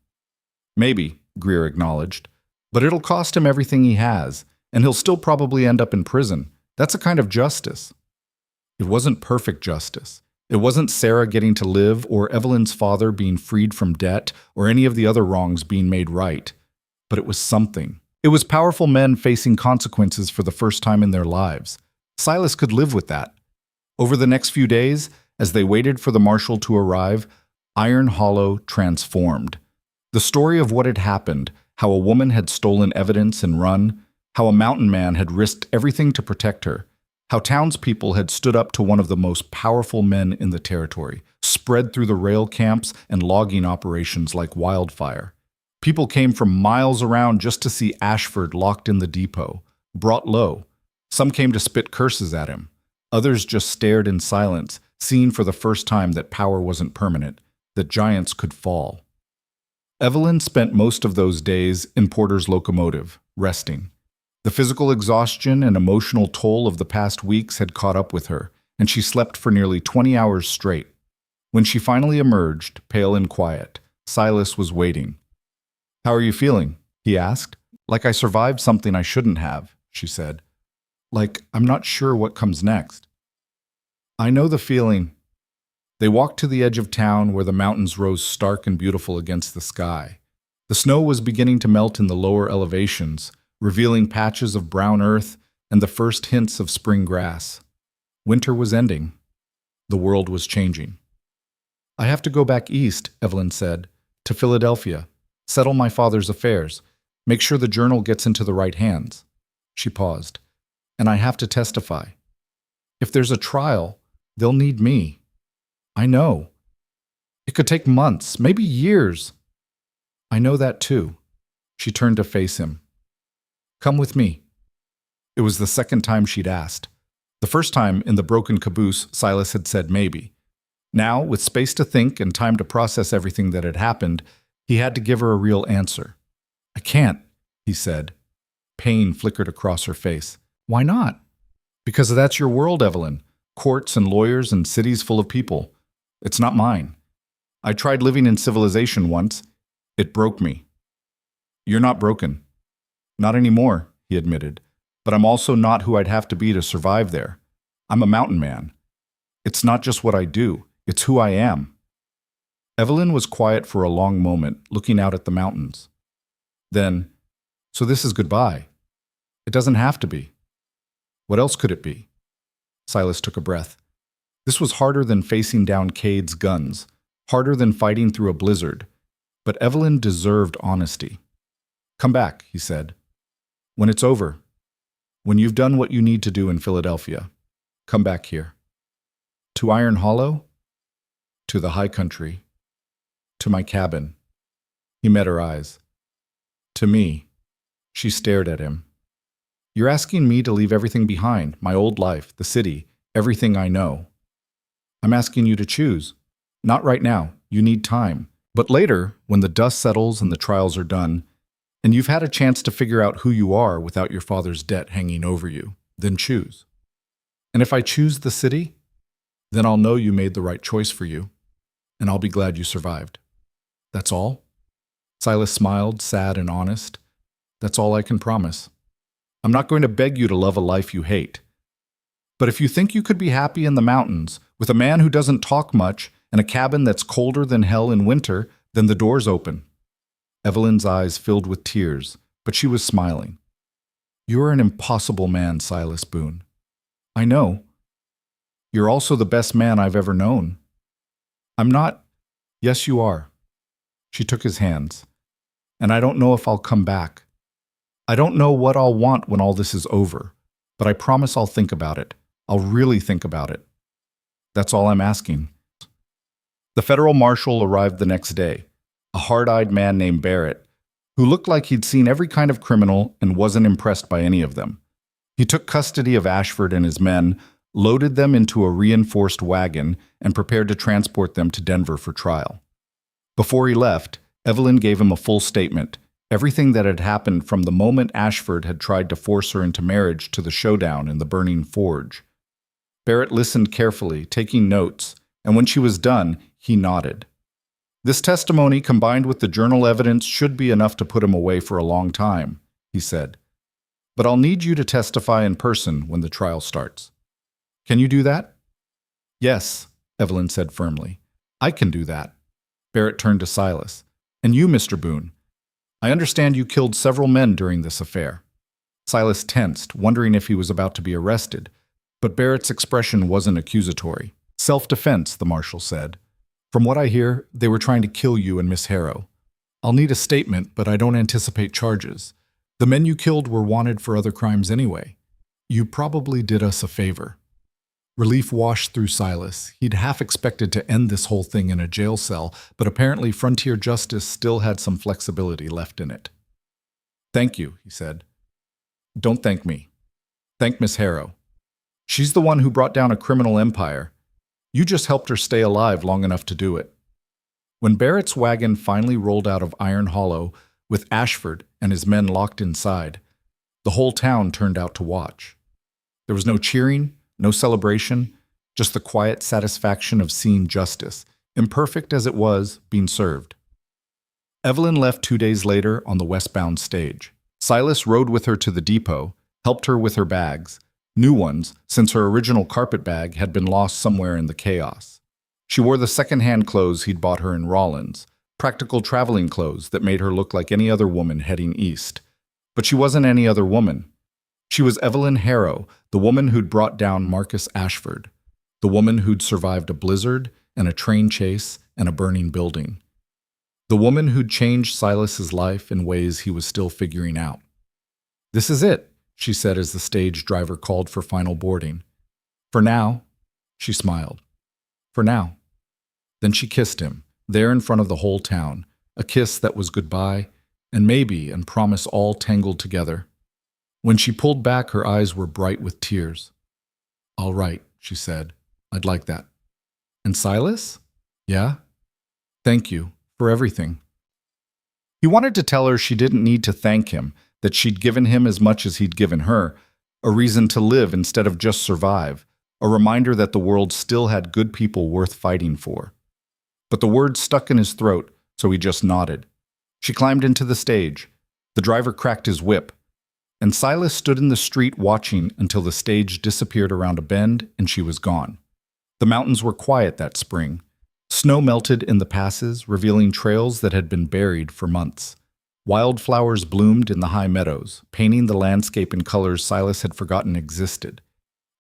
Maybe, Greer acknowledged, but it'll cost him everything he has, and he'll still probably end up in prison. That's a kind of justice. It wasn't perfect justice. It wasn't Sarah getting to live or Evelyn's father being freed from debt or any of the other wrongs being made right. But it was something. It was powerful men facing consequences for the first time in their lives. Silas could live with that. Over the next few days, as they waited for the marshal to arrive, Iron Hollow transformed. The story of what had happened, how a woman had stolen evidence and run, how a mountain man had risked everything to protect her, how townspeople had stood up to one of the most powerful men in the territory, spread through the rail camps and logging operations like wildfire. People came from miles around just to see Ashford locked in the depot, brought low. Some came to spit curses at him. Others just stared in silence, seeing for the first time that power wasn't permanent, that giants could fall. Evelyn spent most of those days in Porter's locomotive, resting. The physical exhaustion and emotional toll of the past weeks had caught up with her, and she slept for nearly 20 hours straight. When she finally emerged, pale and quiet, Silas was waiting. How are you feeling? He asked. Like I survived something I shouldn't have, she said. Like I'm not sure what comes next. I know the feeling. They walked to the edge of town where the mountains rose stark and beautiful against the sky. The snow was beginning to melt in the lower elevations, revealing patches of brown earth and the first hints of spring grass. Winter was ending. The world was changing. I have to go back east, Evelyn said, to Philadelphia, settle my father's affairs, make sure the journal gets into the right hands. She paused. And I have to testify. If there's a trial, they'll need me. I know. It could take months, maybe years. I know that too. She turned to face him. Come with me. It was the second time she'd asked. The first time, in the broken caboose, Silas had said maybe. Now, with space to think and time to process everything that had happened, he had to give her a real answer. I can't, he said. Pain flickered across her face. Why not? Because that's your world, Evelyn. Courts and lawyers and cities full of people. It's not mine. I tried living in civilization once. It broke me. You're not broken. Not anymore, he admitted. But I'm also not who I'd have to be to survive there. I'm a mountain man. It's not just what I do, it's who I am. Evelyn was quiet for a long moment, looking out at the mountains. Then, so this is goodbye. It doesn't have to be. What else could it be? Silas took a breath. This was harder than facing down Cade's guns, harder than fighting through a blizzard. But Evelyn deserved honesty. Come back, he said. When it's over, when you've done what you need to do in Philadelphia, come back here. To Iron Hollow? To the high country. To my cabin. He met her eyes. To me. She stared at him. You're asking me to leave everything behind, my old life, the city, everything I know. I'm asking you to choose. Not right now. You need time. But later, when the dust settles and the trials are done, and you've had a chance to figure out who you are without your father's debt hanging over you, then choose. And if I choose the city, then I'll know you made the right choice for you, and I'll be glad you survived. That's all? Silas smiled, sad and honest. That's all I can promise. I'm not going to beg you to love a life you hate. But if you think you could be happy in the mountains, with a man who doesn't talk much and a cabin that's colder than hell in winter, then the door's open. Evelyn's eyes filled with tears, but she was smiling. You're an impossible man, Silas Boone. I know. You're also the best man I've ever known. I'm not. Yes, you are. She took his hands. And I don't know if I'll come back. I don't know what I'll want when all this is over, but I promise I'll think about it. I'll really think about it. That's all I'm asking. The federal marshal arrived the next day, a hard-eyed man named Barrett, who looked like he'd seen every kind of criminal and wasn't impressed by any of them. He took custody of Ashford and his men, loaded them into a reinforced wagon, and prepared to transport them to Denver for trial. Before he left, Evelyn gave him a full statement, everything that had happened from the moment Ashford had tried to force her into marriage to the showdown in the burning forge. Barrett listened carefully, taking notes, and when she was done, he nodded. This testimony, combined with the journal evidence, should be enough to put him away for a long time, he said. But I'll need you to testify in person when the trial starts. Can you do that? Yes, Evelyn said firmly. I can do that. Barrett turned to Silas. And you, Mr. Boone. I understand you killed several men during this affair. Silas tensed, wondering if he was about to be arrested, but Barrett's expression wasn't accusatory. Self-defense, the marshal said. From what I hear, they were trying to kill you and Miss Harrow. I'll need a statement, but I don't anticipate charges. The men you killed were wanted for other crimes anyway. You probably did us a favor. Relief washed through Silas. He'd half expected to end this whole thing in a jail cell, but apparently frontier justice still had some flexibility left in it. Thank you, he said. Don't thank me. Thank Miss Harrow. She's the one who brought down a criminal empire. You just helped her stay alive long enough to do it. When Barrett's wagon finally rolled out of Iron Hollow, with Ashford and his men locked inside, the whole town turned out to watch. There was no cheering, no celebration, just the quiet satisfaction of seeing justice, imperfect as it was, being served. Evelyn left 2 days later on the westbound stage. Silas rode with her to the depot, helped her with her bags, new ones, since her original carpet bag had been lost somewhere in the chaos. She wore the second-hand clothes he'd bought her in Rawlins, practical traveling clothes that made her look like any other woman heading east. But she wasn't any other woman. She was Evelyn Harrow, the woman who'd brought down Marcus Ashford, the woman who'd survived a blizzard and a train chase and a burning building, the woman who'd changed Silas's life in ways he was still figuring out. This is it, she said as the stage driver called for final boarding. For now, she smiled. For now. Then she kissed him, there in front of the whole town, a kiss that was goodbye, and maybe and promise all tangled together. When she pulled back, her eyes were bright with tears. All right, she said. I'd like that. And Silas? Yeah? Thank you for everything. He wanted to tell her she didn't need to thank him, that she'd given him as much as he'd given her, a reason to live instead of just survive, a reminder that the world still had good people worth fighting for. But the words stuck in his throat, so he just nodded. She climbed into the stage. The driver cracked his whip, and Silas stood in the street watching until the stage disappeared around a bend and she was gone. The mountains were quiet that spring. Snow melted in the passes, revealing trails that had been buried for months. Wildflowers bloomed in the high meadows, painting the landscape in colors Silas had forgotten existed.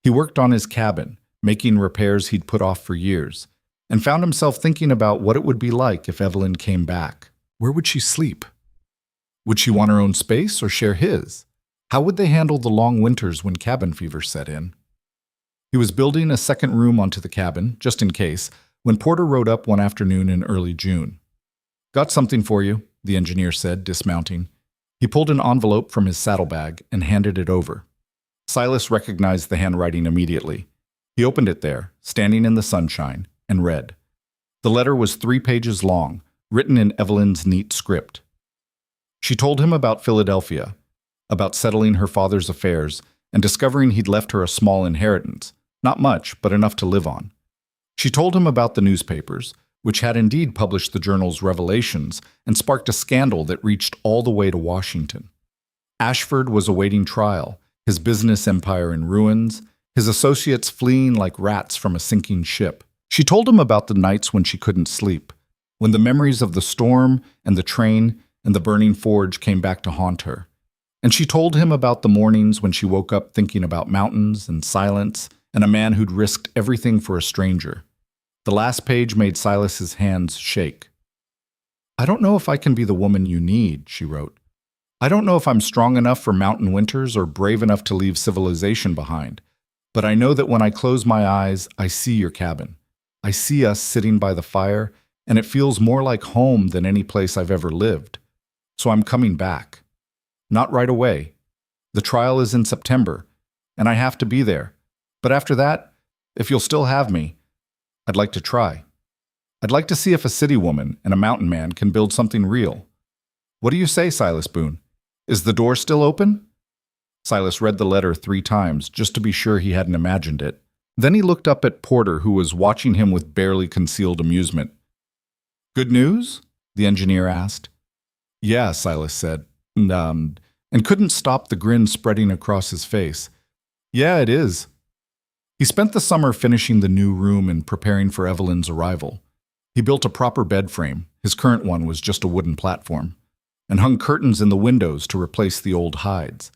He worked on his cabin, making repairs he'd put off for years, and found himself thinking about what it would be like if Evelyn came back. Where would she sleep? Would she want her own space or share his? How would they handle the long winters when cabin fever set in? He was building a second room onto the cabin, just in case, when Porter rode up one afternoon in early June. Got something for you, the engineer said, dismounting. He pulled an envelope from his saddlebag and handed it over. Silas recognized the handwriting immediately. He opened it there, standing in the sunshine, and read. The letter was 3 pages long, written in Evelyn's neat script. She told him about Philadelphia, about settling her father's affairs, and discovering he'd left her a small inheritance, not much, but enough to live on. She told him about the newspapers, which had indeed published the journal's revelations and sparked a scandal that reached all the way to Washington. Ashford was awaiting trial, his business empire in ruins, his associates fleeing like rats from a sinking ship. She told him about the nights when she couldn't sleep, when the memories of the storm and the train and the burning forge came back to haunt her. And she told him about the mornings when she woke up thinking about mountains and silence and a man who'd risked everything for a stranger. The last page made Silas's hands shake. "I don't know if I can be the woman you need," she wrote. "I don't know if I'm strong enough for mountain winters or brave enough to leave civilization behind. But I know that when I close my eyes, I see your cabin. I see us sitting by the fire, and it feels more like home than any place I've ever lived. So I'm coming back. Not right away. The trial is in September, and I have to be there. But after that, if you'll still have me, I'd like to try. I'd like to see if a city woman and a mountain man can build something real. What do you say, Silas Boone? Is the door still open?" Silas read the letter 3 times, just to be sure he hadn't imagined it. Then he looked up at Porter, who was watching him with barely concealed amusement. "Good news?" the engineer asked. "Yeah," Silas said, and couldn't stop the grin spreading across his face. "Yeah, it is." He spent the summer finishing the new room and preparing for Evelyn's arrival. He built a proper bed frame, his current one was just a wooden platform, and hung curtains in the windows to replace the old hides.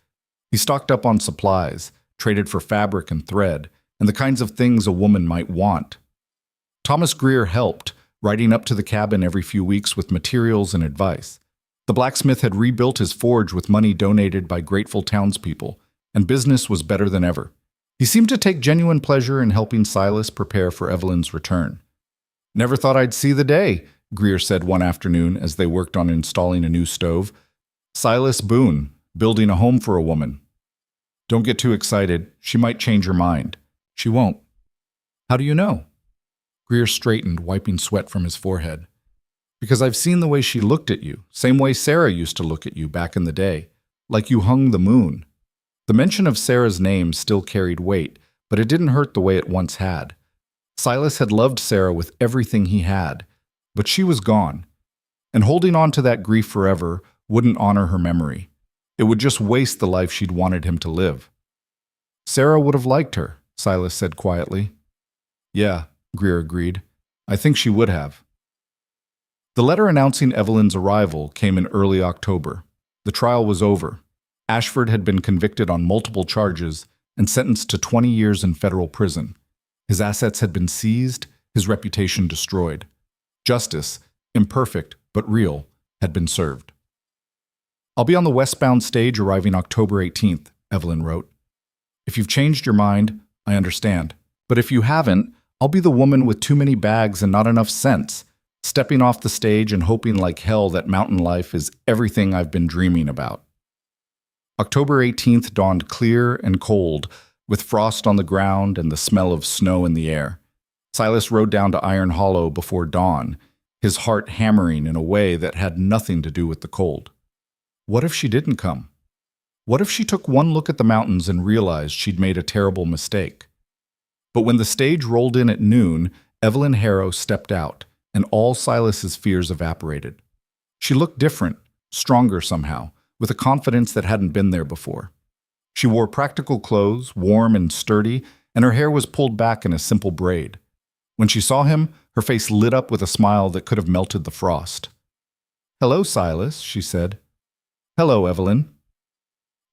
He stocked up on supplies, traded for fabric and thread, and the kinds of things a woman might want. Thomas Greer helped, riding up to the cabin every few weeks with materials and advice. The blacksmith had rebuilt his forge with money donated by grateful townspeople, and business was better than ever. He seemed to take genuine pleasure in helping Silas prepare for Evelyn's return. "Never thought I'd see the day," Greer said one afternoon as they worked on installing a new stove. "Silas Boone, building a home for a woman. Don't get too excited. She might change her mind." "She won't." "How do you know?" Greer straightened, wiping sweat from his forehead. "Because I've seen the way she looked at you, same way Sarah used to look at you back in the day, like you hung the moon." The mention of Sarah's name still carried weight, but it didn't hurt the way it once had. Silas had loved Sarah with everything he had, but she was gone, and holding on to that grief forever wouldn't honor her memory. It would just waste the life she'd wanted him to live. "Sarah would have liked her," Silas said quietly. "Yeah," Greer agreed. "I think she would have." The letter announcing Evelyn's arrival came in early October. The trial was over. Ashford had been convicted on multiple charges and sentenced to 20 years in federal prison. His assets had been seized, his reputation destroyed. Justice, imperfect but real, had been served. "I'll be on the westbound stage arriving October 18th, Evelyn wrote. "If you've changed your mind, I understand. But if you haven't, I'll be the woman with too many bags and not enough sense, stepping off the stage and hoping like hell that mountain life is everything I've been dreaming about." October 18th dawned clear and cold, with frost on the ground and the smell of snow in the air. Silas rode down to Iron Hollow before dawn, his heart hammering in a way that had nothing to do with the cold. What if she didn't come? What if she took one look at the mountains and realized she'd made a terrible mistake? But when the stage rolled in at noon, Evelyn Harrow stepped out, and all Silas's fears evaporated. She looked different, stronger somehow, with a confidence that hadn't been there before. She wore practical clothes, warm and sturdy, and her hair was pulled back in a simple braid. When she saw him, her face lit up with a smile that could have melted the frost. "Hello, Silas," she said. "Hello, Evelyn."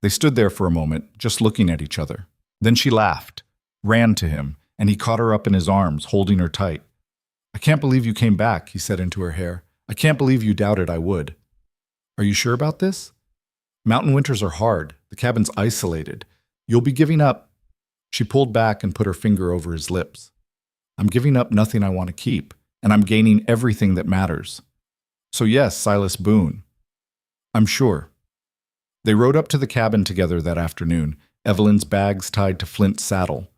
They stood there for a moment, just looking at each other. Then she laughed, ran to him, and he caught her up in his arms, holding her tight. "I can't believe you came back," he said into her hair. "I can't believe you doubted I would." "Are you sure about this? Mountain winters are hard. The cabin's isolated. You'll be giving up." She pulled back and put her finger over his lips. "I'm giving up nothing I want to keep, and I'm gaining everything that matters. So yes, Silas Boone. I'm sure." They rode up to the cabin together that afternoon, Evelyn's bags tied to Flint's saddle.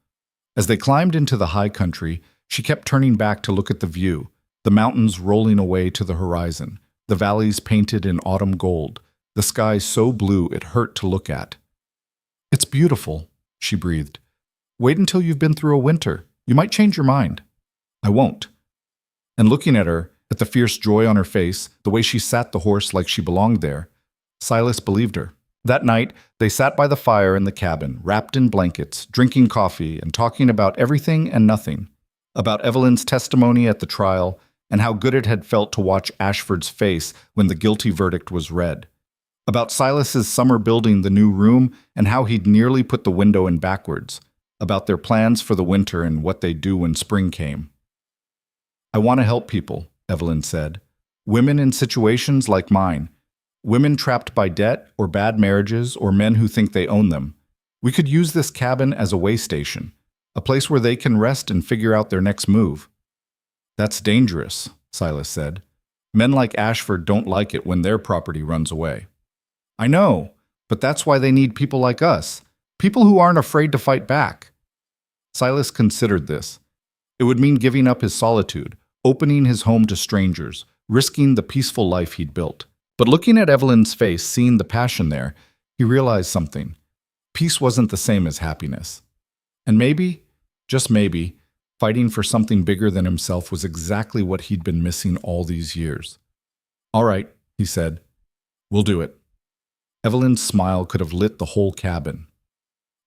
As they climbed into the high country, she kept turning back to look at the view, The mountains rolling away to the horizon, the valleys painted in autumn gold, the sky so blue it hurt to look at. "It's beautiful," she breathed. "Wait until you've been through a winter. You might change your mind." "I won't." And looking at her, at the fierce joy on her face, the way she sat the horse like she belonged there, Silas believed her. That night, they sat by the fire in the cabin, wrapped in blankets, drinking coffee and talking about everything and nothing. About Evelyn's testimony at the trial, and how good it had felt to watch Ashford's face when the guilty verdict was read. About Silas's summer building the new room, and how he'd nearly put the window in backwards. About their plans for the winter and what they'd do when spring came. "I want to help people," Evelyn said. "Women in situations like mine. Women trapped by debt or bad marriages or men who think they own them. We could use this cabin as a way station, a place where they can rest and figure out their next move." "That's dangerous," Silas said. "Men like Ashford don't like it when their property runs away." "I know, but that's why they need people like us, people who aren't afraid to fight back." Silas considered this. It would mean giving up his solitude, opening his home to strangers, risking the peaceful life he'd built. But looking at Evelyn's face, seeing the passion there, he realized something. Peace wasn't the same as happiness. And maybe, just maybe, fighting for something bigger than himself was exactly what he'd been missing all these years. "All right," he said. "We'll do it." Evelyn's smile could have lit the whole cabin.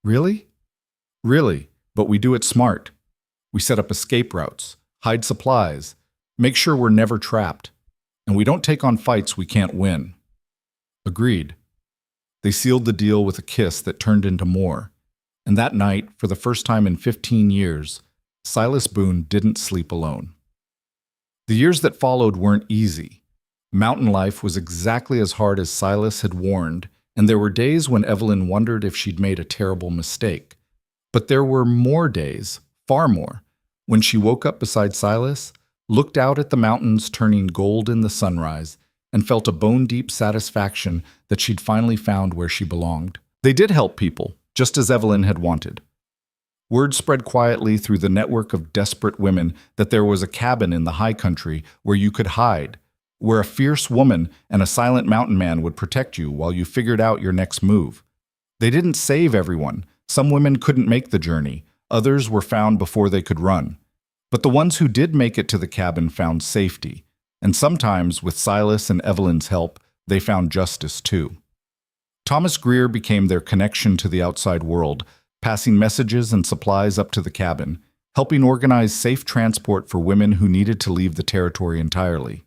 "Really?" "Really, but we do it smart. We set up escape routes, hide supplies, make sure we're never trapped. And we don't take on fights we can't win." Agreed. They sealed the deal with a kiss that turned into more. And that night, for the first time in 15 years, Silas Boone didn't sleep alone. The years that followed weren't easy. Mountain life was exactly as hard as Silas had warned, and there were days when Evelyn wondered if she'd made a terrible mistake. But there were more days, far more, when she woke up beside Silas, looked out at the mountains turning gold in the sunrise, and felt a bone-deep satisfaction that she'd finally found where she belonged. They did help people, just as Evelyn had wanted. Word spread quietly through the network of desperate women that there was a cabin in the high country where you could hide, where a fierce woman and a silent mountain man would protect you while you figured out your next move. They didn't save everyone. Some women couldn't make the journey. Others were found before they could run. But the ones who did make it to the cabin found safety, and sometimes, with Silas and Evelyn's help, they found justice too. Thomas Greer became their connection to the outside world, passing messages and supplies up to the cabin, helping organize safe transport for women who needed to leave the territory entirely.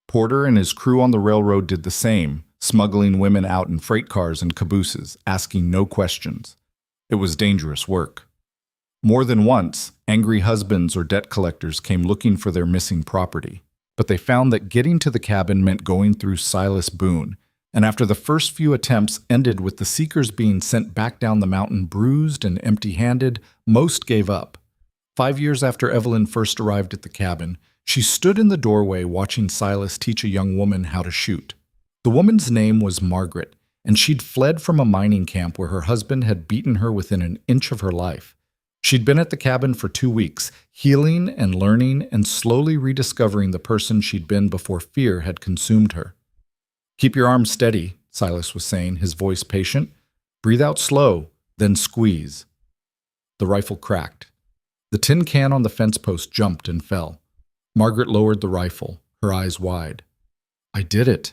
Porter and his crew on the railroad did the same, smuggling women out in freight cars and cabooses, asking no questions. It was dangerous work. More than once, angry husbands or debt collectors came looking for their missing property. But they found that getting to the cabin meant going through Silas Boone, and after the first few attempts ended with the seekers being sent back down the mountain bruised and empty-handed, most gave up. 5 years after Evelyn first arrived at the cabin, she stood in the doorway watching Silas teach a young woman how to shoot. The woman's name was Margaret, and she'd fled from a mining camp where her husband had beaten her within an inch of her life. She'd been at the cabin for 2 weeks, healing and learning and slowly rediscovering the person she'd been before fear had consumed her. "Keep your arms steady," Silas was saying, his voice patient. "Breathe out slow, then squeeze." The rifle cracked. The tin can on the fence post jumped and fell. Margaret lowered the rifle, her eyes wide. "I did it."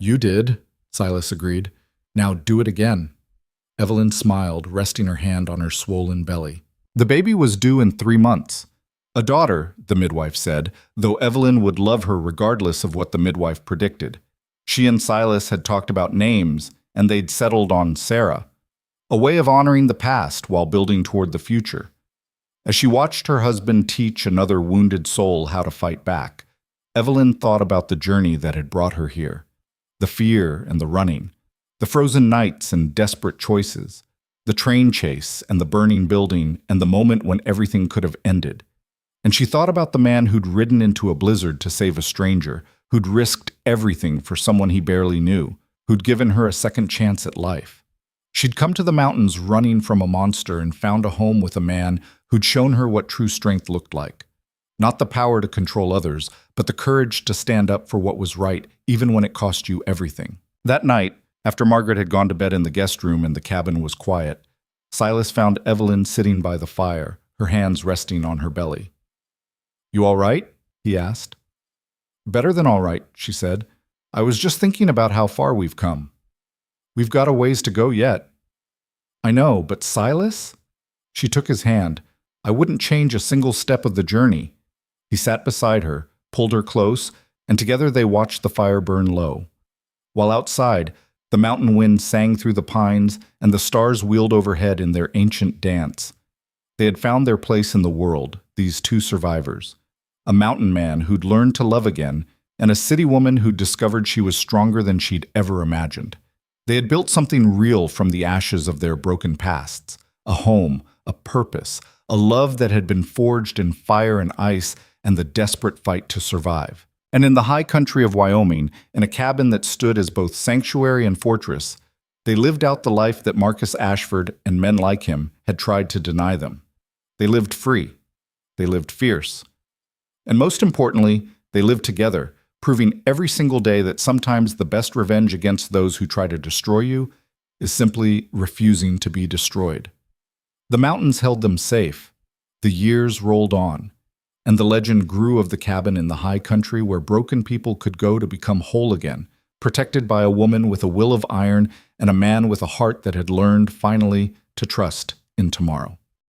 "You did," Silas agreed. "Now do it again." Evelyn smiled, resting her hand on her swollen belly. The baby was due in 3 months. A daughter, the midwife said, though Evelyn would love her regardless of what the midwife predicted. She and Silas had talked about names, and they'd settled on Sarah, a way of honoring the past while building toward the future. As she watched her husband teach another wounded soul how to fight back, Evelyn thought about the journey that had brought her here. The fear and the running, the frozen nights and desperate choices, the train chase and the burning building and the moment when everything could have ended. And she thought about the man who'd ridden into a blizzard to save a stranger, who'd risked everything for someone he barely knew, who'd given her a second chance at life. She'd come to the mountains running from a monster and found a home with a man who'd shown her what true strength looked like. Not the power to control others, but the courage to stand up for what was right, even when it cost you everything. That night, after Margaret had gone to bed in the guest room and the cabin was quiet, Silas found Evelyn sitting by the fire, her hands resting on her belly. "You all right?" he asked. "Better than all right," she said. "I was just thinking about how far we've come. We've got a ways to go yet." "I know, but Silas?" She took his hand. "I wouldn't change a single step of the journey." He sat beside her, pulled her close, and together they watched the fire burn low. While outside, the mountain wind sang through the pines and the stars wheeled overhead in their ancient dance. They had found their place in the world, these two survivors. A mountain man who'd learned to love again, and a city woman who'd discovered she was stronger than she'd ever imagined. They had built something real from the ashes of their broken pasts, a home, a purpose, a love that had been forged in fire and ice and the desperate fight to survive. And in the high country of Wyoming, in a cabin that stood as both sanctuary and fortress, they lived out the life that Marcus Ashford and men like him had tried to deny them. They lived free. They lived fierce. And most importantly, they lived together, proving every single day that sometimes the best revenge against those who try to destroy you is simply refusing to be destroyed. The mountains held them safe. The years rolled on, and the legend grew of the cabin in the high country where broken people could go to become whole again, protected by a woman with a will of iron and a man with a heart that had learned, finally, to trust in tomorrow.